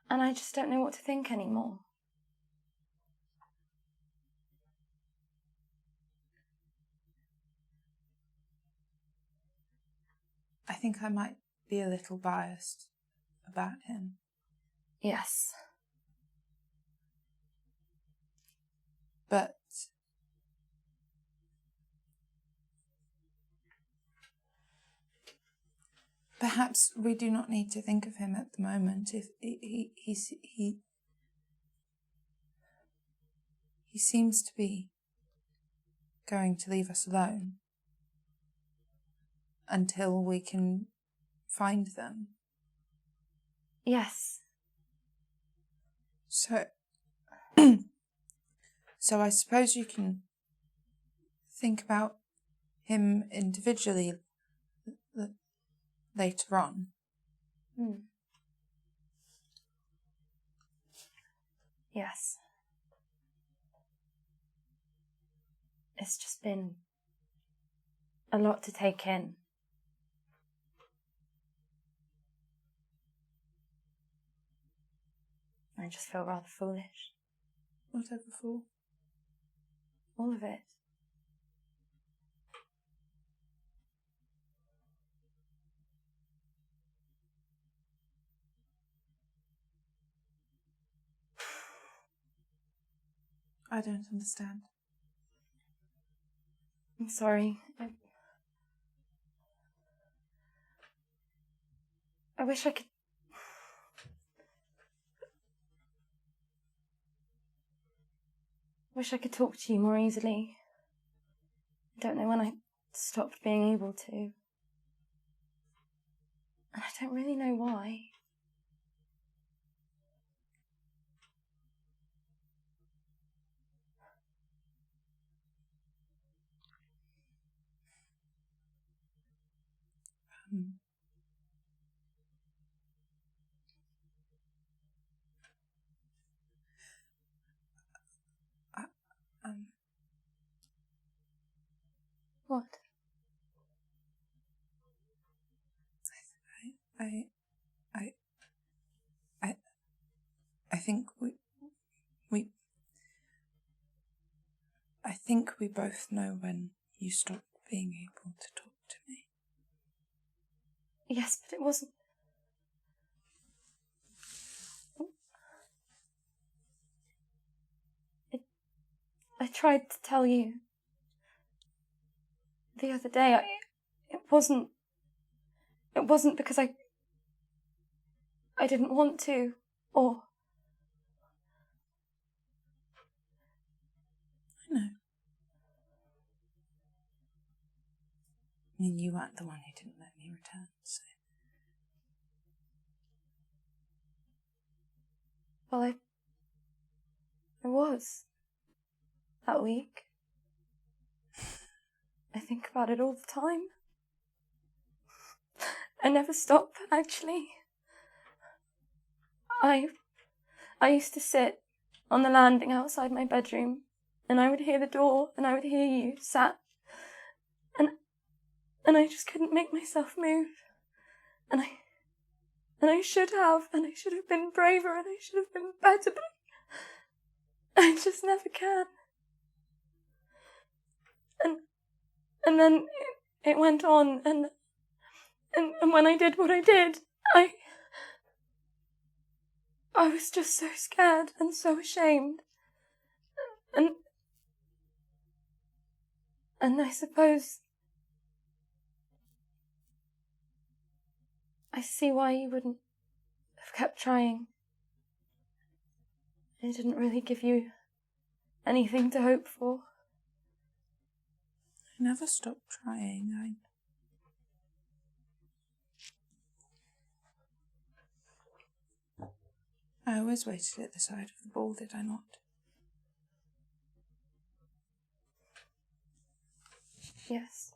And I just don't know what to think anymore. I think I might be a little biased about him. Yes. But perhaps we do not need to think of him at the moment. If he seems to be going to leave us alone until we can find them. Yes. So I suppose you can think about him individually later on. Yes. It's just been a lot to take in. I just feel rather foolish. Whatever for. All of it. I don't understand. I'm sorry. I wish I could... talk to you more easily. I don't know when I stopped being able to. And I don't really know why. What? I think I think we both know when you stopped being able to talk to me. Yes, but it wasn't. I tried to tell you the other day. It wasn't because I didn't want to, or... I know. I mean, you weren't the one who didn't let me return, so... Well, I was. That week. I think about it all the time. I never stop, actually. I used to sit on the landing outside my bedroom, and I would hear the door, and I would hear you sat, and I just couldn't make myself move. And I should have been braver, and I should have been better, but I just never can. And then it went on, and when I did what I did, I was just so scared and so ashamed. And I suppose I see why you wouldn't have kept trying. It didn't really give you anything to hope for. I never stopped trying. I always waited at the side of the ball, did I not? Yes.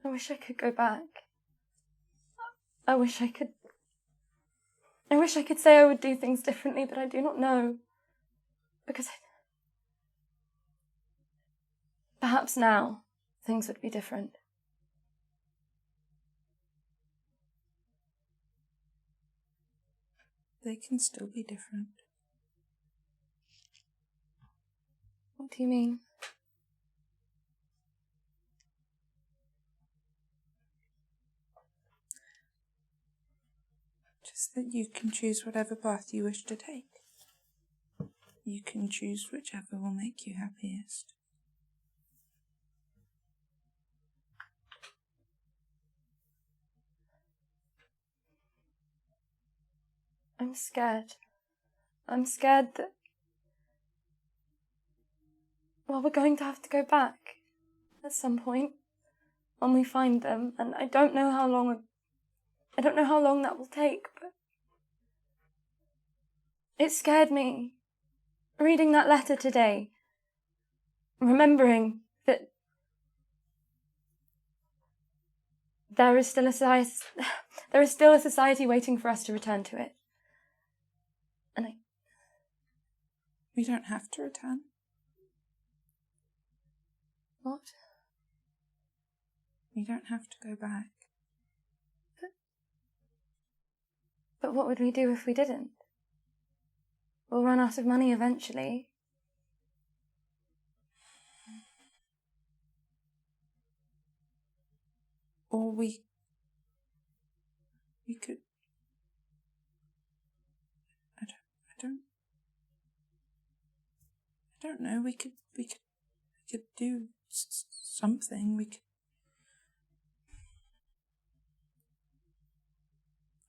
I wish I could go back. I wish I could say I would do things differently, but I do not know. Because perhaps now things would be different. They can still be different. What do you mean? Just that you can choose whatever path you wish to take. You can choose whichever will make you happiest. I'm scared. I'm scared that... Well, we're going to have to go back at some point when we find them, and I don't know how long that will take, but it scared me. Reading that letter today, remembering that there is still a society waiting for us to return to it. And We don't have to return. What? We don't have to go back. But what would we do if we didn't? We'll run out of money eventually. Or we could... I don't know. We could do something. We could...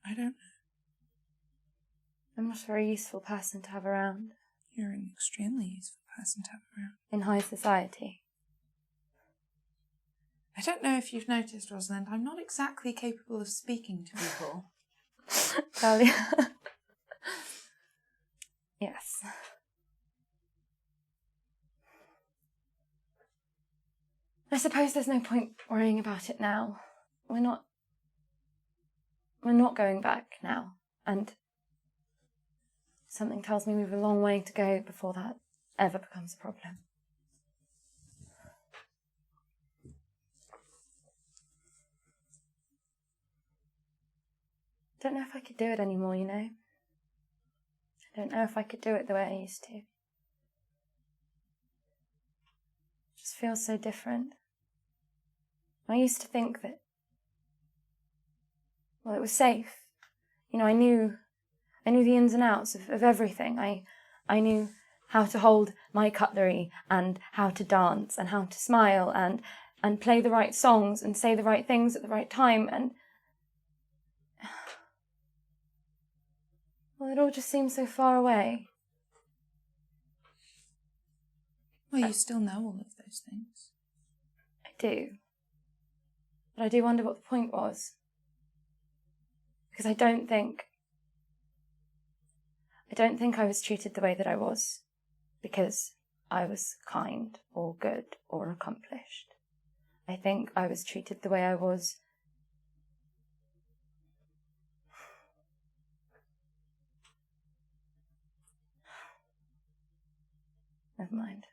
I don't know. I'm not a very useful person to have around. You're an extremely useful person to have around. In high society. I don't know if you've noticed, Rosalind, I'm not exactly capable of speaking to people. Talia. Yes. I suppose there's no point worrying about it now. We're not going back now, and something tells me we have a long way to go before that ever becomes a problem. I don't know if I could do it anymore, you know? I don't know if I could do it the way I used to. It just feels so different. I used to think that, well, it was safe. You know, I knew the ins and outs of everything. I knew how to hold my cutlery and how to dance and how to smile and play the right songs and say the right things at the right time, and well, it all just seems so far away. Well, you still know all of those things. I do. But I do wonder what the point was. Because I don't think I was treated the way that I was because I was kind or good or accomplished. I think I was treated the way I was never mind.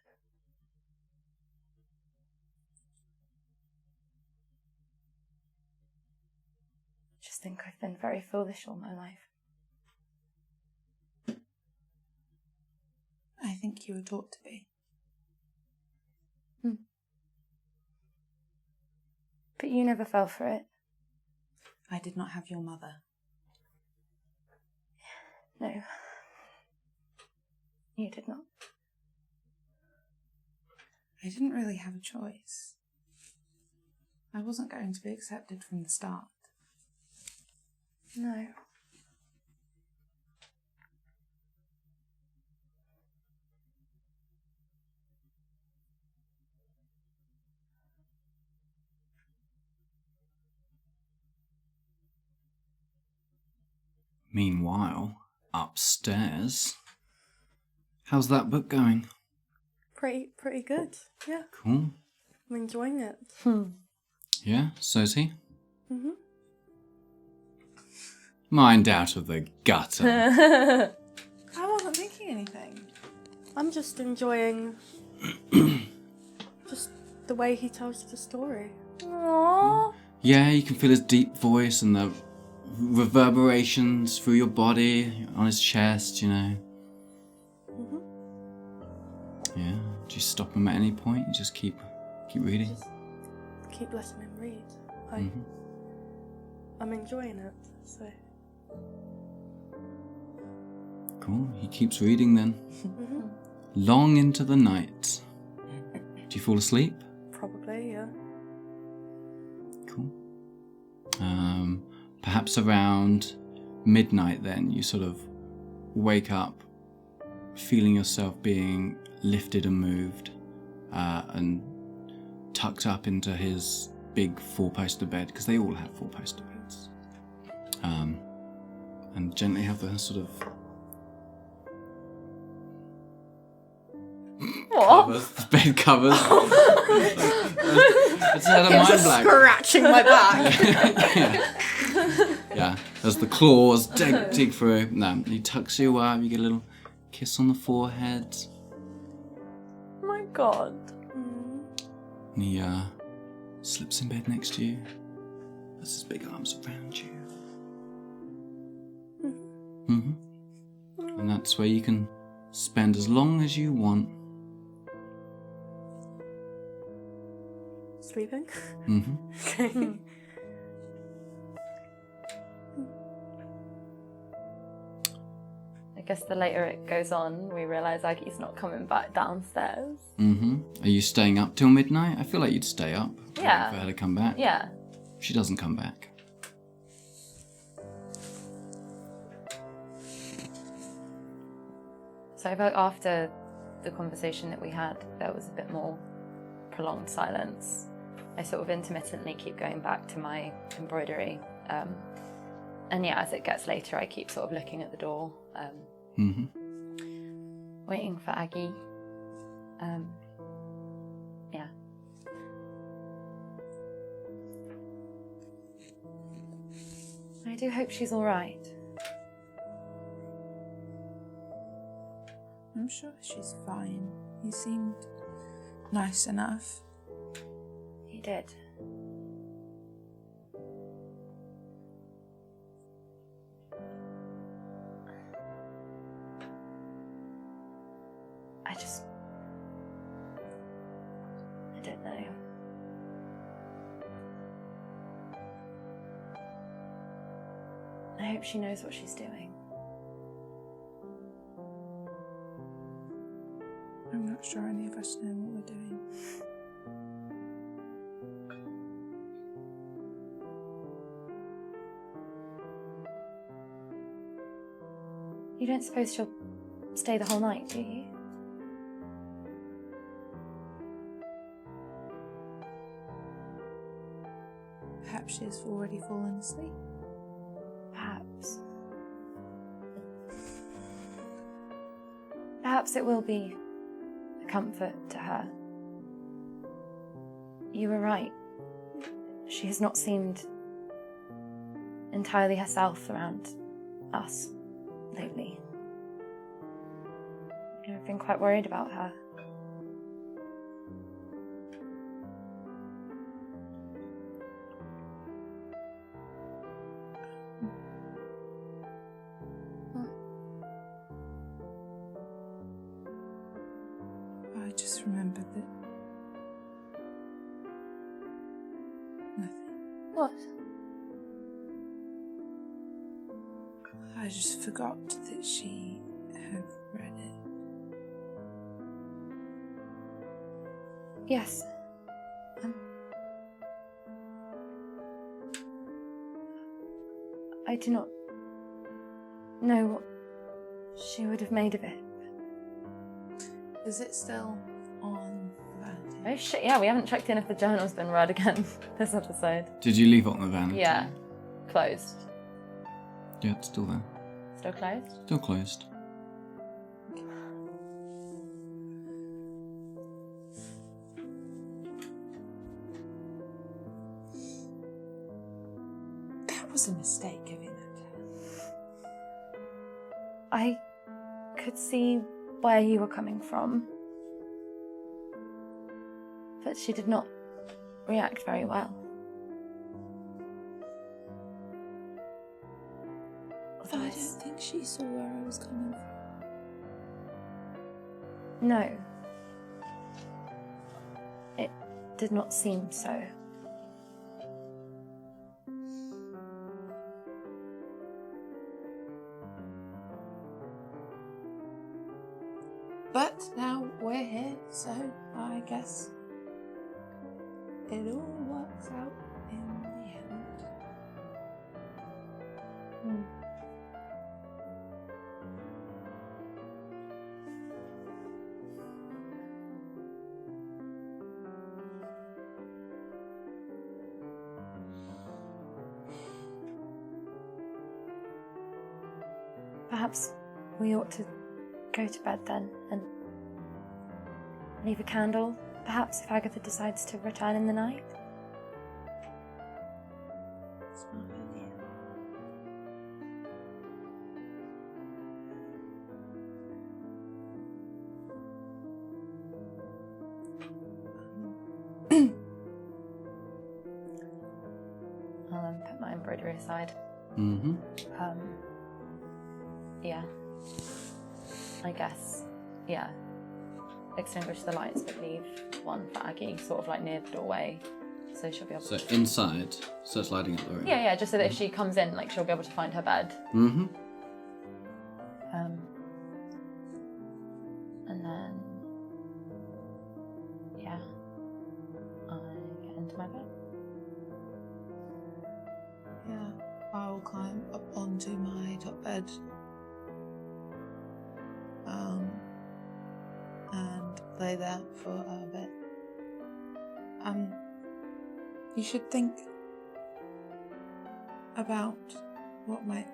I just think I've been very foolish all my life. I think you were taught to be. But you never fell for it. I did not have your mother. No. You did not. I didn't really have a choice. I wasn't going to be accepted from the start. No. Meanwhile, upstairs, how's that book going? Pretty good. Yeah, Cool. I'm enjoying it. Yeah, so's he. Mhm. Mind out of the gutter. I wasn't thinking anything. I'm just enjoying just the way he tells the story. Aww. Yeah, you can feel his deep voice and the reverberations through your body, on his chest, you know. Mhm. Yeah. Do you stop him at any point? You just keep reading? Just keep letting him read. Mhm. I'm enjoying it. So. Cool. He keeps reading then. Mhm. Long into the night. Do you fall asleep? Probably, yeah. Cool. Perhaps around midnight then, you sort of wake up feeling yourself being lifted and moved and tucked up into his big four-poster bed, because they all have four-poster beds. And gently have the sort of covers, the bed covers. It's had a mind blank. Scratching my back. Yeah, as the claws dig through. No, he tucks you up, you get a little kiss on the forehead. Oh my god. And he slips in bed next to you. Puts his big arms around you. And that's where you can spend as long as you want. Sleeping? Mm-hmm. I guess the later it goes on, we realise Aggie's not coming back downstairs. Mm-hmm. Are you staying up till midnight? I feel like you'd stay up. Yeah. For her to come back. Yeah. She doesn't come back. So I felt after the conversation that we had, there was a bit more prolonged silence. I sort of intermittently keep going back to my embroidery. And yeah, as it gets later, I keep sort of looking at the door, Waiting for Aggie. Yeah. I do hope she's alright. I'm sure she's fine. He seemed nice enough. He did. I don't know. I hope she knows what she's doing. I'm not sure any of us know what we're doing. You don't suppose she'll stay the whole night, do you? Perhaps she's already fallen asleep. Perhaps. Perhaps it will be a comfort to her. You were right. She has not seemed entirely herself around us lately. I've been quite worried about her. I just remembered that nothing. What? I just forgot that she had read it. Yes. I do not know what she would have made of it. Is it still on vanity? Oh shit, yeah, we haven't checked in if the journal's been read again this episode. Did you leave it on the vanity? Yeah. Closed. Yeah, it's still there. Still closed? Still closed. That was a mistake giving that to her. I could see where you were coming from, but she did not react very well. I don't think she saw where I was coming from. No. It did not seem so. But now we're here, so I guess it all works out in the end. Perhaps we ought to go to bed then and leave a candle, perhaps if Agatha decides to return in the night. Smart idea. I'll put my embroidery aside. Mm-hmm. Yeah. I guess. Yeah. Extinguish the lights, but leave one for Aggie, sort of like near the doorway, so she'll be able So to... inside, so it's lighting up the room. Yeah, just so that if she comes in, like, she'll be able to find her bed. Mm-hmm. And then... Yeah. I get into my bed. Yeah, I'll climb up onto my top bed. And lay there for a bit. You should think about what might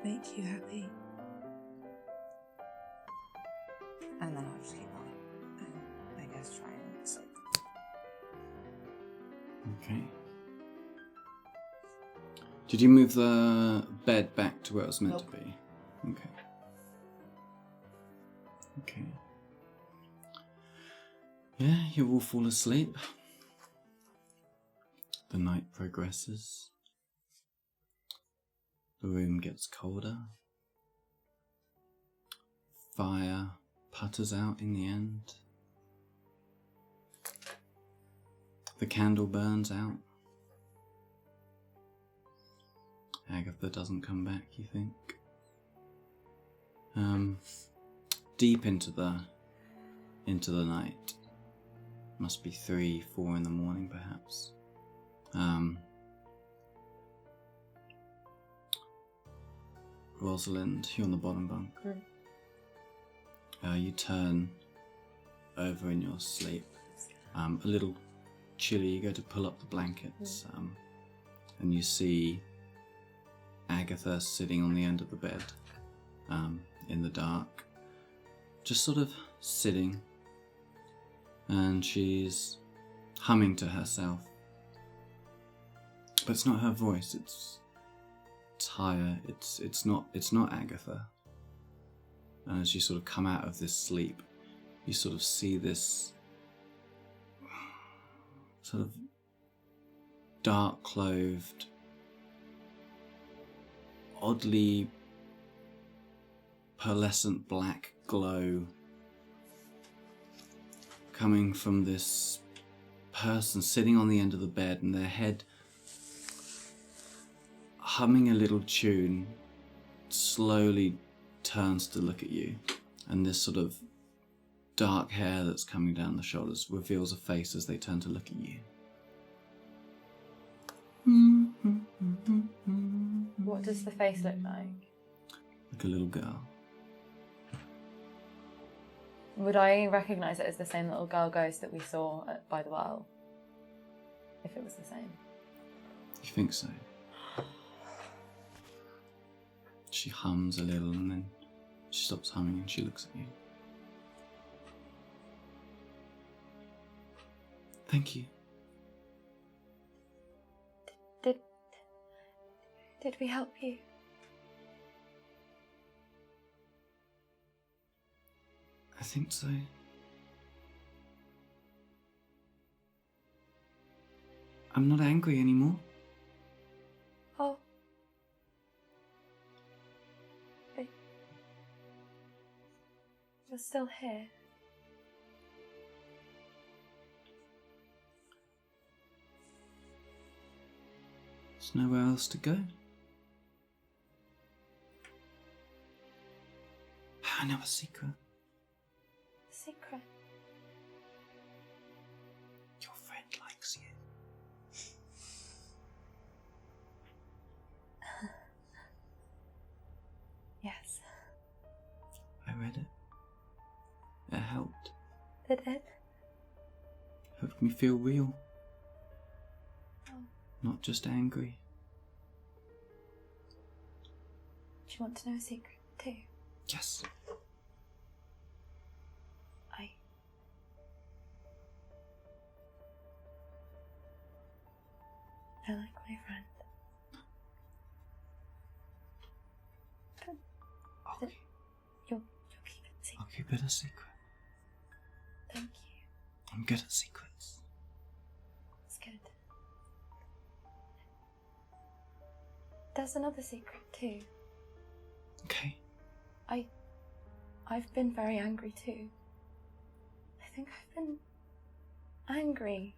make you happy. And then I'll just keep on and I guess try and sleep. Okay. Did you move the bed back to where it was meant to be? Okay. Okay. Yeah, you all fall asleep. The night progresses. The room gets colder. Fire putters out in the end. The candle burns out. Agatha doesn't come back, you think? Deep into the night. Must be 3, 4 in the morning, perhaps. Rosalind, you're on the bottom bunk. You turn over in your sleep. A little chilly. You go to pull up the blankets, and you see Agatha sitting on the end of the bed, in the dark, just sort of sitting, and she's humming to herself. But it's not her voice. It's Taya. It's not Agatha. And as you sort of come out of this sleep, you sort of see this sort of dark clothed, oddly pearlescent black glow coming from this person sitting on the end of the bed, and their head humming a little tune slowly turns to look at you, and this sort of dark hair that's coming down the shoulders reveals a face as they turn to look at you. What does the face look like? Like a little girl. Would I recognise it as the same little girl ghost that we saw by the well? If it was the same. You think so? She hums a little and then she stops humming and she looks at you. Thank you. Did we help you? I think so. I'm not angry anymore. Oh. You're still here. There's nowhere else to go. I know a secret. Secret. Your friend likes you. Yes. I read it. It helped. Did it? Helped me feel real. Oh. Not just angry. Do you want to know a secret too? Yes. I like my friend. But Okay. you'll keep it secret. I'll keep it a secret. Thank you. I'm good at secrets. It's good. There's another secret too. Okay. I've been very angry too. I think I've been angry,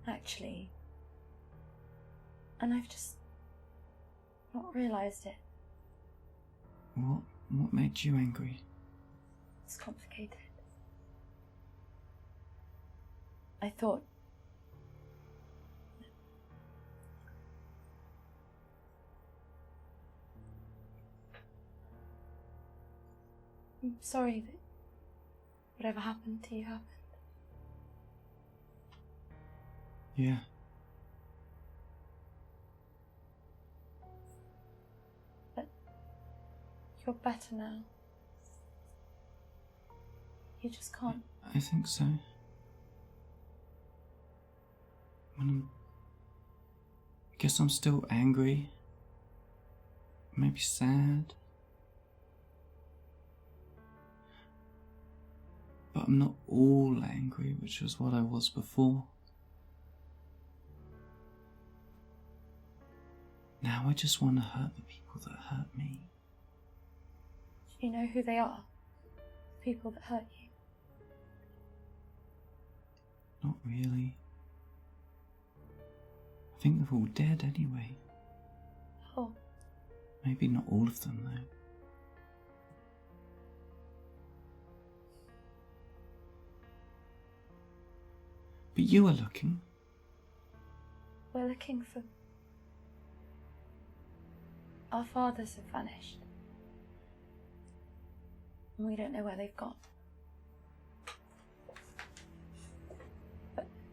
actually. And I've just not realised it. What made you angry? It's complicated. I thought... I'm sorry that whatever happened to you happened. Yeah. But you're better now. You just can't. I think so. I guess I'm still angry maybe sad. But I'm not all angry, which was what I was before. Now I just want to hurt the people that hurt me. Do you know who they are? People that hurt you? Not really. I think they're all dead anyway. Oh, Maybe not all of them, though. But you are looking. we're looking for... Our fathers have vanished. And we don't know where they've gone.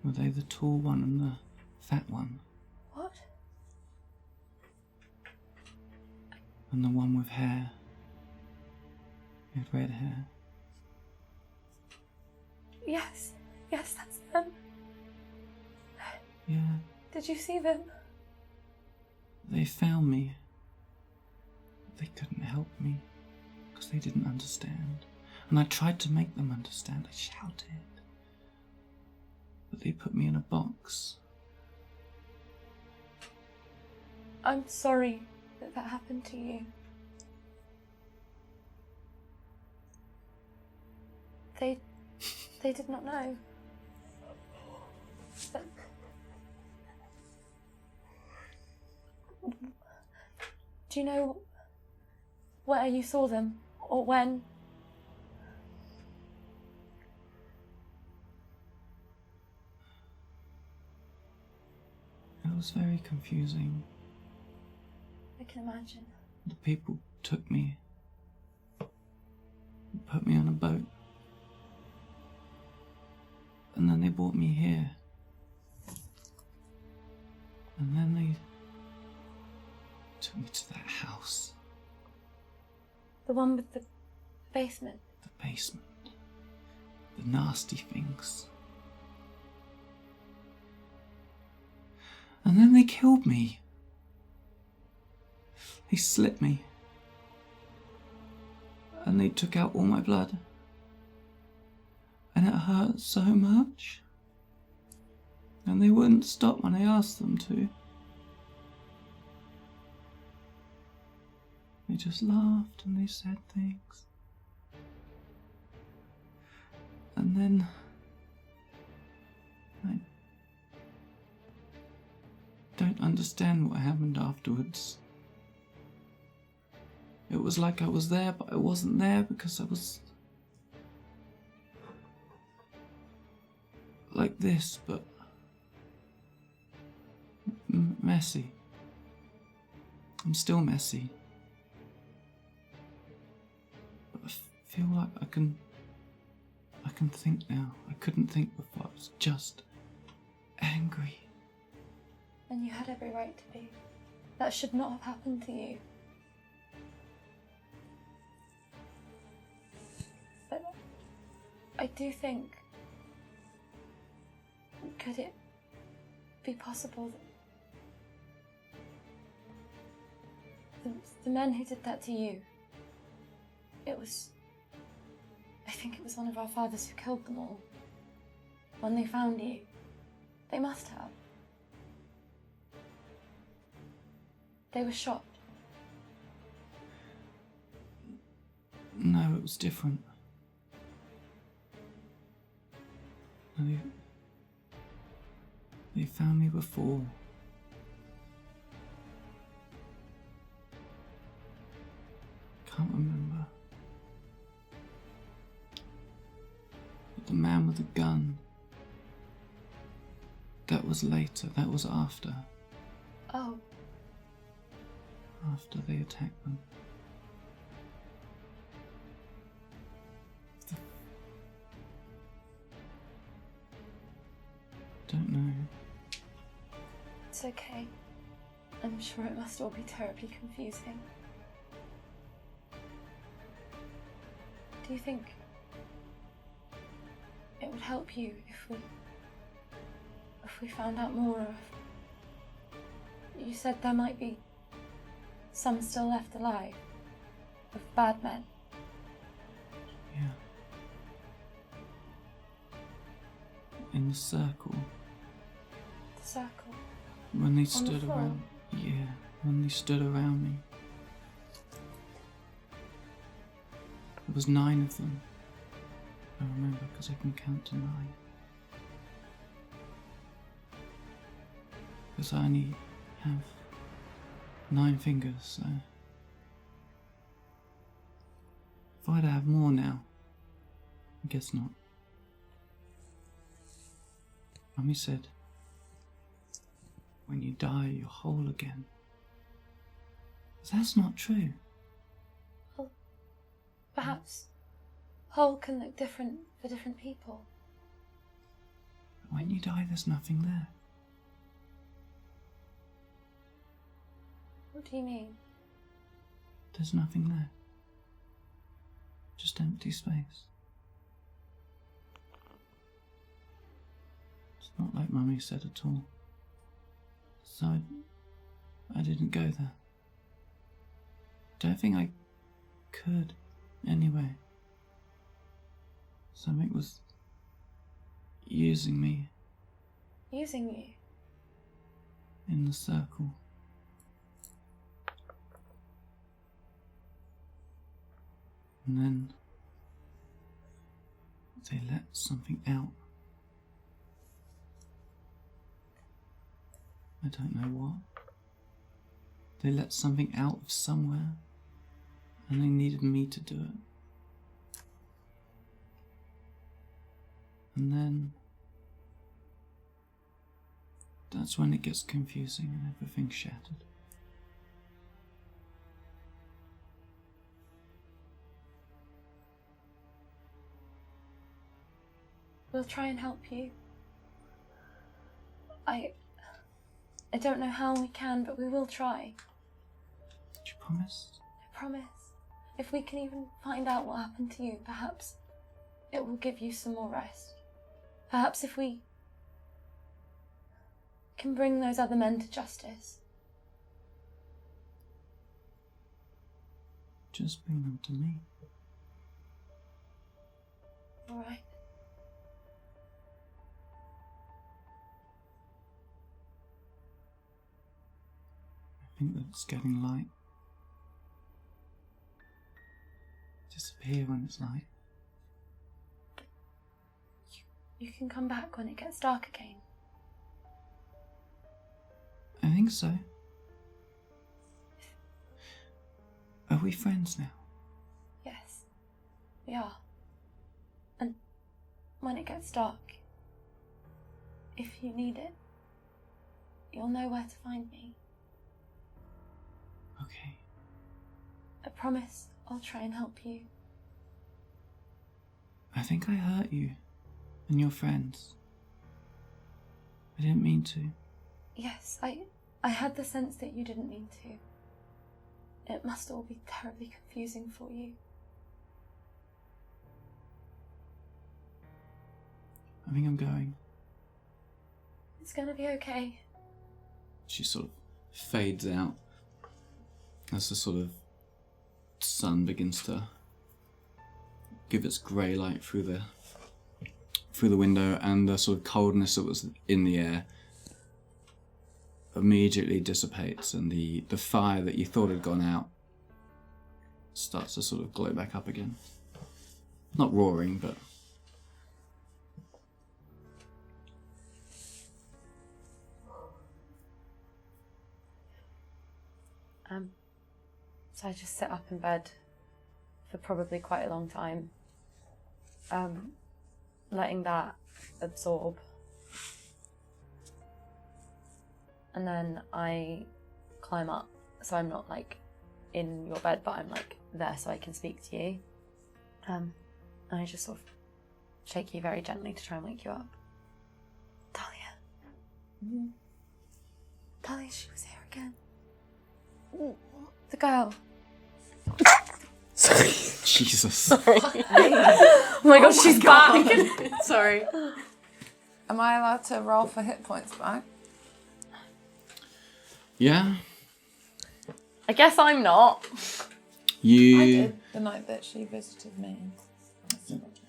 Were they the tall one and the fat one? What? And the one with hair? With red hair? Yes, that's them. Yeah, Did you see them? they found me. They couldn't help me, because they didn't understand. And I tried to make them understand. I shouted. But they put me in a box. I'm sorry that happened to you. They did not know. But do you know where you saw them or when? It was very confusing. I can imagine. The people took me, put me on a boat, and then they brought me here. And then they took me to that house, The one with the basement. the basement, the nasty things. And then they killed me. They slit me. And they took out all my blood. And it hurt so much. And they wouldn't stop when I asked them to. They just laughed and they said things. And then I don't understand what happened afterwards. It was like I was there, but I wasn't there because I was like this, but messy. I'm still messy. But I feel like I can think now. I couldn't think before. I was just angry. And you had every right to be. That should not have happened to you. But I do think, could it be possible that the men who did that to you, I think it was one of our fathers who killed them all. When they found you, they must have. They were shot. No, it was different. They found me before. Can't remember. But the man with the gun, that was later, that was after Oh, they attacked them. Don't know. it's okay. I'm sure it must all be terribly confusing. Do you think it would help you if we found out more of... You said there might be some still left alive? Of bad men? Yeah. In the circle. The circle? When they the stood floor? around. Yeah, when they stood around me. There was 9 of them. I remember because I can count to 9. Because I only have 9 fingers, so... If I'd have more now, I guess not. Mummy said, when you die, you're whole again. But that's not true. Well, perhaps whole can look different for different people. But when you die, there's nothing there. What do you mean? There's nothing there. Just empty space. It's not like Mummy said at all. So I didn't go there. Don't think I could, anyway. Something was using me Using you? in the circle. And then they let something out. I don't know what. They let something out of somewhere, and they needed me to do it. And then that's when it gets confusing and everything's shattered. We'll try and help you. I don't know how we can, but we will try. Do you promise? I promise. If we can even find out what happened to you, perhaps it will give you some more rest. Perhaps if we can bring those other men to justice. Just bring them to me. All right. I think that it's getting light. Disappear when it's light. You can come back when it gets dark again. I think so. Are we friends now? Yes, we are. And when it gets dark, if you need it, you'll know where to find me. Okay. I promise I'll try and help you. I think I hurt you and your friends. I didn't mean to. Yes, I had the sense that you didn't mean to. It must all be terribly confusing for you. I think I'm going. It's gonna be okay. She sort of fades out as the sort of sun begins to give its grey light through the window, and the sort of coldness that was in the air immediately dissipates, and the fire that you thought had gone out starts to sort of glow back up again. Not roaring, but... So I just sit up in bed for probably quite a long time, letting that absorb. And then I climb up, so I'm not like in your bed, but I'm like there so I can speak to you. And I just sort of shake you very gently to try and wake you up. Talia. Mm-hmm. Talia, she was here again. The girl. Jesus. Oh my god, she's back! Sorry. Am I allowed to roll for hit points back? Yeah? I guess I'm not. You. I did the night that she visited me. I still got to go.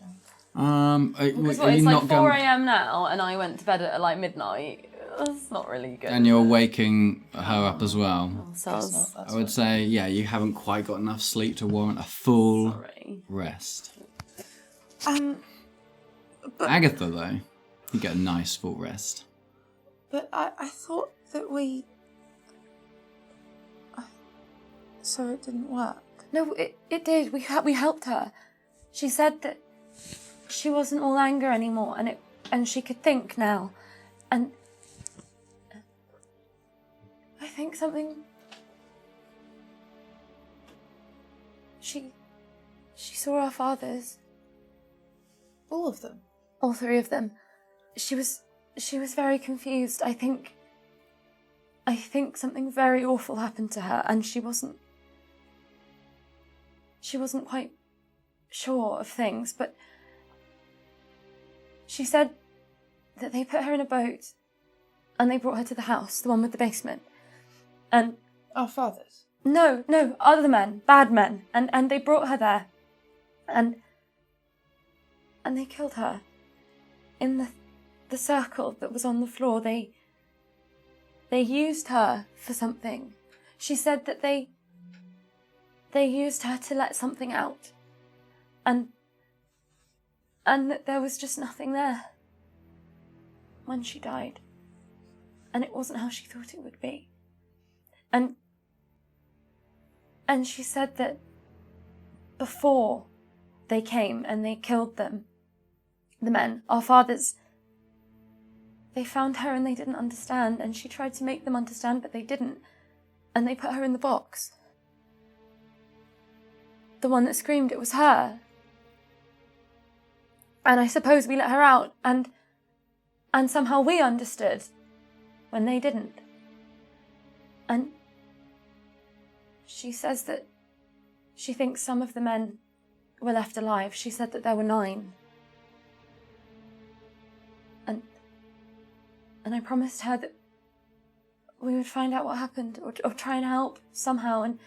Because are it's you like not 4 going? a.m. now, and I went to bed at like midnight. That's not really good. And you're waking her up as well. So I would say, yeah, you haven't quite got enough sleep to warrant a full sorry. rest. But Agatha, though, you get a nice full rest. but I thought that we. So it didn't work. No, it did. We helped her. She said that she wasn't all anger anymore, and she could think now, and I think something. She saw our fathers, All of them. all 3 of them. She was very confused. I think something very awful happened to her, and she wasn't quite sure of things, but she said that they put her in a boat and they brought her to the house, the one with the basement. And Our fathers. no, other men, bad men, and they brought her there, and they killed her in the circle that was on the floor. They used her for something. She said that they used her to let something out, and that there was just nothing there when she died, and it wasn't how she thought it would be. And she said that before they came and they killed them, the men, our fathers, they found her and they didn't understand, and she tried to make them understand, but they didn't, and they put her in the box. The one that screamed, it was her. And I suppose we let her out, and somehow we understood when they didn't. And she says that she thinks some of the men were left alive. She said that there were 9. And I promised her that we would find out what happened, or try and help somehow, and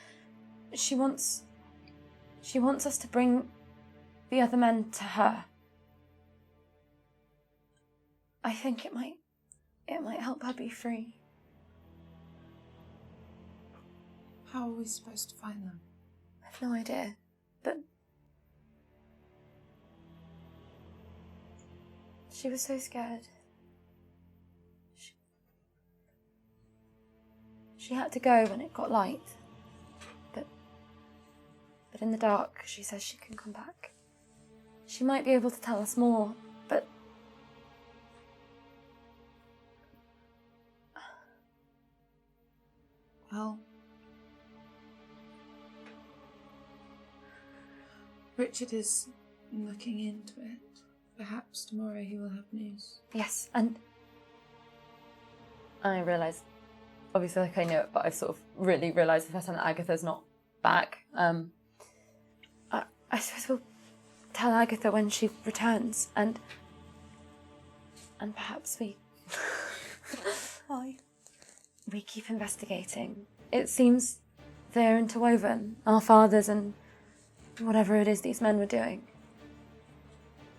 she wants us to bring the other men to her. I think it might help her be free. How are we supposed to find them? I have no idea, but she was so scared. She had to go when it got light, but in the dark, she says she can come back. She might be able to tell us more, but Well, Richard is looking into it. Perhaps tomorrow he will have news. yes, and I realised, obviously, like I know it, but I've sort of really realised the first time that Agatha's not back. I suppose we'll tell Agatha when she returns, and perhaps we we keep investigating. It seems they're interwoven, our fathers and whatever it is these men were doing.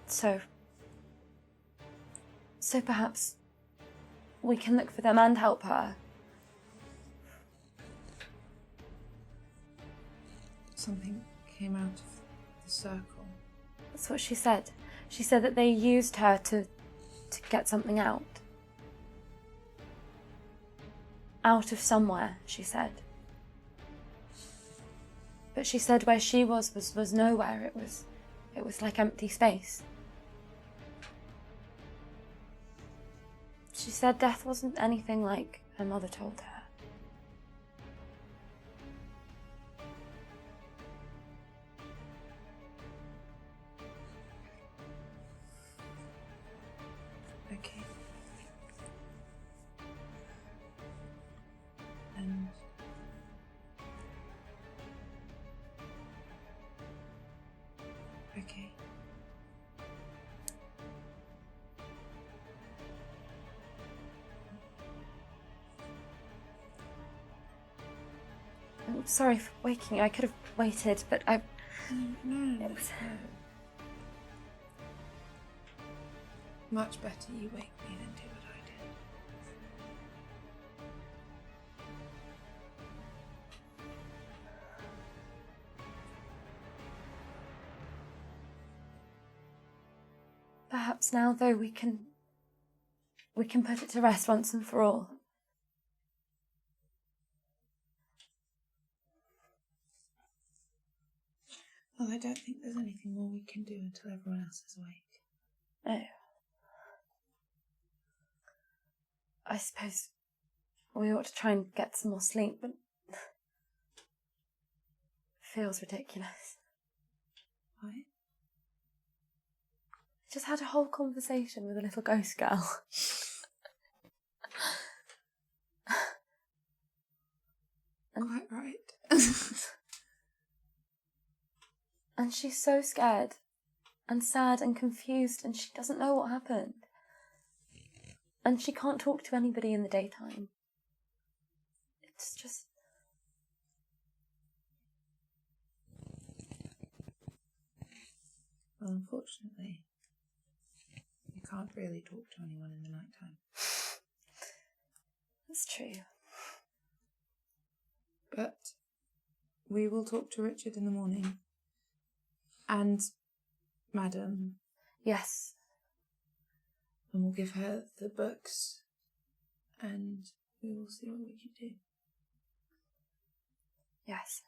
So perhaps we can look for them and help her. Something came out of the circle. That's what she said. She said that they used her to get something out. Out of somewhere, she said. But she said where she was nowhere. It was like empty space. She said death wasn't anything like her mother told her. Okay. And okay. I'm sorry for waking you. I could have waited, but I... No. Much better you wake me than do what I did. Perhaps now, though, we can put it to rest once and for all. Well, I don't think there's anything more we can do until everyone else is awake. No. I suppose we ought to try and get some more sleep, but it feels ridiculous. Why? I just had a whole conversation with a little ghost girl. Quite right. And she's so scared and sad and confused, and she doesn't know what happened. And she can't talk to anybody in the daytime. It's just... Well, unfortunately, you can't really talk to anyone in the night time. That's true. But we will talk to Richard in the morning. And Madam. Yes. And we'll give her the books. And we will see what we can do. Yes.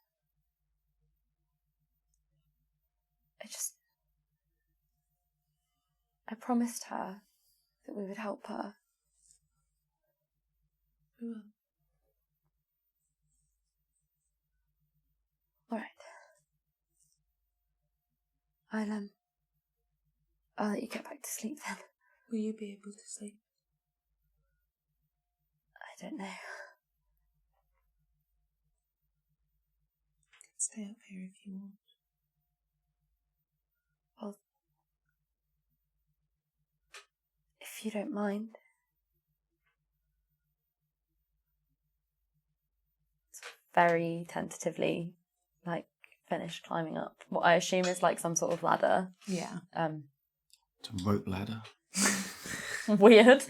I promised her that we would help her. We will. All right. I'll let you get back to sleep then. Will you be able to sleep? I don't know. You can stay up here if you want. Well, if you don't mind. It's very tentatively, finished climbing up what I assume is some sort of ladder. Yeah. It's a rope ladder. Weird.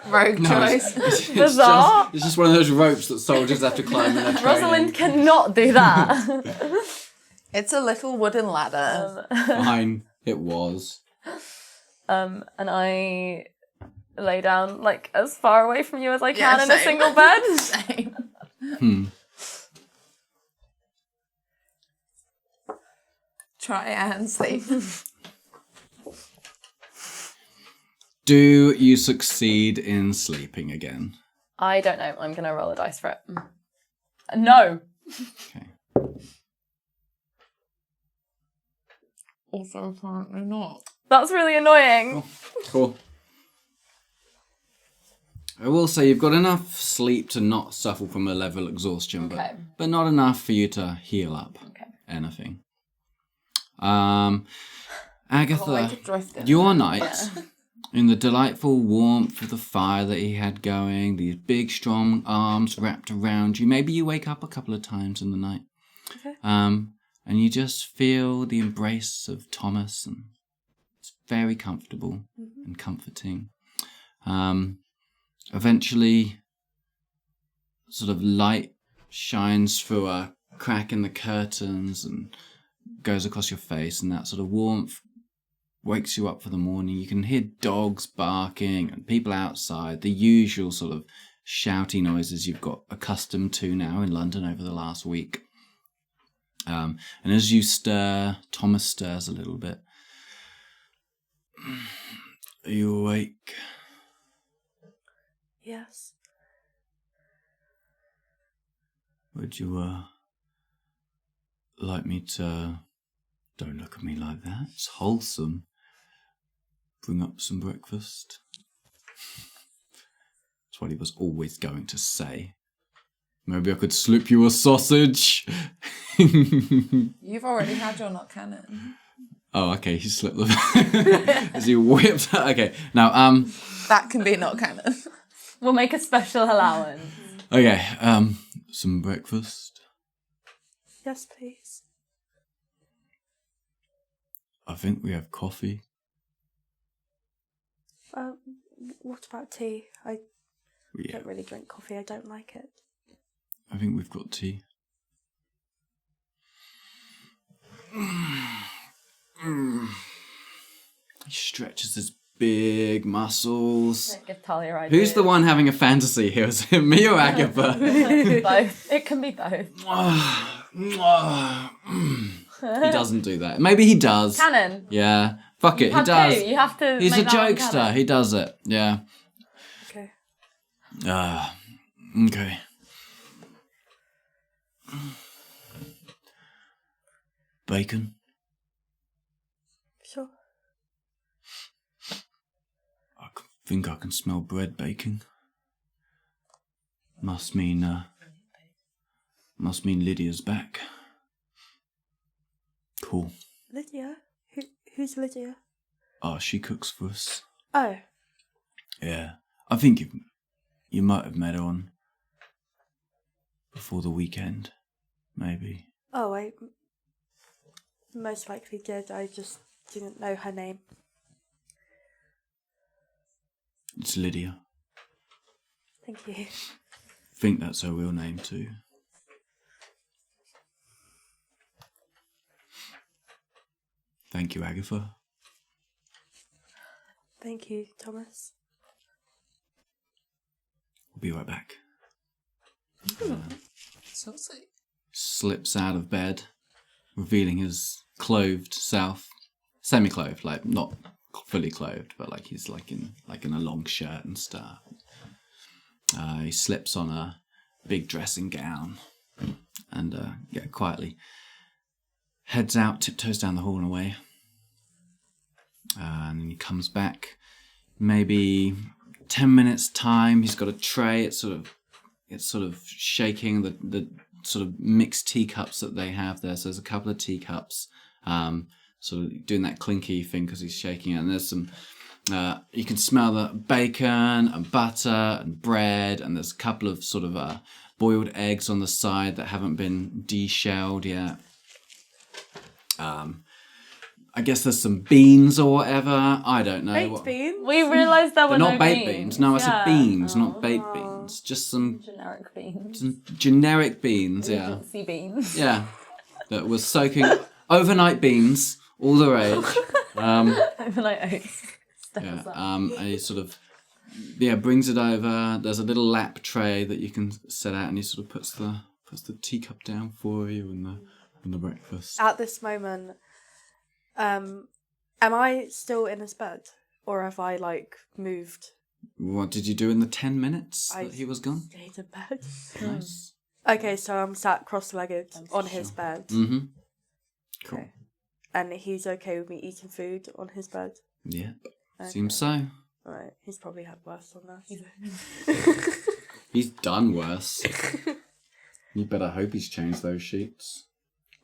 Rogue choice. Bizarre. It's just one of those ropes that soldiers have to climb in their training. Rosalind cannot do that. It's a little wooden ladder. Fine, it was. And I lay down as far away from you as I can Yeah, in a same. single bed. Same. Try and sleep. Do you succeed in sleeping again? I don't know. I'm going to roll a dice for it. No. Okay. Also, apparently not. That's really annoying. Cool. I will say you've got enough sleep to not suffer from a level exhaustion, Okay. but not enough for you to heal up anything. Agatha, your night, in the delightful warmth of the fire that he had going, these big strong arms wrapped around you. Maybe you wake up a couple of times in the night. Okay. And you just feel the embrace of Thomas, and it's very comfortable and comforting. Eventually, sort of light shines through a crack in the curtains and goes across your face, and that sort of warmth wakes you up for the morning. You can hear dogs barking and people outside, the usual sort of shouty noises you've got accustomed to now in London over the last week. And as you stir, Thomas stirs a little bit. Are you awake? Yes. Would you, like me to... Don't look at me like that. It's wholesome. Bring up some breakfast. That's what he was always going to say. Maybe I could slip you a sausage. You've already had your not canon. Oh, okay. He slipped the... As he whipped... Okay. Now, That can be not canon. We'll make a special allowance. Okay, some breakfast. Yes, please. I think we have coffee. What about tea? I Yeah, don't really drink coffee. I don't like it. I think we've got tea. He stretches his big muscles. Give Talia ideas. Who's the one having a fantasy here? Is it me or Agatha? Both. It can be both. He doesn't do that. Maybe he does. Canon. Yeah. Fuck it, he Have does. to. You have to. He's a make that one jokester. canon. He does it. Yeah. Okay. Okay. Bacon. Sure. I think I can smell bread baking. Must mean Lydia's back. Cool. Lydia? Who's Lydia? Oh, she cooks for us. Oh. Yeah. I think you might have met her on before the weekend. Maybe. Oh, I most likely did. I just didn't know her name. It's Lydia. Thank you. I think that's her real name too. Thank you, Agatha. Thank you, Thomas. We'll be right back. Saucy. Slips out of bed, revealing his clothed self. Semi-clothed, like not fully clothed, but like he's like in a long shirt and stuff. He slips on a big dressing gown and quietly heads out, tiptoes down the hall and away. And then he comes back, maybe 10 minutes time. He's got a tray. It's sort of shaking the sort of mixed teacups that they have there. So there's a couple of teacups, sort of doing that clinky thing because he's shaking it. And there's some, you can smell the bacon and butter and bread. And there's a couple of sort of boiled eggs on the side that haven't been deshelled yet. I guess there's some beans or whatever. I don't know. Baked beans? We realised there were They're no not baked beans. No, I said beans, not baked beans. Just some generic beans, yeah. Agency beans. Yeah. That was soaking overnight beans, all the rage. Overnight oats. Yeah. And he sort of brings it over. There's a little lap tray that you can set out, and he sort of puts the teacup down for you and the breakfast. At this moment, am I still in his bed? Or have I, moved? What did you do in the 10 minutes I that he was gone? stayed in bed. Nice. Okay, so I'm sat cross-legged on his bed. Mm-hmm. Cool. Okay. And he's okay with me eating food on his bed? Yeah. Okay. Seems so. Alright, he's probably had worse than that. He's done worse. You better hope he's changed those sheets.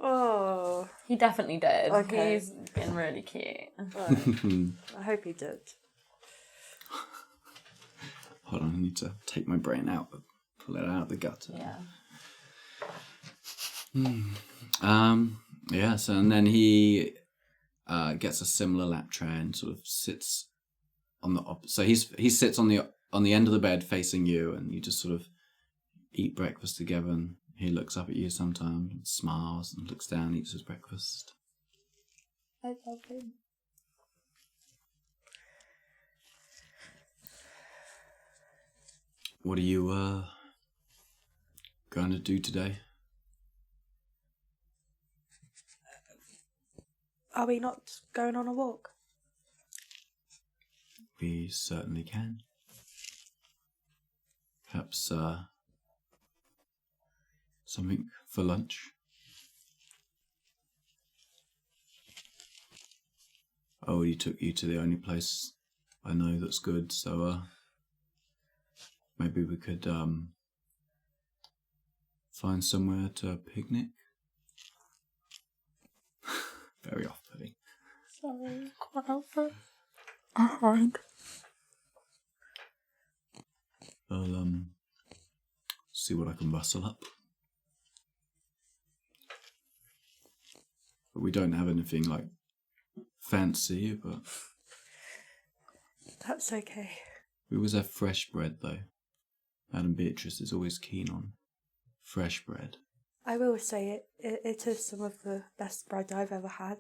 Oh, He definitely did. Okay. He's been really cute. right. I hope he did. Hold on, I need to take my brain out, pull it out of the gutter. Yeah. So and then he gets a similar lap tray and sort of sits on the so he sits on the end of the bed facing you, and you just sort of eat breakfast together, and he looks up at you sometimes and smiles and looks down, eats his breakfast. I love him. What are you going to do today? Are we not going on a walk? We certainly can. Perhaps something for lunch? I already took you to the only place I know that's good, so maybe we could find somewhere to picnic. Very off-putting. Sorry, can't help it. Alright. I'll see what I can rustle up. But we don't have anything like fancy, but That's okay. we always have fresh bread though. Madam Beatrice is always keen on fresh bread. I will say it is some of the best bread I've ever had.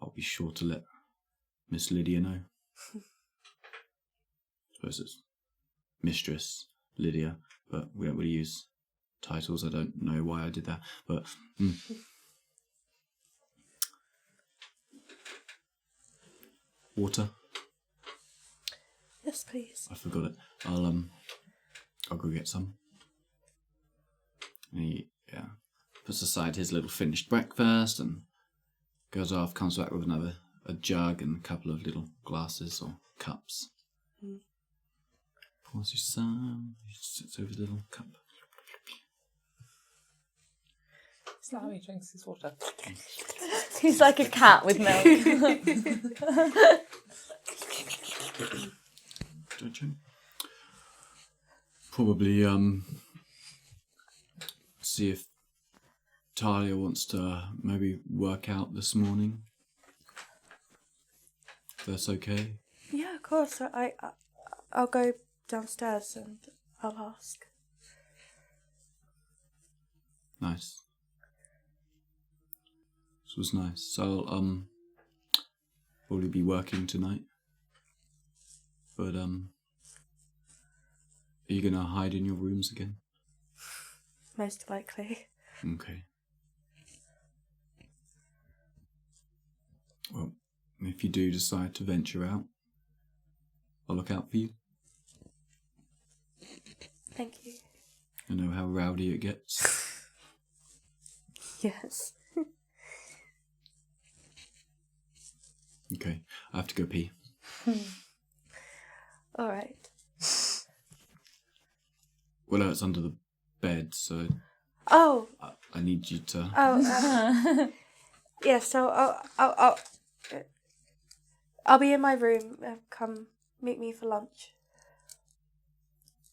I'll be sure to let Miss Lydia know. I suppose it's Mistress Lydia, but we don't really use titles. I don't know why I did that, but water. Yes, please. I forgot it. I'll go get some. And he puts aside his little finished breakfast and goes off. Comes back with a jug and a couple of little glasses or cups. Pours you some. He sits over the little cup. Is that how he drinks his water? He's like a cat with milk. Don't you? Probably see if Taya wants to maybe work out this morning. If that's okay. Yeah, of course. I'll go downstairs and I'll ask. Nice. This was nice. So I'll probably be working tonight. But are you gonna hide in your rooms again? Most likely. Okay. Well, if you do decide to venture out, I'll look out for you. Thank you. I know how rowdy it gets. Yes. Okay, I have to go pee. All right. Well, it's under the bed, so Oh. I need you to. Oh. Yeah. So I'll be in my room. Come meet me for lunch.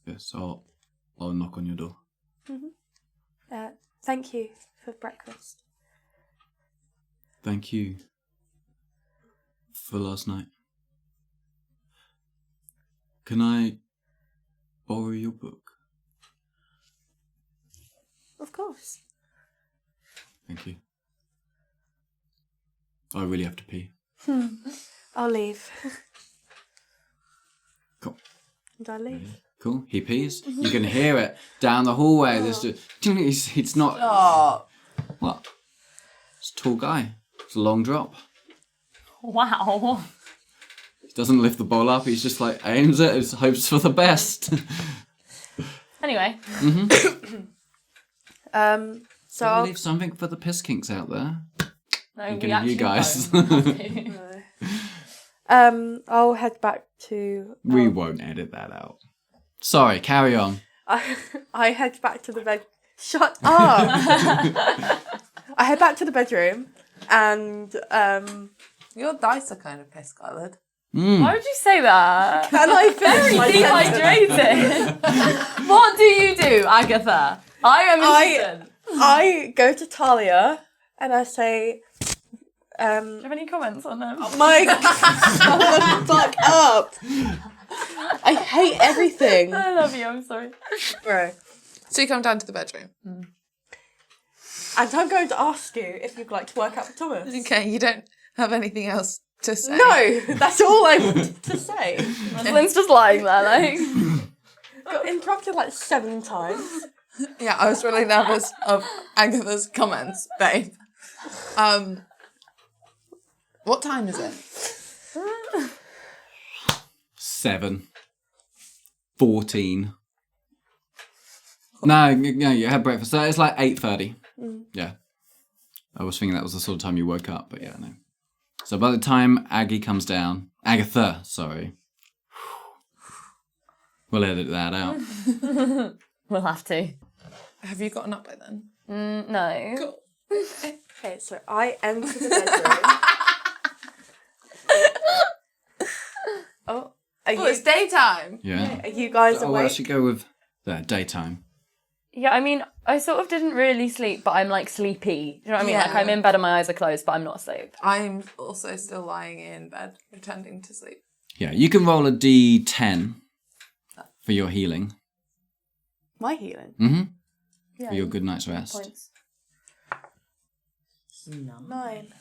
Yes, I'll knock on your door. Thank you for breakfast. Thank you for last night. Can I borrow your book? Of course. Thank you. I really have to pee. I'll leave. Cool. And I leave. Cool. He pees. You can hear it down the hallway. There's just, it's not. Oh, What? It's a tall guy. It's a long drop. Wow. He doesn't lift the ball up. He's just like aims it. He hopes for the best. Anyway. So I'll I'll leave something for the piss kinks out there. No, Thinking we of you actually guys. don't have to. I'll head back to. We won't edit that out. Sorry. Carry on. I head back to the bed. Shut up! I head back to the bedroom, and your dice are kind of piss coloured. Why would you say that? can I finish my sentence? Dehydrated. What do you do, Agatha? I am interested. I go to Talia and I say, Do you have any comments on them? "My shut the fuck up! I hate everything." I love you. I'm sorry. Right. So you come down to the bedroom. And I'm going to ask you if you'd like to work out with Thomas. Okay, you don't have anything else to say. No, that's all I wanted to say. Lynn's just lying there, like. Got interrupted like 7 times. Yeah, I was really nervous of Agatha's comments, babe. What time is it? 7:14. No, you had breakfast. So it's like 8:30. Yeah. I was thinking that was the sort of time you woke up, but yeah, no. So by the time Aggie comes down, Agatha, sorry. We'll edit that out. We'll have to. Have you gotten up by then? No. Cool. Okay, so I enter the bedroom. Oh, It's daytime. Yeah. are you guys I'll awake? actually go with daytime. Yeah, I mean, I sort of didn't really sleep, but I'm like sleepy. Do you know what I mean? Like Yeah. I'm in bed and my eyes are closed, but I'm not asleep. I'm also still lying in bed, pretending to sleep. Yeah, you can roll a d10 for your healing. My healing. Mm-hmm. Yeah. For your good night's rest. Points. 9.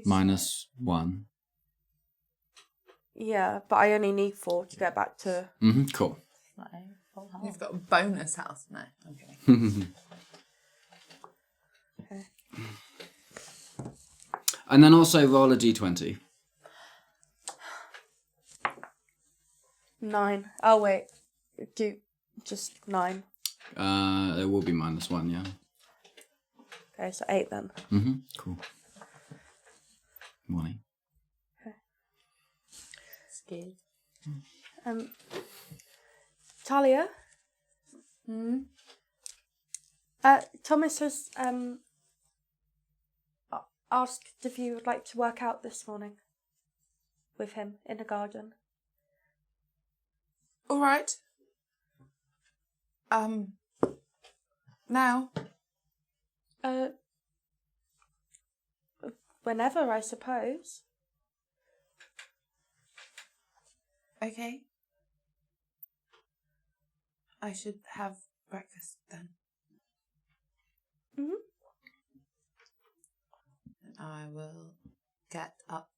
-1. Yeah, but I only need 4 to get back to. Mm-hmm. Cool. You've got a bonus health. No, I'm kidding. Okay. And then also roll a d20. 9. Oh wait, do just 9. It will be -1, yeah. Okay, so 8 then. Mm-hmm. Cool. Morning. Scared. Talia. Thomas has asked if you would like to work out this morning with him in the garden. All right. Now. Whenever, I suppose. Okay. I should have breakfast then. Mhm. And I will get up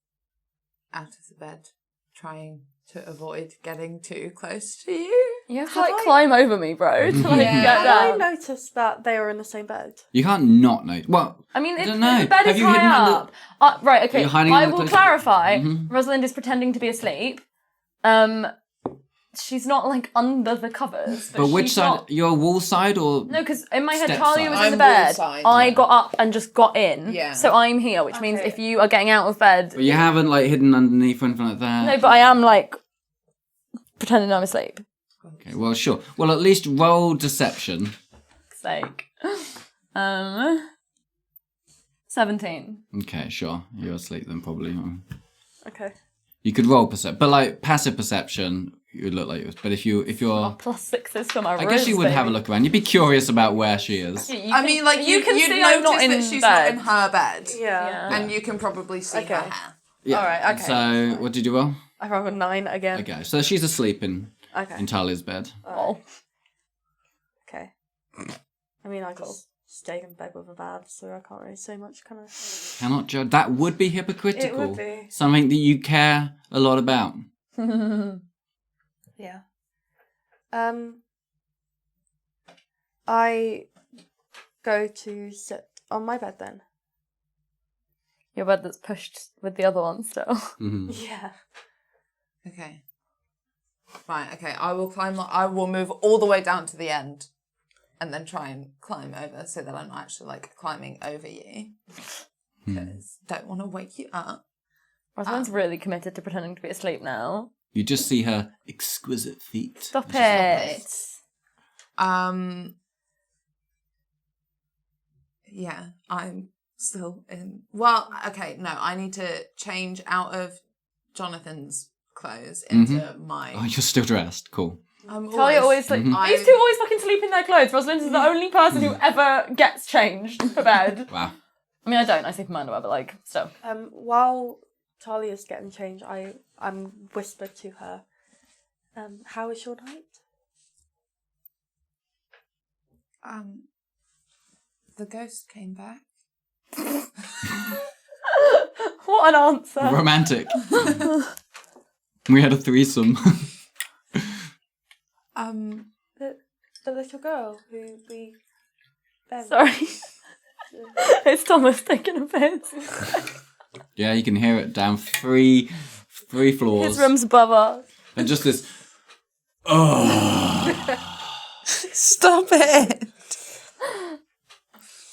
out of the bed, trying to avoid getting too close to you. You have to Have like I- climb over me, bro, to like Yeah. get Have I down. noticed that they are in the same bed? You can't not know. Well, I mean, I if don't know. the bed Have is you hidden high under- up. Right, okay. You're hiding I under will close- clarify. Mhm. Rosalind is pretending to be asleep. She's not like under the covers. but which she's side? not- Your wall side or? No, because in my head, Step Talia side. was in the I'm wall bed. side, I yeah. got up and just got in. Yeah. So I'm here, which means Okay. if you are getting out of bed. But you haven't like hidden underneath or anything like that. No, but I am like pretending I'm asleep. Okay, well, sure. Well, at least roll deception. Sake. 17. Okay, sure. You're asleep then, probably. Okay. You could roll perception, but like passive perception, you would look like yours. But if you're, +6s for my I guess you would have a look around. You'd be curious about where she is. I mean, like, you can you'd see notice I'm not in that she's bed. not in her bed. Yeah. And you can probably see Okay. her hair. Yeah. All right, okay. So, what did you roll? I rolled a 9 again. Okay, so she's asleep in Okay. Talia's bed. Oh. Okay. I mean, I just stayed in bed with a bad, so I can't really say much, can I? Cannot judge. That would be hypocritical. It would be. Something that you care a lot about. Yeah. I go to sit on my bed then. Your bed that's pushed with the other one still. Mhm. Yeah. Okay. Right, okay. I will move all the way down to the end and then try and climb over so that I'm not actually like climbing over you. Because don't want to wake you up. Rosalind's really committed to pretending to be asleep now. You just see her exquisite feet. Stop Which is- it. Yeah, I'm still in. Well, okay, no, I need to change out of Jonathan's clothes into my. Oh, you're still dressed. Cool. I'm Talia always like, Mhm. these two always fucking sleep in their clothes. Rosalind is the only person who ever gets changed for bed. Wow. I mean, I don't. I sleep in my underwear, but like, still. While Talia's getting changed, I'm whispered to her. How was your night? The ghost came back. What an answer. Romantic. We had a threesome. The little girl who we. Sorry. It's Thomas taking a piss. Yeah, you can hear it down three floors. His room's above us. And just this. Oh. Stop it!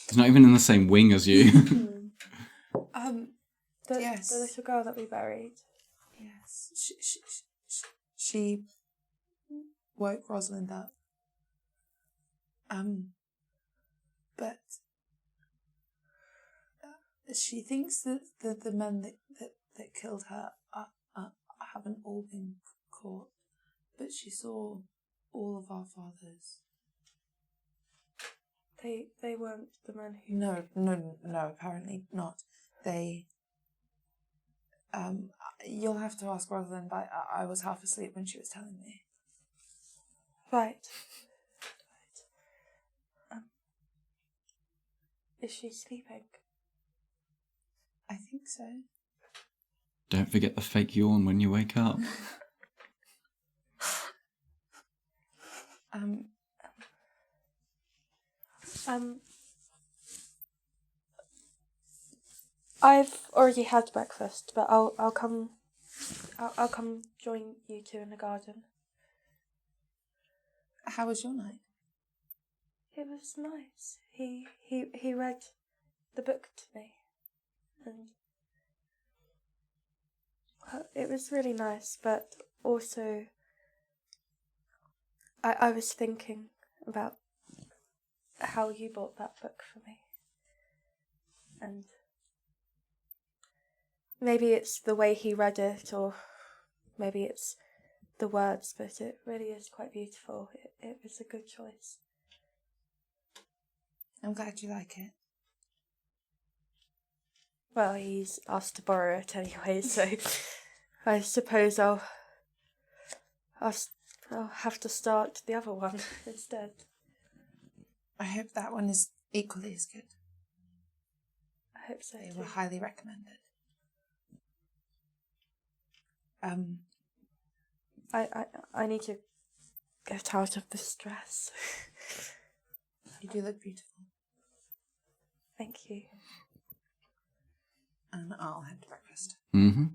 He's not even in the same wing as you. Yes. The little girl that we buried. Yes, she woke Rosalind up. But she thinks that the men that killed her haven't all been caught. But she saw all of our fathers. They weren't the men who... No, apparently not. They... you'll have to ask Rosalind, but I was half asleep when she was telling me. Right. Is she sleeping? I think so. Don't forget the fake yawn when you wake up. I've already had breakfast, but I'll come join you two in the garden. How was your night? It was nice. He read the book to me, and it was really nice. But also, I was thinking about how you bought that book for me, and maybe it's the way he read it, or maybe it's the words, but it really is quite beautiful. It was a good choice. I'm glad you like it. Well, he's asked to borrow it anyway, so I suppose I'll have to start the other one instead. I hope that one is equally as good. I hope so. They were highly recommended. I need to get out of this dress. You do look beautiful. Thank you. And I'll head to breakfast. Mm-hmm.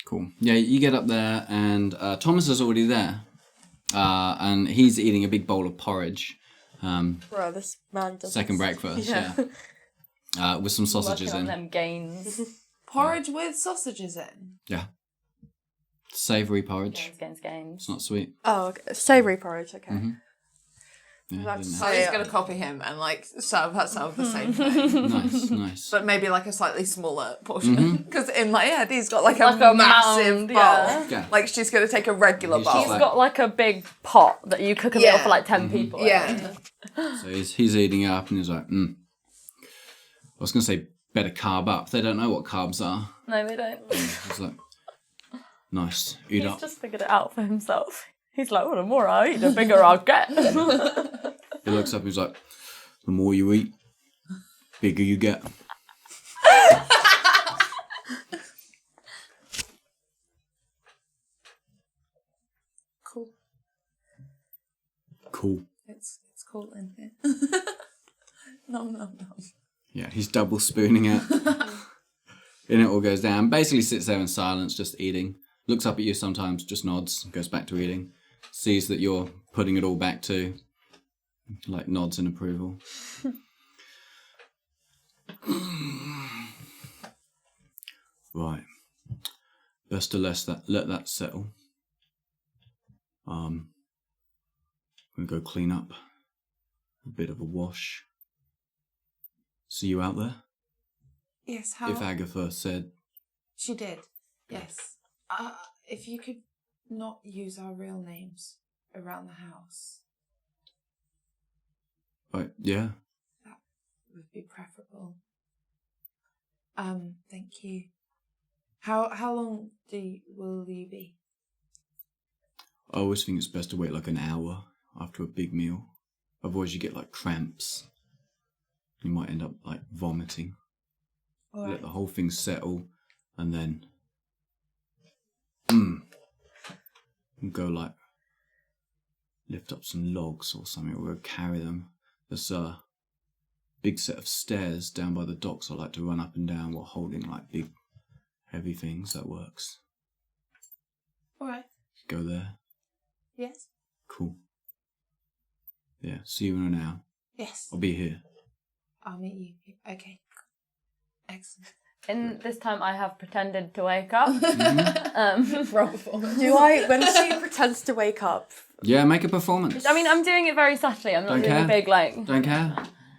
Cool. Yeah, you get up there and Thomas is already there. And he's eating a big bowl of porridge. Bro, this man does Second breakfast, yeah. With some sausages Working on in. them gains. Porridge with sausages in? Yeah. Savoury porridge. Gains. It's not sweet. Oh, okay. Savoury porridge, okay. Mm-hmm. Yeah, That's didn't So have- he's going to copy him and like serve herself the same thing. Nice. But maybe like a slightly smaller portion. Because in my head, he's got like a Like a massive mound, bowl. yeah. Yeah. Like she's going to take a regular He's bowl. just He's like- got like a big pot that you cook a meal Yeah. for like 10 people. Yeah. So he's eating it up and he's like, I was going to say better carb up. They don't know what carbs are. No, they don't. He's like, nice, eat He's up. just figured it out for himself. He's like, well, the more I eat, the bigger I'll get. He looks up and he's like, the more you eat, bigger you get. Cool. Cool. It's cool in here. No. Yeah, he's double spooning it. And it all goes down. Basically sits there in silence, just eating. Looks up at you sometimes, just nods, goes back to eating. Sees that you're putting it all back too. Like nods in approval. Right. Best to let that settle. I'm gonna go clean up. A bit of a wash. See you out there? Yes, how? If Agatha said, She did, yes. If you could not use our real names around the house, right, yeah. that would be preferable. Thank you. How long will you be? I always think it's best to wait like an hour after a big meal. Otherwise you get like cramps. You might end up like vomiting. All Let right. the whole thing settle and then go like lift up some logs or something, or go carry them. There's a big set of stairs down by the docks I like to run up and down while holding like big heavy things. That works. All right. Go there. Yes. Cool. Yeah, see you in an hour. Yes. I'll be here. I'll meet you. Okay. Excellent. In this time, I have pretended to wake up. Roll performance. Do I, when she pretends to wake up, Yeah, make a performance. I mean, I'm doing it very subtly. I'm not Don't doing care. a big like. Don't care.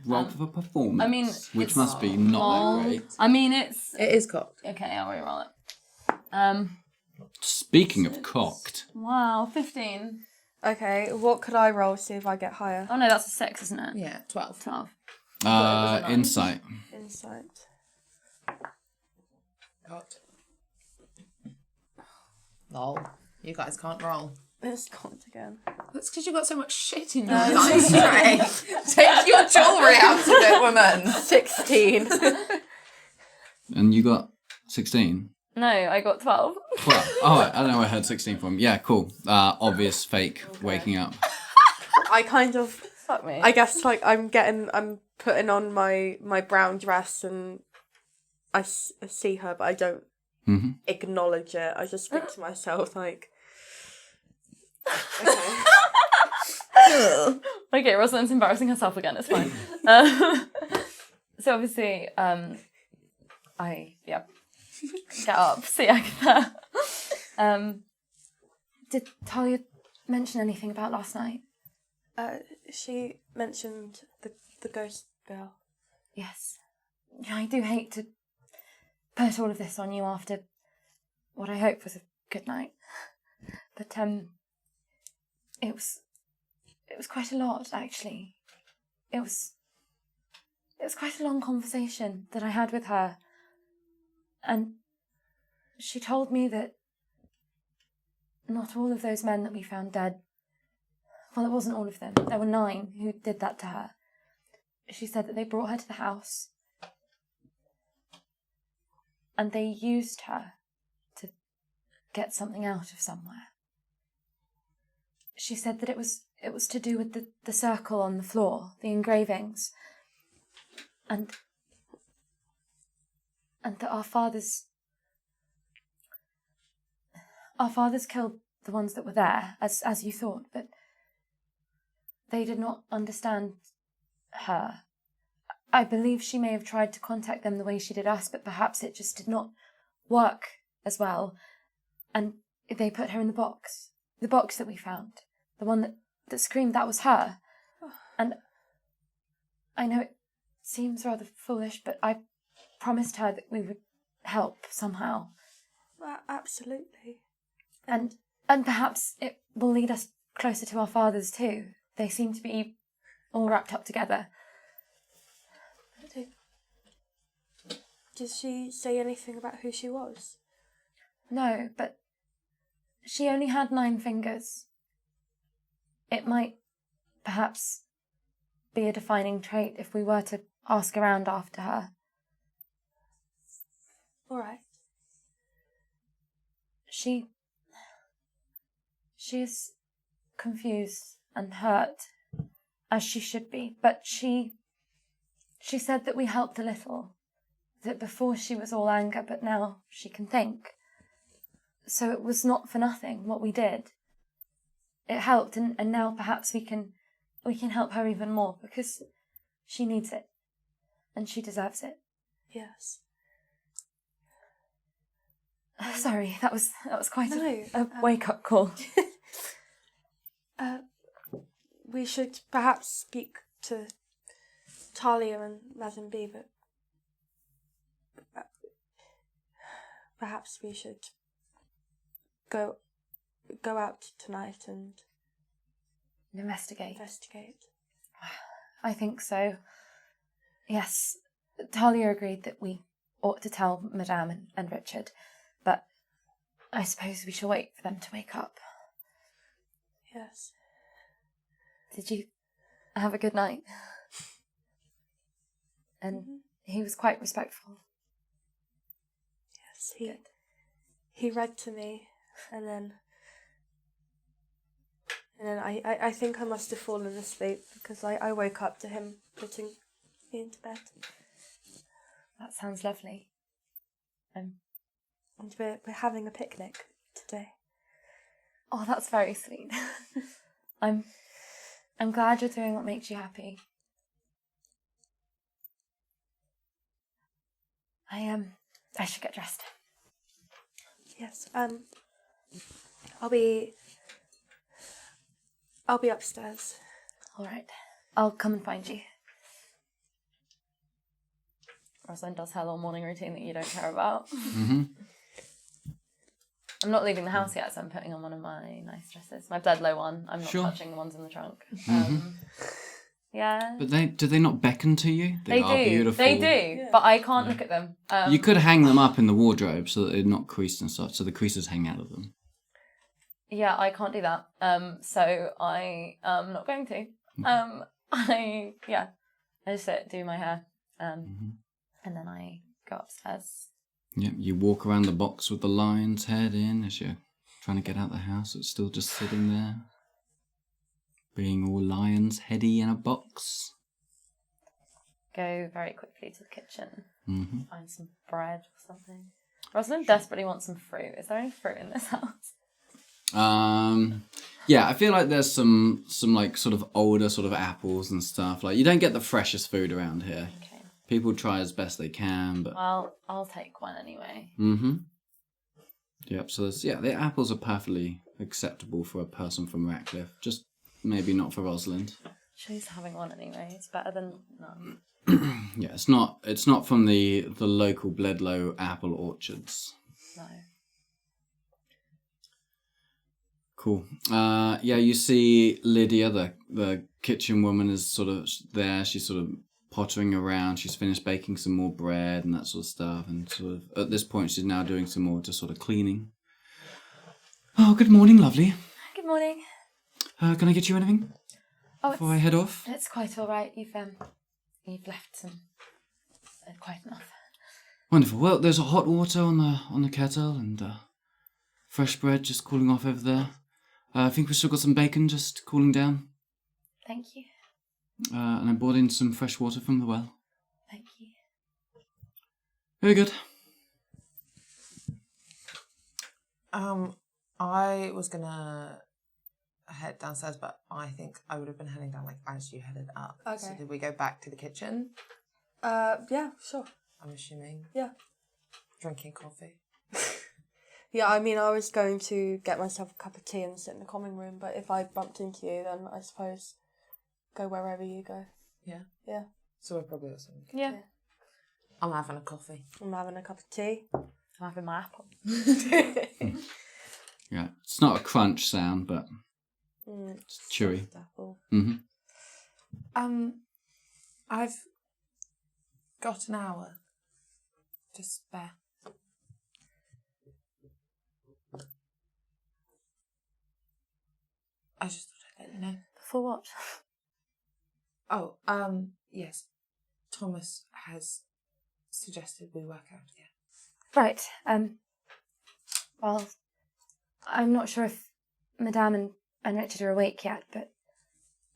Roll for performance. I mean, which it's must be not small. that great. I mean, it's It is cocked. okay. I'll reroll it. Speaking of cocked, Wow, 15. Okay, what could I roll to see if I get higher? Oh no, that's a 6, isn't it? Yeah, 12. 12. Insight. Insight. God. Lol. You guys can't roll. It's gone again. That's because you've got so much shit in your dice tray. Take your jewellery out of it, woman. 16. And you got 16? No, I got 12. Well, oh, I don't know where I heard 16 from. Yeah, cool. Obvious fake waking up. I kind of, Fuck me. I guess, like, I'm putting on my brown dress and I see her, but I don't acknowledge it. I just think to myself, like, okay. Okay, Rosalind's embarrassing herself again, it's fine. So obviously, I get up, see Agatha. Did Talia mention anything about last night? She mentioned the ghost girl. Yes. I do hate to put all of this on you after what I hope was a good night. But it was quite a lot, actually. It was quite a long conversation that I had with her. And she told me that not all of those men that we found dead, well, it wasn't all of them. There were 9 who did that to her. She said that they brought her to the house and they used her to get something out of somewhere. She said that it was to do with the circle on the floor, the engravings, and that our fathers killed the ones that were there, as you thought, but they did not understand her. I believe she may have tried to contact them the way she did us, but perhaps it just did not work as well. And they put her in the box that we found, the one that screamed that was her. And I know it seems rather foolish, but I promised her that we would help somehow. Well, absolutely. And perhaps it will lead us closer to our fathers too. They seem to be all wrapped up together. Did she say anything about who she was? No, but she only had 9 fingers. It might perhaps be a defining trait if we were to ask around after her. All right. She is confused and hurt, as she should be, but she said that we helped a little, that before she was all anger, but now she can think. So it was not for nothing what we did. It helped, and now perhaps we can help her even more, because she needs it, and she deserves it. Yes. Sorry, that was quite No, a wake-up call. We should perhaps speak to Talia and Madam B, but perhaps we should go out tonight and Investigate. I think so. Yes, Talia agreed that we ought to tell Madame and Richard, but I suppose we shall wait for them to wake up. Yes. Did you have a good night? And he was quite respectful. Yes, he read to me, and then I think I must have fallen asleep because I woke up to him putting me into bed. That sounds lovely. And we're having a picnic today. Oh, that's very sweet. I'm glad you're doing what makes you happy. I should get dressed. Yes. I'll be upstairs. All right. I'll come and find you. Rosalind does her little morning routine that you don't care about. I'm not leaving the house yet, so I'm putting on one of my nice dresses. My Bledlow one. I'm not Sure. touching the ones in the trunk. Mhm. Yeah. But do they not beckon to you? They are do. beautiful. They do. But I can't look at them. You could hang them up in the wardrobe so that they're not creased and stuff, so the creases hang out of them. Yeah, I can't do that. So I am not going to. I just do my hair. And then I go upstairs. Yeah, you walk around the box with the lion's head in as you're trying to get out the house. It's still just sitting there, being all lion's heady in a box. Go very quickly to the kitchen. Mm-hmm. Find some bread or something. Rosalind desperately wants some fruit. Is there any fruit in this house? Yeah, I feel like there's some like sort of older sort of apples and stuff. Like you don't get the freshest food around here. Okay. People try as best they can, but Well, I'll take one anyway. mm-hmm. Yep. So the apples are perfectly acceptable for a person from Ratcliffe. Just maybe not for Rosalind. She's having one anyway. It's better than none. Yeah, it's not from the local Bledlow apple orchards. No. Cool. You see Lydia, the kitchen woman, is sort of there. She's sort of pottering around. She's finished baking some more bread and that sort of stuff. And sort of at this point, she's now doing some more just sort of cleaning. Oh, good morning, lovely. Good morning. Can I get you anything Oh, before I head off? it's quite all right. You've left some quite enough. Wonderful. Well, there's hot water on the kettle and fresh bread just cooling off over there. I think we've still got some bacon just cooling down. Thank you. And I brought in some fresh water from the well. Thank you. Very good. I was gonna head downstairs, but I think I would have been heading down like as you headed up. Okay. So did we go back to the kitchen? Yeah, sure. I'm assuming. Yeah. Drinking coffee. Yeah, I mean, I was going to get myself a cup of tea and sit in the common room, but if I bumped into you, then I suppose go wherever you go. Yeah. Yeah. So we're probably also. Yeah. I'm having a coffee. I'm having a cup of tea. I'm having my apple. Yeah, it's not a crunch sound, but it's chewy. Apple. Mm-hmm. I've got an hour to spare. I just thought I'd let you know. For what? Oh, yes. Thomas has suggested we work out again. Right. Well, I'm not sure if Madame and Richard are awake yet, but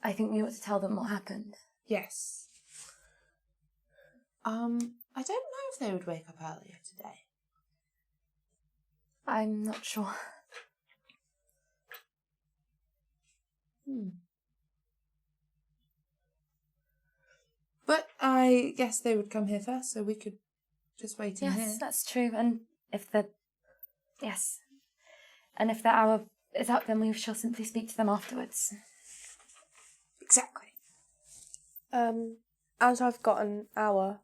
I think we ought to tell them what happened. Yes. I don't know if they would wake up earlier today. I'm not sure. But I guess they would come here first, so we could just wait in here. Yes, that's true. And if the hour is up, then we shall simply speak to them afterwards. Exactly. As I've got an hour,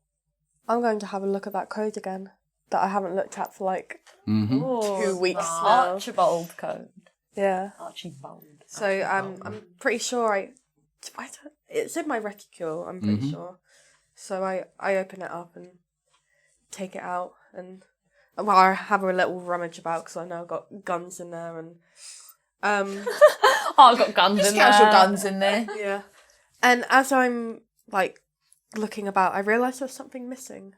I'm going to have a look at that code again that I haven't looked at for like 2 weeks now. Archibald code. Yeah. Archibald. So I'm pretty sure it's in my reticule, I'm pretty sure. So I open it up and take it out and I have a little rummage about because I know I've got guns in there and I've got guns Just in there. casual guns in there. yeah. And as I'm like looking about, I realise there's something missing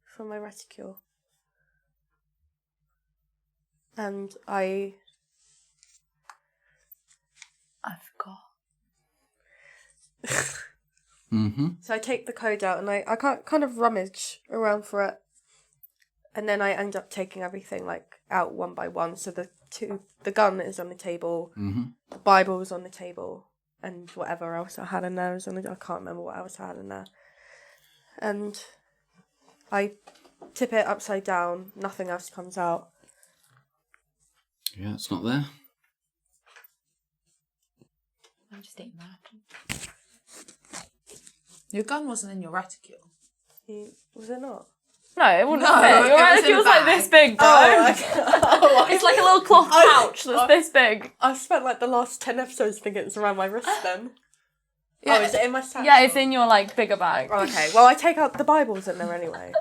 from my reticule. And I forgot. So I take the code out and I can't kind of rummage around for it. And then I end up taking everything like out one by one. So the gun is on the table, the Bible is on the table, and whatever else I had in there is on the I can't remember what else I had in there. And I tip it upside down, nothing else comes out. Yeah, it's not there. I'm just eating that. Your gun wasn't in your reticule. Was it not? No, it wouldn't No, fit. Your it was in feels a like bag. this big, bro. It's like a little cloth pouch that's this big. I've spent like the last 10 episodes thinking it's around my wrst then. Yeah. Oh, is it in my satchel? Yeah, it's in your like bigger bag. Oh, okay, well I take out the Bibles in there anyway.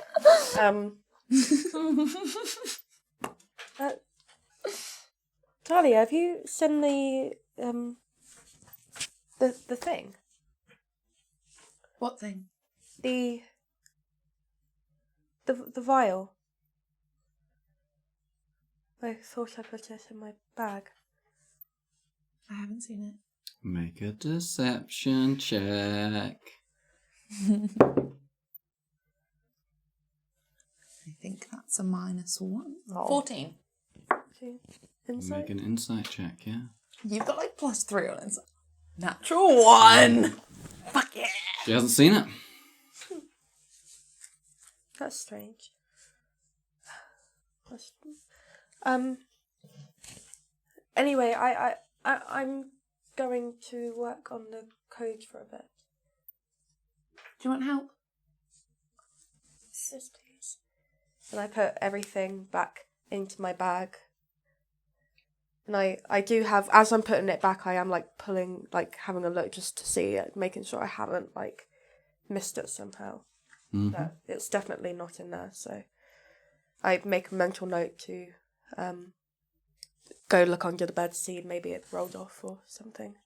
Talia, have you seen the thing? What thing? The vial. I thought I put it in my bag. I haven't seen it. Make a deception check. I think that's a -1. Oh. 14. Insight? Make an insight check, yeah? You've got like +3 on it. Natural 1. Fuck yeah. She hasn't seen it. That's strange. Anyway, I'm going to work on the code for a bit. Do you want help? Yes, please. And I put everything back into my bag. And I do have, as I'm putting it back, I am like pulling, like having a look just to see it, making sure I haven't like missed it somehow. Mm-hmm. But it's definitely not in there, so I make a mental note to go look under the bed, see maybe it rolled off or something.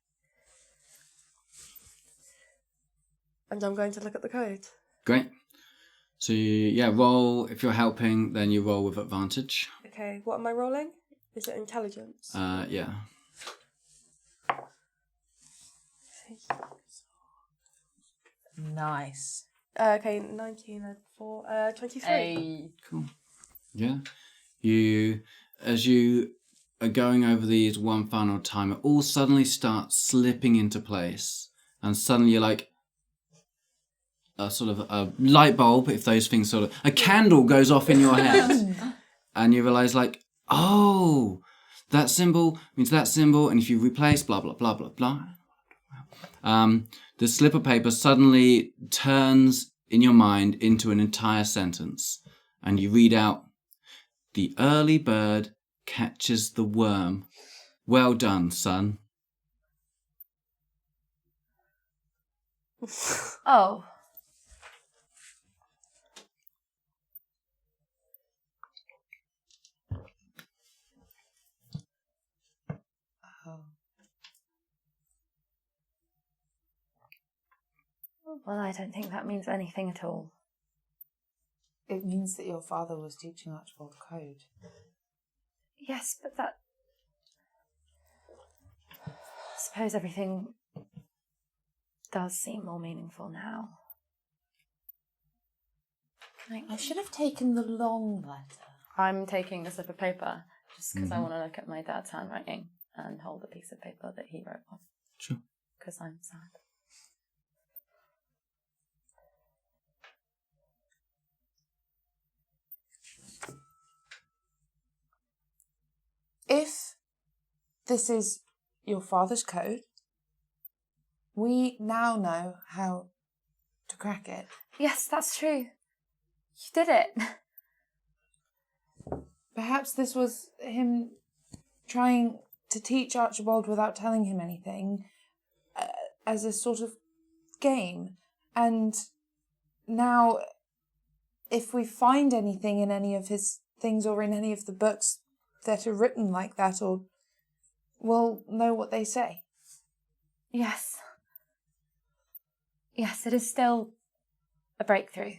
And I'm going to look at the code. Great. So, yeah, roll. If you're helping, then you roll with advantage. Okay, what am I rolling? Is it intelligence? Yeah. Nice. Okay, 19 and 4, 23. Hey. Cool. Yeah. As you are going over these one final time, it all suddenly starts slipping into place. And suddenly you're like, a sort of a light bulb, if those things sort of, a candle goes off in your head. And you realise like, oh, that symbol means that symbol. And if you replace blah, blah, blah, blah, blah. The slip of paper suddenly turns in your mind into an entire sentence. And you read out, the early bird catches the worm. Well done, son. Oh. Well, I don't think that means anything at all. It means that your father was teaching Archibald code. Yes, but that... I suppose everything does seem more meaningful now. I should have taken the long letter. I'm taking a slip of paper just because I want to look at my dad's handwriting and hold a piece of paper that he wrote on. Sure. Because I'm sad. If this is your father's code, we now know how to crack it. Yes, that's true. You did it. Perhaps this was him trying to teach Archibald without telling him anything as a sort of game. And now, if we find anything in any of his things or in any of the books that are written like that, or we'll know what they say. Yes. Yes, it is still a breakthrough.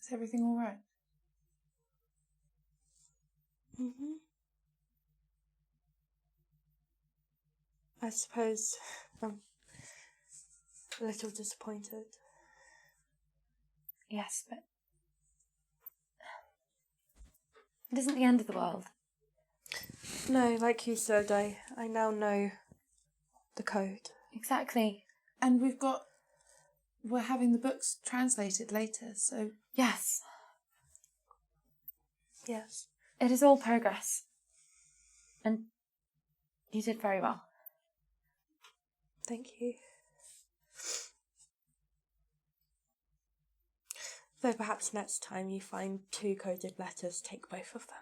Is everything all right? Mm-hmm. I suppose I'm a little disappointed. Yes, but it isn't the end of the world. No, like you said, I now know the code. Exactly. And we're having the books translated later, so... Yes. Yes. It is all progress. And You did very well. Thank you. Though perhaps next time you find 2 coded letters, take both of them.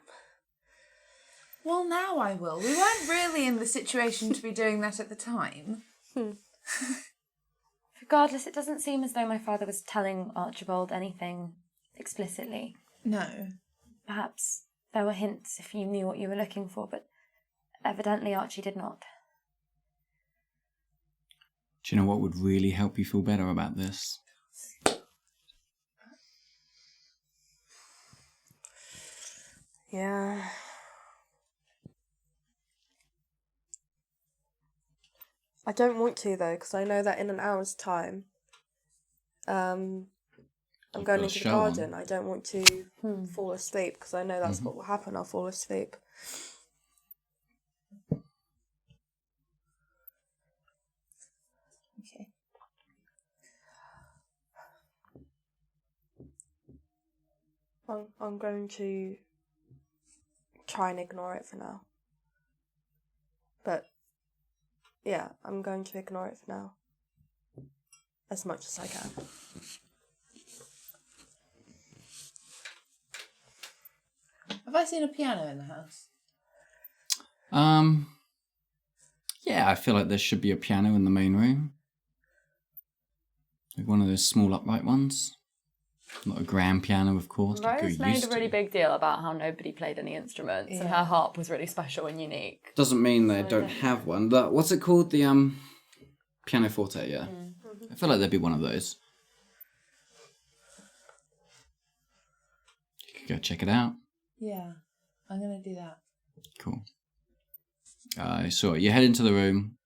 Well, now I will. We weren't really in the situation to be doing that at the time. Regardless, it doesn't seem as though my father was telling Archibald anything explicitly. No. Perhaps there were hints if you knew what you were looking for, but evidently Archie did not. Do you know what would really help you feel better about this? Yeah. I don't want to though, because I know that in an hour's time, I'm You've going got a into the show on. garden. I don't want to fall asleep because I know that's what will happen. I'll fall asleep. Okay. I'm going to try and ignore it for now. But yeah, I'm going to ignore it for now. As much as I can. Have I seen a piano in the house? Yeah, I feel like there should be a piano in the main room. Like one of those small upright ones. Not a grand piano, of course. like Rose you're made used a really to. big deal about how nobody played any instruments and her harp was really special and unique. Doesn't mean they don't have one. But what's it called? The pianoforte, yeah. I feel like there'd be one of those. You could go check it out. Yeah, I'm going to do that. Cool. So you head into the room.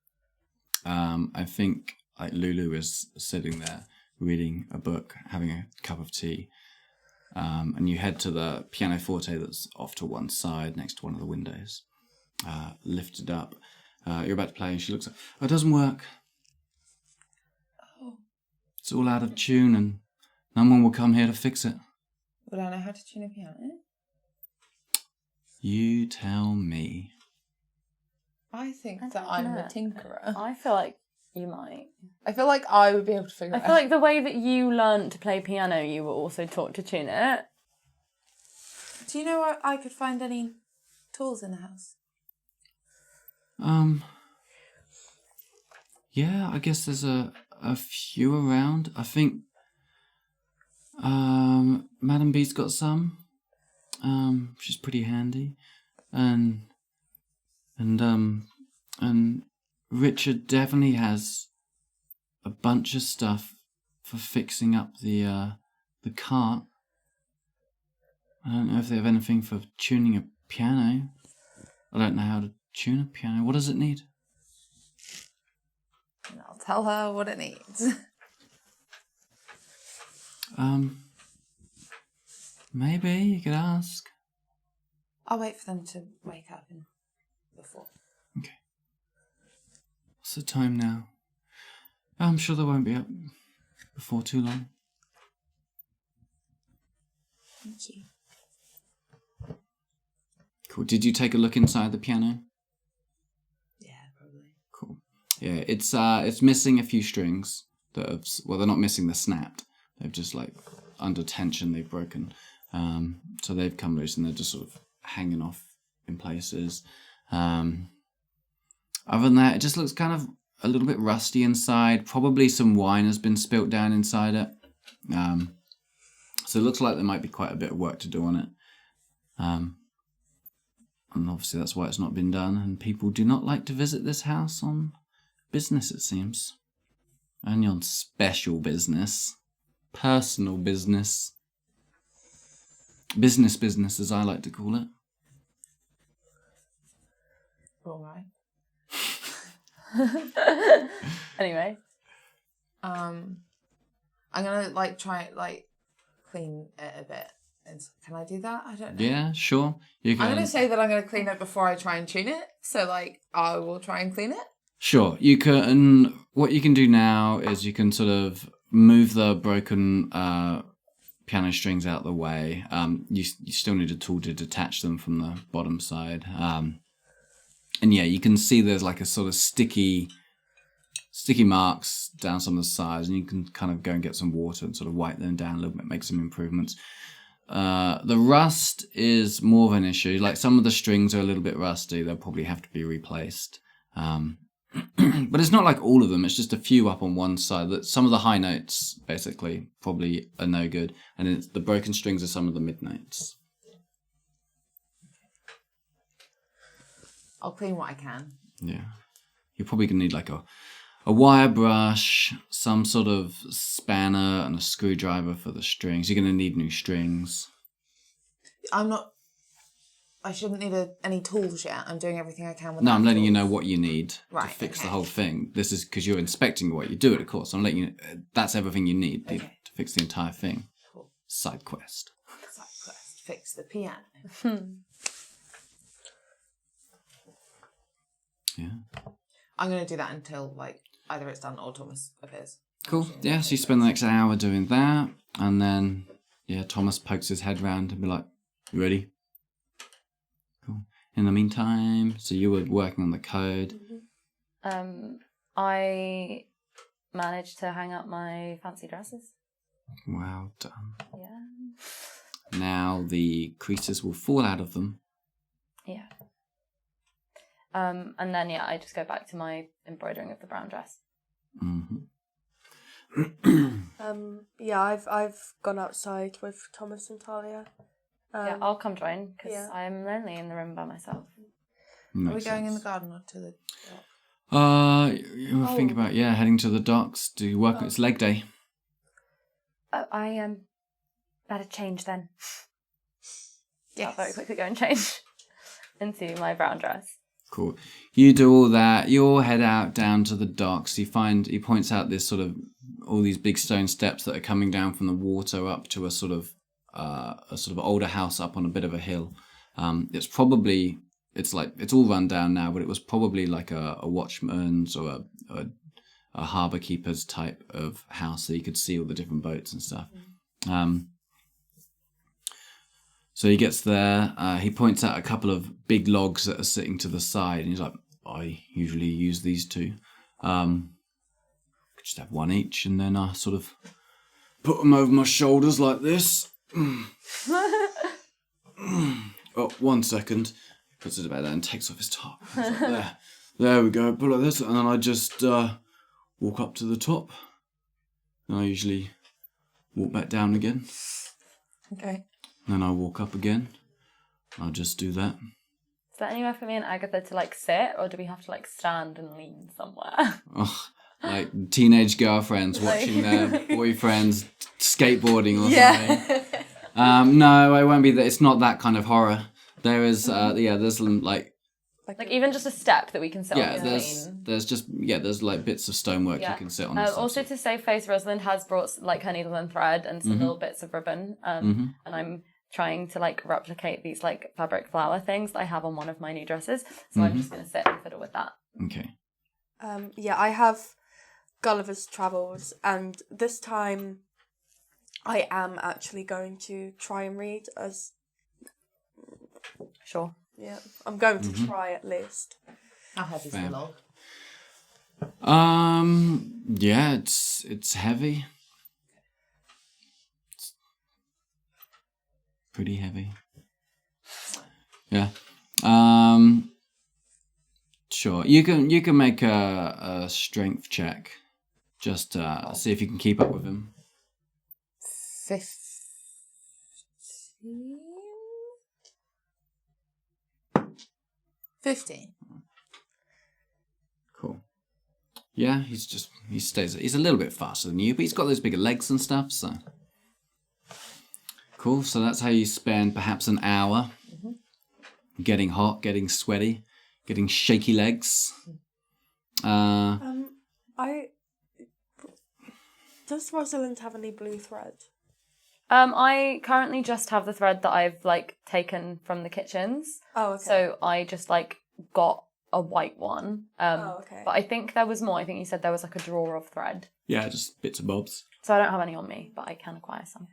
I think like Lulu is sitting there reading a book, having a cup of tea. And you head to the pianoforte that's off to one side next to one of the windows. Lifted up. You're about to play and she looks up. Oh, it doesn't work. Oh. It's all out of tune and no one will come here to fix it. Would I know how to tune a piano? You tell me. I think I that don't I'm know. a tinkerer. I feel like you might. I feel like I would be able to figure I it feel out. like the way that you learned to play piano, you were also taught to tune it. Do you know where I could find any tools in the house? Yeah, I guess there's a few around. I think Madam B's got some. She's pretty handy. And Richard definitely has a bunch of stuff for fixing up the cart. I don't know if they have anything for tuning a piano. I don't know how to tune a piano. What does it need? And I'll tell her what it needs. Maybe you could ask. I'll wait for them to wake up before. Okay. What's the time now? I'm sure they won't be up before too long. Thank you. Cool. Did you take a look inside the piano? Yeah, probably. Cool. Yeah, it's missing a few strings that have, well, they're not missing, they're snapped. They've just like under tension they've broken. So they've come loose and they're just sort of hanging off in places. Other than that, it just looks kind of a little bit rusty inside. Probably some wine has been spilt down inside it. So it looks like there might be quite a bit of work to do on it. And obviously that's why it's not been done. And people do not like to visit this house on business, it seems. Only on special business. Personal business. Business, as I like to call it. All right. Anyway. I'm gonna try clean it a bit. Can I do that? I don't know. Yeah, sure. You can. I'm gonna say that I'm gonna clean it before I try and tune it. So I will try and clean it. Sure, you can. What you can do now is you can sort of move the broken piano strings out of the way. You still need a tool to detach them from the bottom side. And yeah, you can see there's like a sort of sticky marks down some of the sides, and you can kind of go and get some water and sort of wipe them down a little bit, make some improvements. The rust is more of an issue. Like some of the strings are a little bit rusty. They'll probably have to be replaced. But it's not like all of them. It's just a few up on one side. That some of the high notes basically probably are no good, and the broken strings are some of the mid notes. I'll clean what I can. Yeah, you're probably gonna need like a wire brush, some sort of spanner, and a screwdriver for the strings. You're gonna need new strings. I shouldn't need any tools yet. I'm doing everything I can with No, I'm letting tools. you know what you need to fix the okay. whole thing. This is because you're inspecting what you do it, of course. I'm letting you know that's everything you need to fix the entire thing. Cool. Side quest. Side quest. Fix the piano. Yeah. I'm going to do that until, like, either it's done or Thomas appears. Cool. Yeah, so you spend the next hour doing that, and then, yeah, Thomas pokes his head round and be like, you ready? Cool. In the meantime, so you were working on the code. I managed to hang up my fancy dresses. Well done. Yeah. Now the creases will fall out of them. Yeah. And then, yeah, I just go back to my embroidering of the brown dress. Yeah, I've gone outside with Thomas and Talia. Yeah, I'll come join, because yeah. I'm lonely in the room by myself. Are we going in the garden or to the dock? You were thinking about, heading to the docks. Do you work? It's leg day. I better change then. Yeah, I'll very quickly go and change into my brown dress. Cool. You do all that. You'll head out down to the docks. He points out this sort of all these big stone steps that are coming down from the water up to a sort of older house up on a bit of a hill. It's all run down now, but it was probably like a watchman's or a harbour keeper's type of house, so you could see all the different boats and stuff. So he gets there, he points out a couple of big logs that are sitting to the side, and he's like, I usually use these two. Just have one each, and then I sort of put them over my shoulders like this. Oh, 1 second. Puts it about there and takes off his top. Like, there we go, put it like this, and then I just walk up to the top. And I usually walk back down again. Okay. Then I walk up again. I'll just do that. Is there anywhere for me and Agatha to, like, sit, or do we have to, like, stand and lean somewhere? Oh, like teenage girlfriends watching their boyfriends skateboarding or something. No, I won't be there. It's not that kind of horror. There is, there's like even just a step that we can sit on. There's like bits of stonework you can sit on. Also, to save face, Rosalind has brought like her needle and thread and some little bits of ribbon. And I'm trying to like replicate these like fabric flower things that I have on one of my new dresses. So I'm just going to sit and fiddle with that. Okay. I have Gulliver's Travels, and this time I am actually going to try and read as... Sure. Yeah, I'm going to try at least. How heavy is the log? Yeah, it's heavy. It's pretty heavy. Yeah. Sure. You can make a strength check. Just see if you can keep up with him. 15. Cool. Yeah, he's a little bit faster than you, but he's got those bigger legs and stuff, so. Cool, so that's how you spend perhaps an hour getting hot, getting sweaty, getting shaky legs. Does Rosalind have any blue thread? I currently just have the thread that I've like taken from the kitchens. Oh, okay. So I just like got a white one. okay. But I think there was more. I think you said there was like a drawer of thread. Yeah, just bits and bobs. So I don't have any on me, but I can acquire some.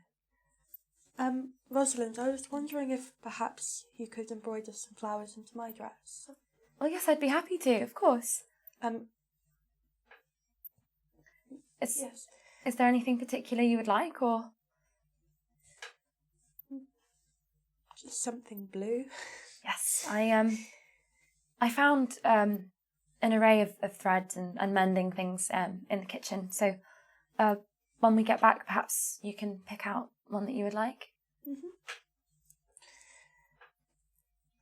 Rosalind, I was wondering if perhaps you could embroider some flowers into my dress. Well, yes, I'd be happy to, of course. Yes. Is there anything particular you would like, or? Just something blue. Yes, I found an array of threads and mending things in the kitchen. So when we get back, perhaps you can pick out one that you would like.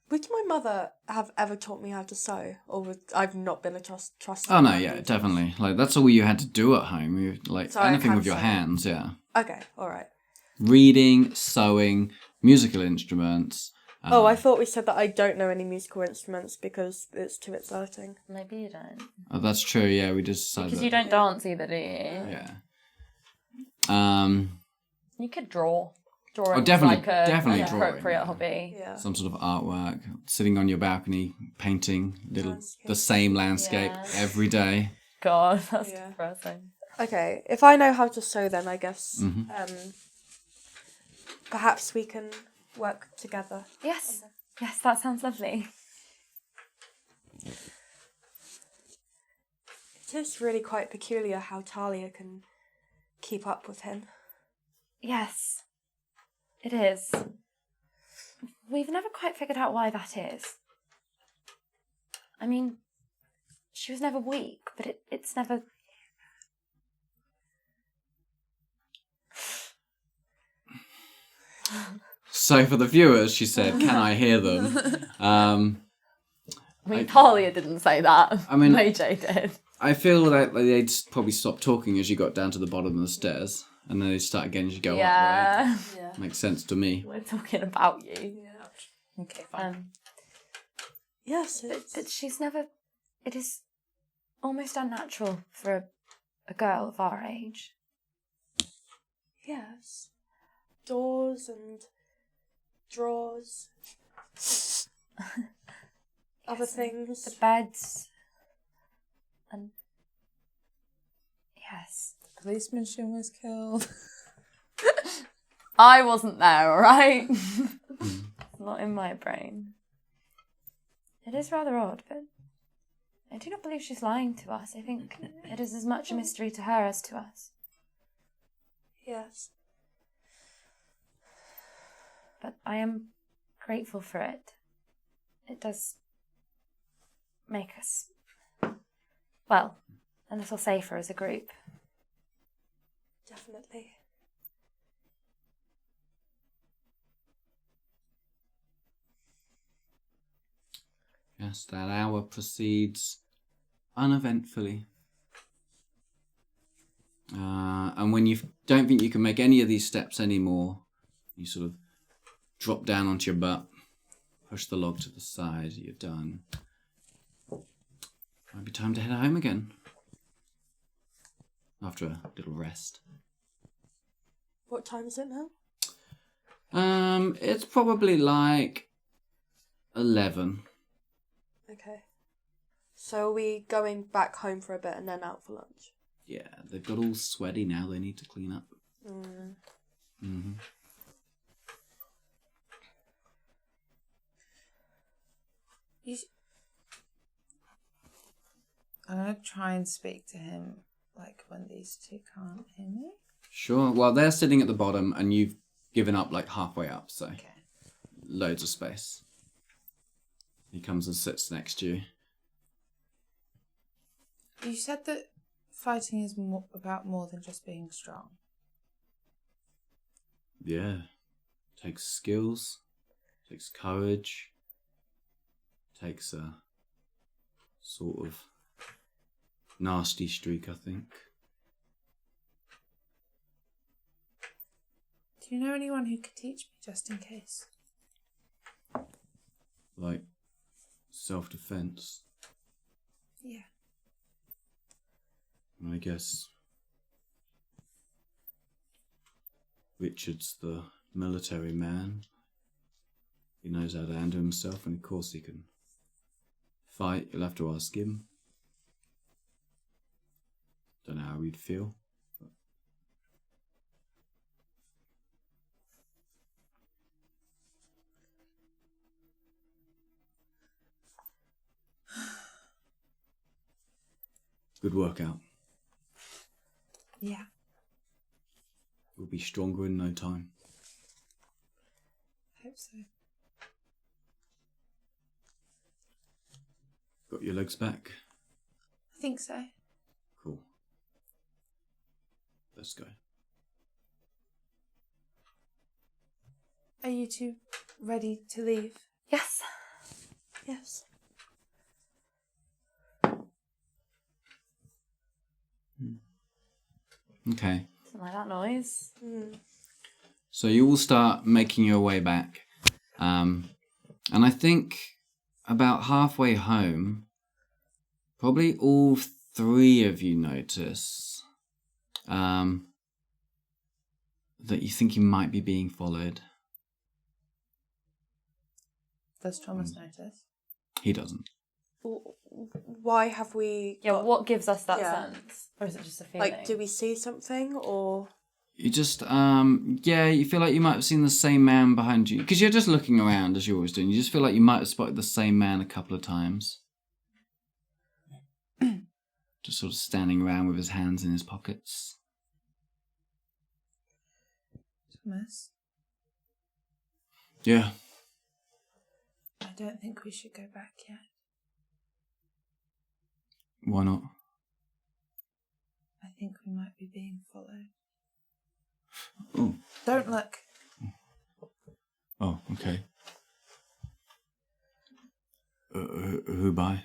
Would my mother have ever taught me how to sew, or I've not been a trusted? Oh no, yeah, definitely. Like that's all you had to do at home. You like So I anything can with your sew. hands, yeah. Okay, all right. Reading, sewing, musical instruments. Oh, I thought we said that I don't know any musical instruments because it's too exciting. Maybe you don't. Oh, that's true. Yeah, we just decided Because that. you don't dance either, do you? Yeah. You could draw. Drawing definitely- like a, definitely an drawing, appropriate yeah. hobby. Yeah. Some sort of artwork, sitting on your balcony, painting Landscape. the same landscape Yeah. every day. God, that's Yeah. depressing. Okay, if I know how to sew, then I guess Mhm. perhaps we can work together. Yes, yes, that sounds lovely. It is really quite peculiar how Talia can keep up with him. Yes, it is. We've never quite figured out why that is. I mean, she was never weak, but it's never... So for the viewers, she said, "Can I hear them?" I mean, Talia didn't say that. I mean- Maijai did. I feel like they'd probably stop talking as you got down to the bottom of the stairs, and then they'd start again as you go up, Yeah. right? Makes sense to me. We're talking about you. Okay, fine. Yes, it's... But she's never... It is almost unnatural for a girl of our age. Yes. Doors and drawers. Other things. The beds. And... Yes. Policeman Shin was killed. I wasn't there, alright? Not in my brain. It is rather odd, but I do not believe she's lying to us. I think it is as much a mystery to her as to us. Yes. But I am grateful for it. It does make us, well, a little safer as a group. Definitely. Yes, that hour proceeds uneventfully. And when you don't think you can make any of these steps anymore, you sort of drop down onto your butt, push the log to the side, you're done. Might be time to head home again. After a little rest. What time is it now? It's probably like 11. Okay. So are we going back home for a bit and then out for lunch? Yeah, they've got all sweaty now, they need to clean up. Mm-hmm. I'm going to try and speak to him like when these two can't hear me. Sure. Well, they're sitting at the bottom and you've given up like halfway up, so Okay. loads of space. He comes and sits next to you. You said that fighting is about more than just being strong. Yeah. Takes skills, takes courage, takes a sort of nasty streak, I think. Do you know anyone who could teach me just in case? Like self-defense. Yeah. I guess Richard's the military man. He knows how to handle himself, and of course he can fight. You'll have to ask him. Don't know how he'd feel. Good workout. Yeah. We'll be stronger in no time. Hope so. Got your legs back? I think so. Cool. Let's go. Are you two ready to leave? Yes. Yes. Okay. Something like that noise. So you all start making your way back. And I think about halfway home, probably all three of you notice that you think you might be being followed. Does Thomas notice? He doesn't. Why have we? Yeah, got- what gives us that Yeah. sense? Or is it just a feeling? Like, do we see something or? You just, you feel like you might have seen the same man behind you. Because you're just looking around, as you're always doing. You just feel like you might have spotted the same man a couple of times. Just sort of standing around with his hands in his pockets. Thomas, Yeah. I don't think we should go back yet. Why not? I think we might be being followed. Oh. Don't look. Oh, okay. Who by?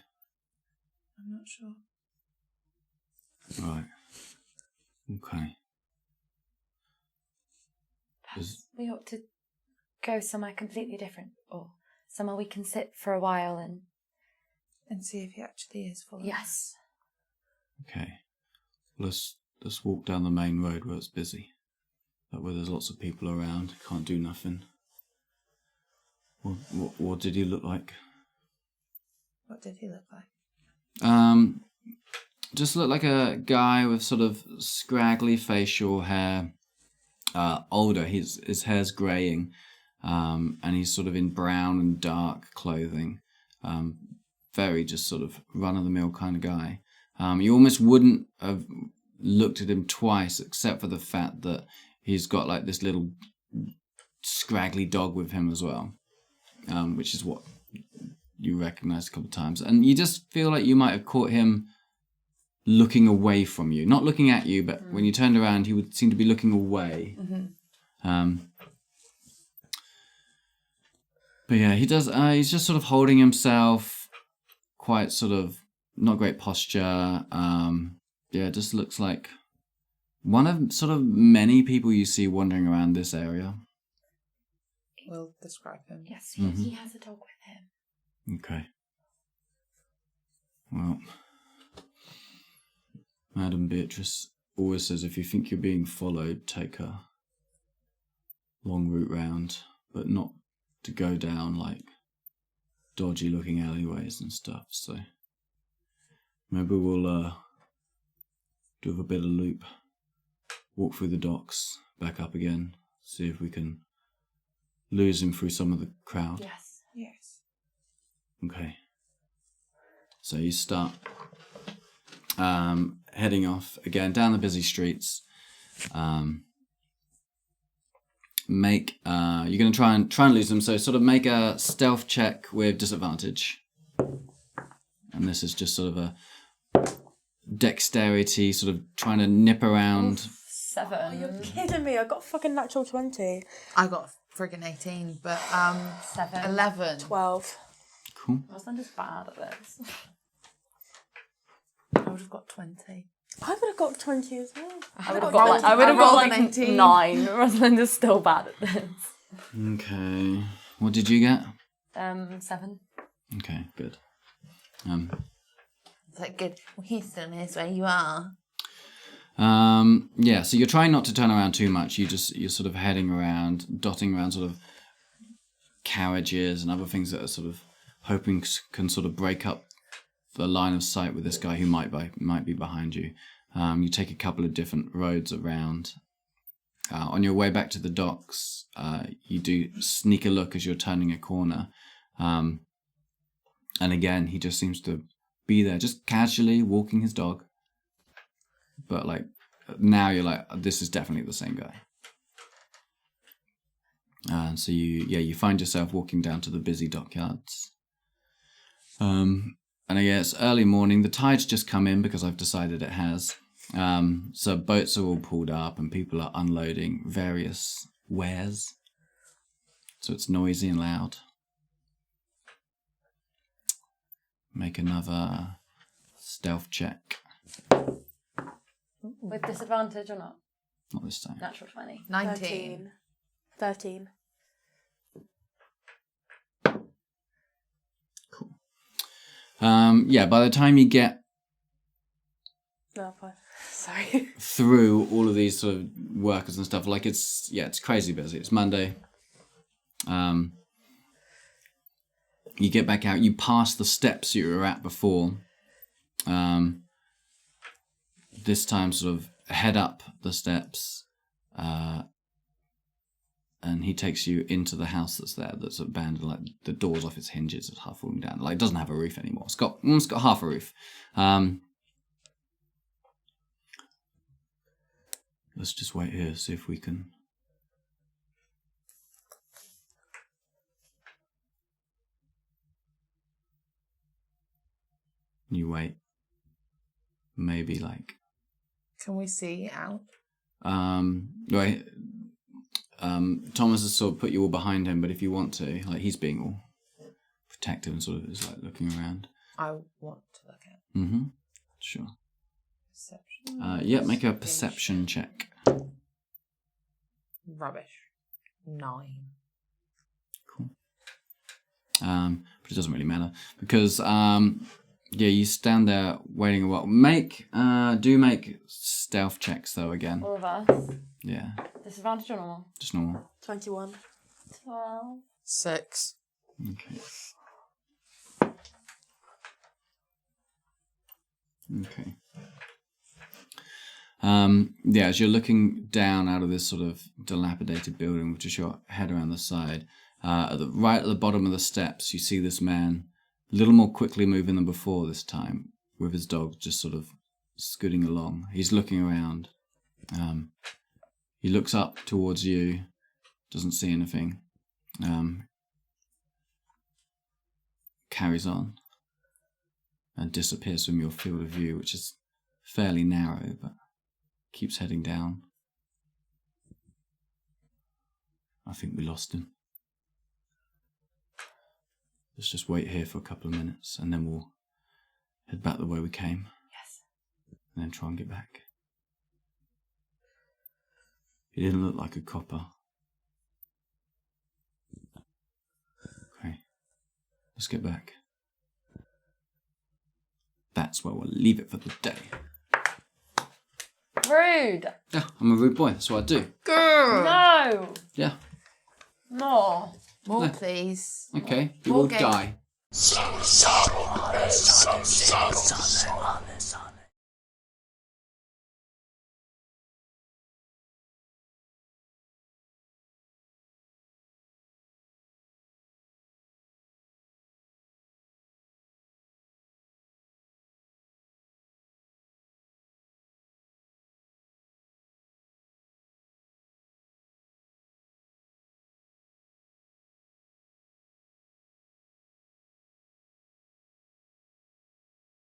I'm not sure. Right. Okay. Perhaps we ought to go somewhere completely different, or somewhere we can sit for a while and... And see if he actually is following. Yes. Okay. Let's walk down the main road where it's busy. That way there's lots of people around. Can't do nothing. What did he look like? What did he look like? Just looked like a guy with sort of scraggly facial hair. Older. His hair's greying. And he's sort of in brown and dark clothing. Very just sort of run-of-the-mill kind of guy. You almost wouldn't have looked at him twice, except for the fact that he's got like this little scraggly dog with him as well, which is what you recognise a couple of times. And you just feel like you might have caught him looking away from you. Not looking at you, but when you turned around, he would seem to be looking away. But yeah, he does. He's just sort of holding himself, quite sort of not great posture. Yeah, it just looks like one of sort of many people you see wandering around this area. We'll describe him. Yes, Mhm. he has a dog with him. Okay. Well, Madam Beatrice always says if you think you're being followed, take a long route round, but not to go down like dodgy looking alleyways and stuff. So maybe we'll do a bit of loop, walk through the docks, back up again, see if we can lose him through some of the crowd. Yes. Yes. Okay. So you start heading off again down the busy streets. You're going to try and lose them. So sort of make a stealth check with disadvantage. And this is just sort of a dexterity, sort of trying to nip around. 7. Oh, you're kidding me! I got a fucking natural 20. I got friggin' 18, but 7. 11. 12. Cool. Rosalind is bad at this. I would have got 20. I would have got 20 as well. I would have got like 18. 9. Rosalind is still bad at this. Okay. What did you get? 7. Okay, good. It's like, good. Well, he still knows where you are. Yeah, so you're trying not to turn around too much. You're sort of heading around, dotting around sort of carriages and other things that are sort of hoping can sort of break up the line of sight with this guy who might be behind you. You take a couple of different roads around. On your way back to the docks, you do sneak a look as you're turning a corner. And again, he just seems to be there, just casually walking his dog. but like now you're like, this is definitely the same guy. So you find yourself walking down to the busy dockyards. And I guess early morning, the tide's just come in because I've decided it has. So boats are all pulled up and people are unloading various wares. So it's noisy and loud. Make another stealth check. With disadvantage or not? Not this time. Natural 20. 19. 13. Cool. By the time you get No, fine. Sorry. through all of these sort of workers and stuff, like it's crazy busy. It's Monday. You get back out, you pass the steps you were at before. This time sort of head up the steps, and he takes you into the house that's there, that's abandoned, like the door's off its hinges, it's half falling down, like it doesn't have a roof anymore. It's got half a roof. Let's just wait here, see if we can. You wait. Maybe like. Can we see out? Right. Thomas has sort of put you all behind him, but if you want to, like he's being all protective and sort of is like looking around. I want to look at. Mm-hmm. Sure. Perception. Make a perception check. Rubbish. 9. Cool. But it doesn't really matter because you stand there waiting a while. Make stealth checks though again. All of us. Yeah. Disadvantage or normal? Just normal. 21. 12. 6. Okay. Okay. As you're looking down out of this sort of dilapidated building, with just your head around the side, right at the bottom of the steps, you see this man, a little more quickly moving than before this time, with his dog just sort of scooting along. He's looking around. He looks up towards you, doesn't see anything. Carries on and disappears from your field of view, which is fairly narrow, but keeps heading down. I think we lost him. Let's just wait here for a couple of minutes and then we'll head back the way we came. Yes. And then try and get back. He didn't look like a copper. Okay. Let's get back. That's where we'll leave it for the day. Rude. Yeah, I'm a rude boy. That's what I do. Girl. No. Yeah. More. More, No. please. Okay. You More will game. die.